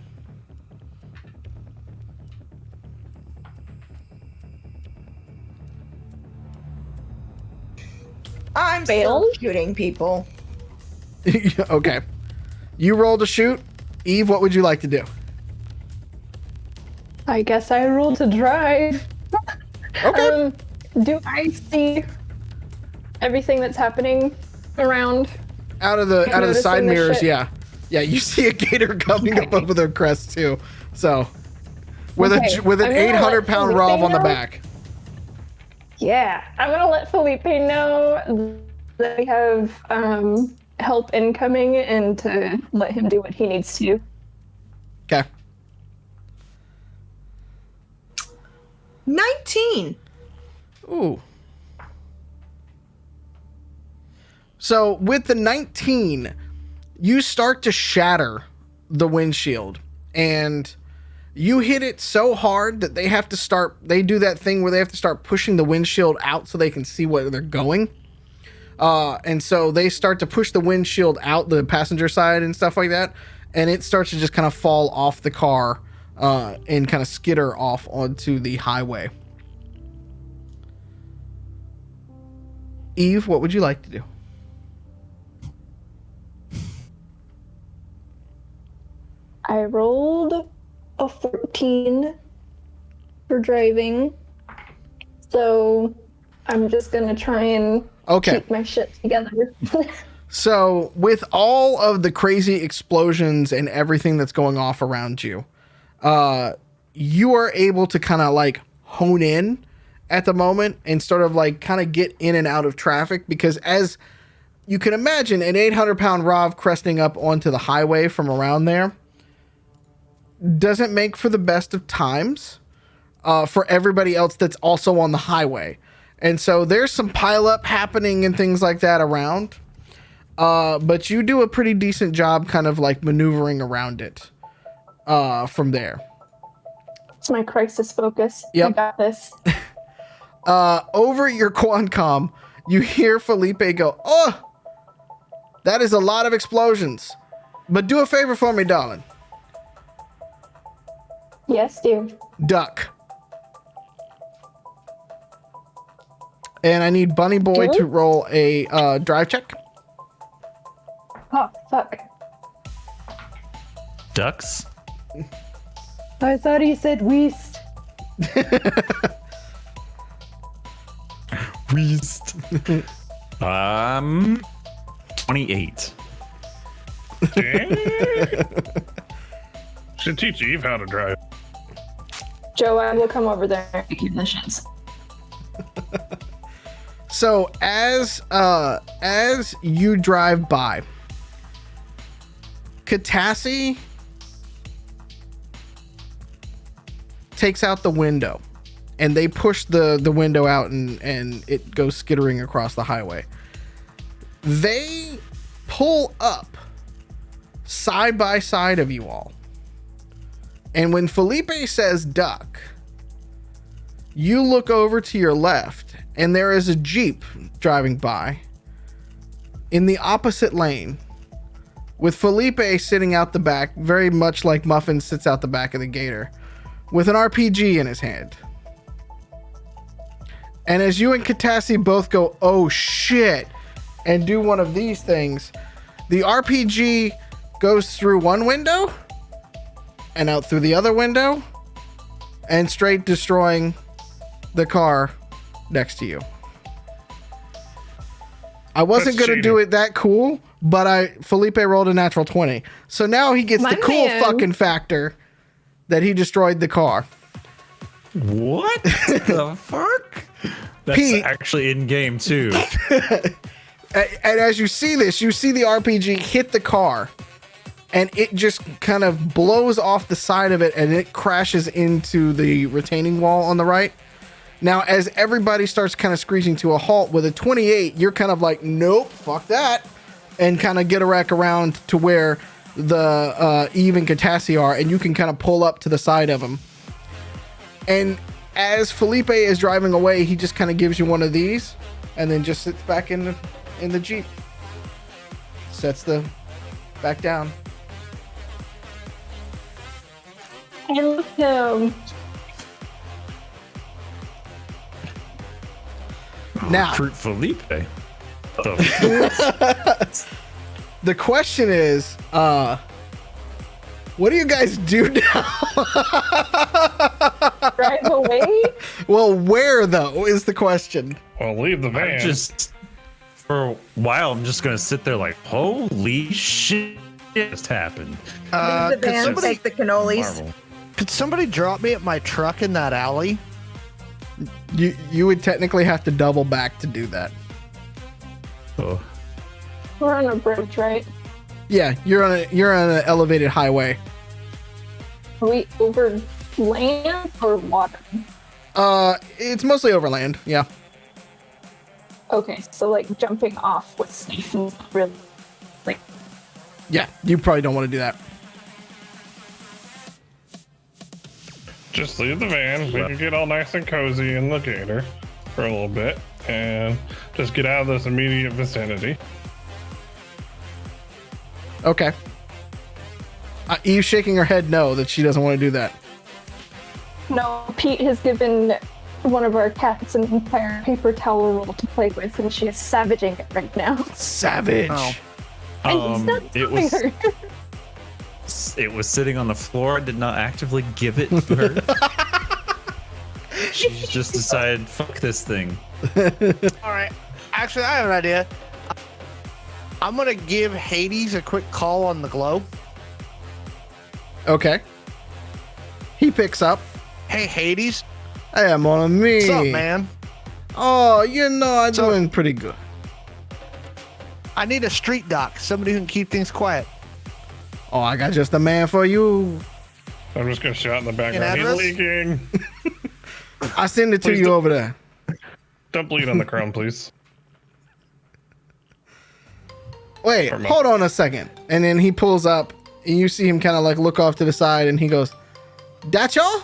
I'm Fail? still shooting people. Okay. You roll to shoot. Eve, what would you like to do? I guess I rolled to drive. Okay. Do I see everything that's happening around? Out of the noticing side the mirrors, shit. yeah, you see a gator coming up over their crest too. So, with Okay, an I'm gonna let 800-pound Felipe Rov on the know. back. Yeah, I'm gonna let Felipe know that we have help incoming and to let him do what he needs to. Okay. 19. Ooh. So with the 19, you start to shatter the windshield, and you hit it so hard that they do that thing where they have to start pushing the windshield out so they can see where they're going. And so they start to push the windshield out, the passenger side and stuff like that, and it starts to just kind of fall off the car and kind of skitter off onto the highway. Eve, what would you like to do? I rolled a 14 for driving, so I'm just gonna try and keep my shit together. So with all of the crazy explosions and everything that's going off around you, you are able to kind of like hone in at the moment and sort of like kind of get in and out of traffic, because as you can imagine, an 800-pound Rov cresting up onto the highway from around there doesn't make for the best of times for everybody else that's also on the highway. And so there's some pileup happening and things like that around. But you do a pretty decent job kind of like maneuvering around it from there. It's my crisis focus. Yep. I got this. Over your Quancom, you hear Felipe go, "Oh, that is a lot of explosions. But do a favor for me, darling. Yes, dear. Duck. And I need Bunny Boy to roll a drive check. Oh, fuck. Ducks? I thought he said Weast. Weast. 28. Should teach Eve how to drive. Joe, I will come over there. So as you drive by, Catassie takes out the window, and they push the window out, and it goes skittering across the highway. They pull up side by side of you all. And when Felipe says duck, you look over to your left, and there is a Jeep driving by in the opposite lane with Felipe sitting out the back, very much like Muffin sits out the back of the Gator, with an RPG in his hand. And as you and Catassie both go, "Oh shit," and do one of these things, the RPG goes through one window and out through the other window and straight destroying the car next to you. I wasn't going to do it that cool, but Felipe rolled a natural 20. So now he gets the cool fucking factor that he destroyed the car. What the fuck? That's Pete, actually in game too. And as you see this, you see the RPG hit the car, and it just kind of blows off the side of it, and it crashes into the retaining wall on the right. Now, as everybody starts kind of screeching to a halt with a 28, you're kind of like, nope, fuck that, and kind of get a rack around to where the Eve and Catassie are, and you can kind of pull up to the side of them. And as Felipe is driving away, he just kind of gives you one of these, and then just sits back in the Jeep. Sets the back down. I love him. Now, Fruit Felipe. the question is, what do you guys do now? Drive away? Well, where though is the question. Well, leave the van. For a while, I'm just gonna sit there like, holy shit, just happened. Leave the van, take the cannolis. Marvel. Could somebody drop me at my truck in that alley? You would technically have to double back to do that. Oh. We're on a bridge, right? Yeah, you're on an elevated highway. Are we over land or water? It's mostly overland. Yeah. Okay, so like jumping off with Snake really like Yeah, you probably don't want to do that. Just leave the van. We can get all nice and cozy in the Gator for a little bit and just get out of this immediate vicinity. Okay. Eve's shaking her head no, that she doesn't want to do that. No, Pete has given one of our cats an entire paper towel roll to play with, and she is savaging it right now. Savage. Oh. And he's not stopping her. It was sitting on the floor. I did not actively give it to her. She just decided, fuck this thing. All right. Actually, I have an idea. I'm going to give Hades a quick call on the glow. Okay. He picks up. Hey, Hades. Hey, mon ami. What's up, man? Oh, I'm doing pretty good. I need a street doc. Somebody who can keep things quiet. Oh, I got just a man for you. I'm just gonna shout in the background. address? He's leaking. I send it to Please you don't- over there. Don't bleed on the crown, please. Wait, hold on a second. And then he pulls up, and you see him kind of like look off to the side, and he goes, "That y'all?"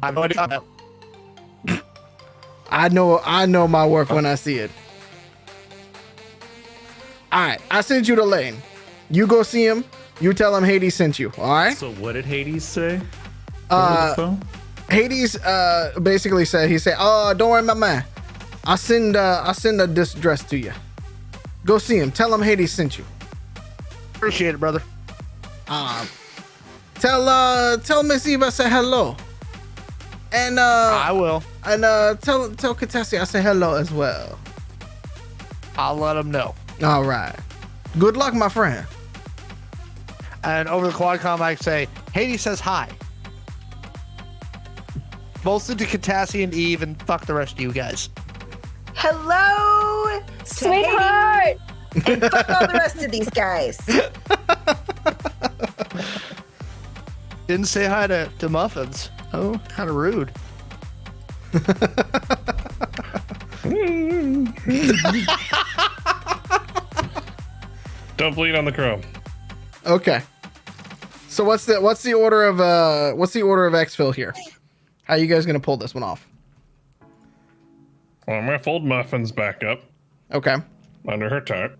I've already done that. I know my work when I see it. All right, I sent you the lane. You go see him. You tell him Hades sent you. All right. So what did Hades say? Over the phone? Hades basically said, "Oh, don't worry, my man. I send this dress to you. Go see him. Tell him Hades sent you." Appreciate it, brother. Tell Miss Eva I say hello. And I will. And tell Catassie I say hello as well. I'll let him know. All right. Good luck, my friend. And over the quadcom, I say, Hades says hi. Mostly to Catassie and Eve, and fuck the rest of you guys. Hello, Sweetheart! and fuck all the rest of these guys. Didn't say hi to Muffins. Oh, kind of rude. Don't bleed on the chrome. Okay. So what's the order of exfil here? How are you guys gonna pull this one off? Well, I'm gonna fold Muffins back up Okay. under her top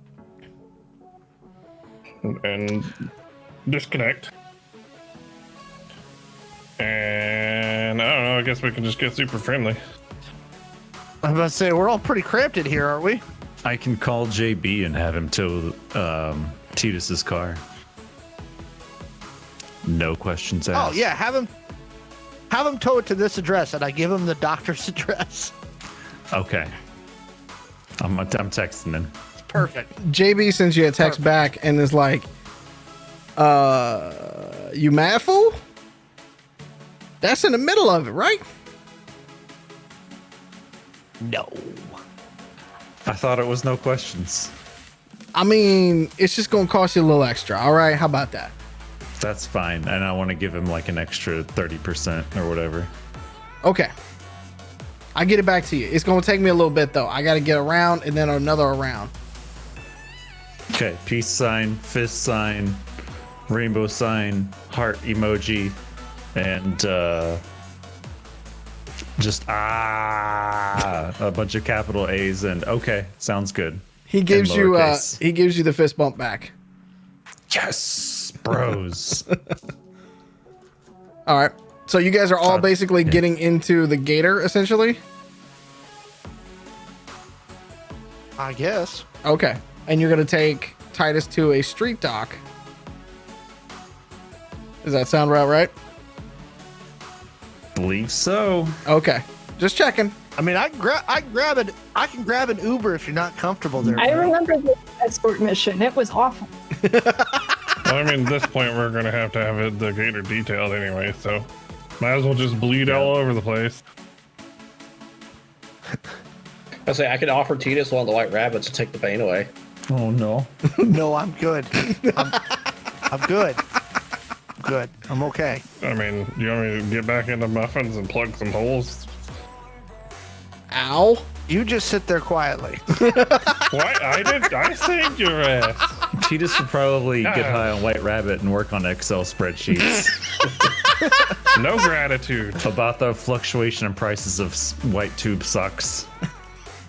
and disconnect. And I don't know. I guess we can just get super friendly. I'm about to say, we're all pretty cramped in here, aren't we? I can call JB and have him tow Titus's car. No questions asked. Oh yeah, have him tow it to this address, and I give him the doctor's address. Okay. I'm texting him. Perfect. JB sends you a text back and is like, you mad fool? That's in the middle of it, right? No. I thought it was no questions. I mean, it's just gonna cost you a little extra. All right, how about that? That's fine. And I want to give him like an extra 30% or whatever. Okay. I get it back to you. It's gonna take me a little bit though. I gotta get around and then another around. Okay. Peace sign, fist sign, rainbow sign, heart emoji, and just a bunch of capital A's and okay, sounds good. He gives you the fist bump back. Yes, bros. All right. So you guys are all basically getting into the gator essentially? I guess. Okay. And you're going to take Titus to a street dock. Does that sound about right? Believe so. Okay. Just checking. I mean, I can grab an Uber if you're not comfortable there. I remember the escort mission. It was awful. Well, I mean, at this point, we're going to have the gator detailed anyway, so might as well just bleed all over the place. I say I could offer Titus one of the white rabbits to take the pain away. Oh no. No, I'm good. I'm good. I'm good. I'm okay. I mean, you want me to get back into Muffins and plug some holes? Ow. You just sit there quietly. What? I saved your ass. Titus would probably get high on White Rabbit and work on Excel spreadsheets No gratitude. about the fluctuation in prices of white tube sucks.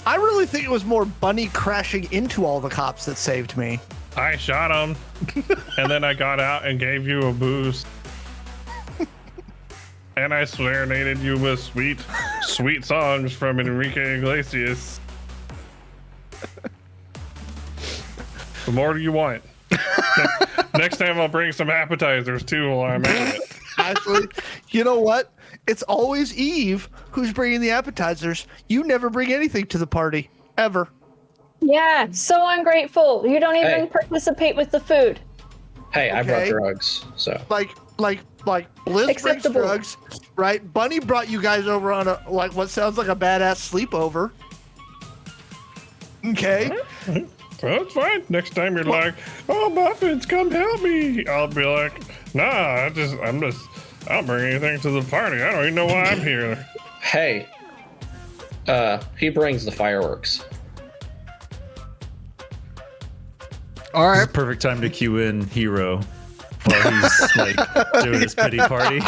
I really think it was more Bunny crashing into all the cops that saved me. I shot him, and then I got out and gave you a boost. And I serenaded you with sweet songs from Enrique Iglesias. What more do you want? Next time I'll bring some appetizers too while I'm at it. Actually, you know what? It's always Eve who's bringing the appetizers. You never bring anything to the party, ever. Yeah, so ungrateful. You don't even participate with the food. Hey, I brought Okay. drugs, so. Like Blizz brings Acceptable. drugs, right? Bunny brought you guys over on what sounds like a badass sleepover. Okay. Well, it's fine. Next time you're like, "Oh, Muffins, come help me," I'll be like, "Nah, I don't bring anything to the party. I don't even know why I'm here." Hey, he brings the fireworks. All This right. is perfect time to cue in Hero while he's like doing his pity party.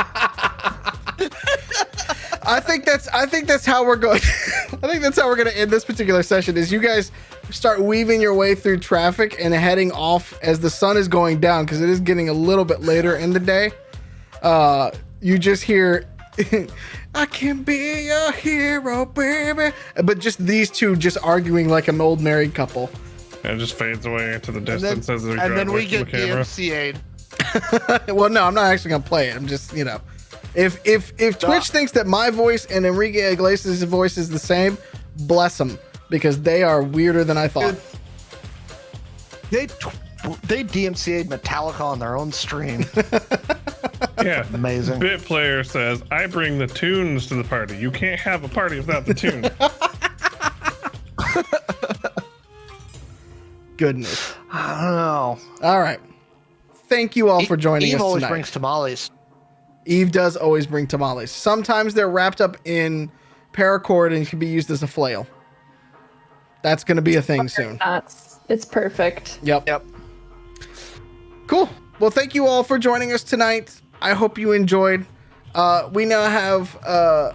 I think that's how we're going. I think that's how we're going to end this particular session. Is you guys start weaving your way through traffic and heading off as the sun is going down, because it is getting a little bit later in the day. You just hear, "I can be your hero, baby," but just these two just arguing like an old married couple. And it just fades away into the distance as we And drive then away we from get the camera. DMCA'd. Well, no, I'm not actually gonna play it. I'm just, if Twitch thinks that my voice and Enrique Iglesias' voice is the same, bless them, because they are weirder than I thought. They DMCA'd Metallica on their own stream. Yeah. Amazing. Bit player says, "I bring the tunes to the party. You can't have a party without the tune." Goodness. I don't know. All right. Thank you all for joining Eve us always tonight. brings tamales. Eve does always bring tamales. Sometimes they're wrapped up in paracord and can be used as a flail. That's going to be a thing soon. It's perfect. Yep. Cool. Well, thank you all for joining us tonight. I hope you enjoyed. We now have a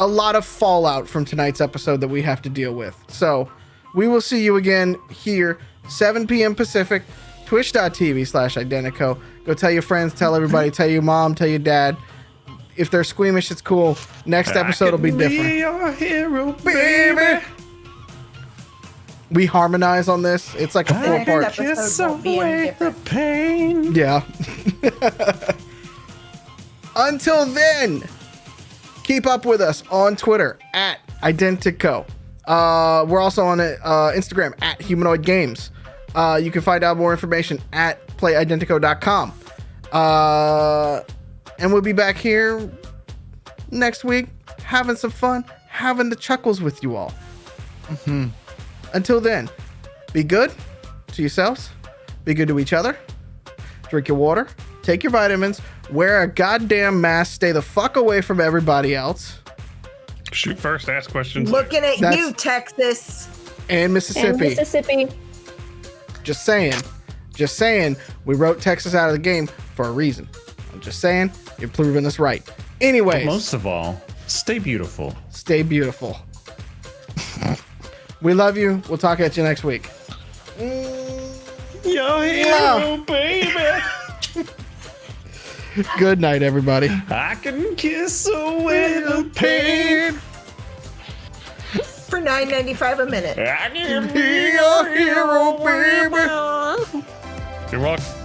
lot of fallout from tonight's episode that we have to deal with. So we will see you again here, 7 p.m. Pacific, twitch.tv/Identico. Go tell your friends, tell everybody, tell your mom, tell your dad. If they're squeamish, it's cool. Next episode will be different. Be your hero, baby. We harmonize on this. It's like a The next 4-part. episode won't be any different. Pain. Yeah. Until then, keep up with us on Twitter at Identico. We're also on Instagram at Humanoid Games. You can find out more information at playidentico.com. And we'll be back here next week having some fun, having the chuckles with you all. Until then, be good to yourselves, be good to each other, drink your water, take your vitamins, wear a goddamn mask, stay the fuck away from everybody else. Shoot first, ask questions. Looking at That's- you, Texas. And Mississippi. And Mississippi. Just saying, we wrote Texas out of the game for a reason. I'm just saying, you're proving us right. Anyways, Most of all, stay beautiful. stay beautiful. We love you. We'll talk at you next week. Your hero, baby. Good night, everybody. I can kiss away the pain. For $9.95 a minute. I can Be your hero, baby. You're welcome.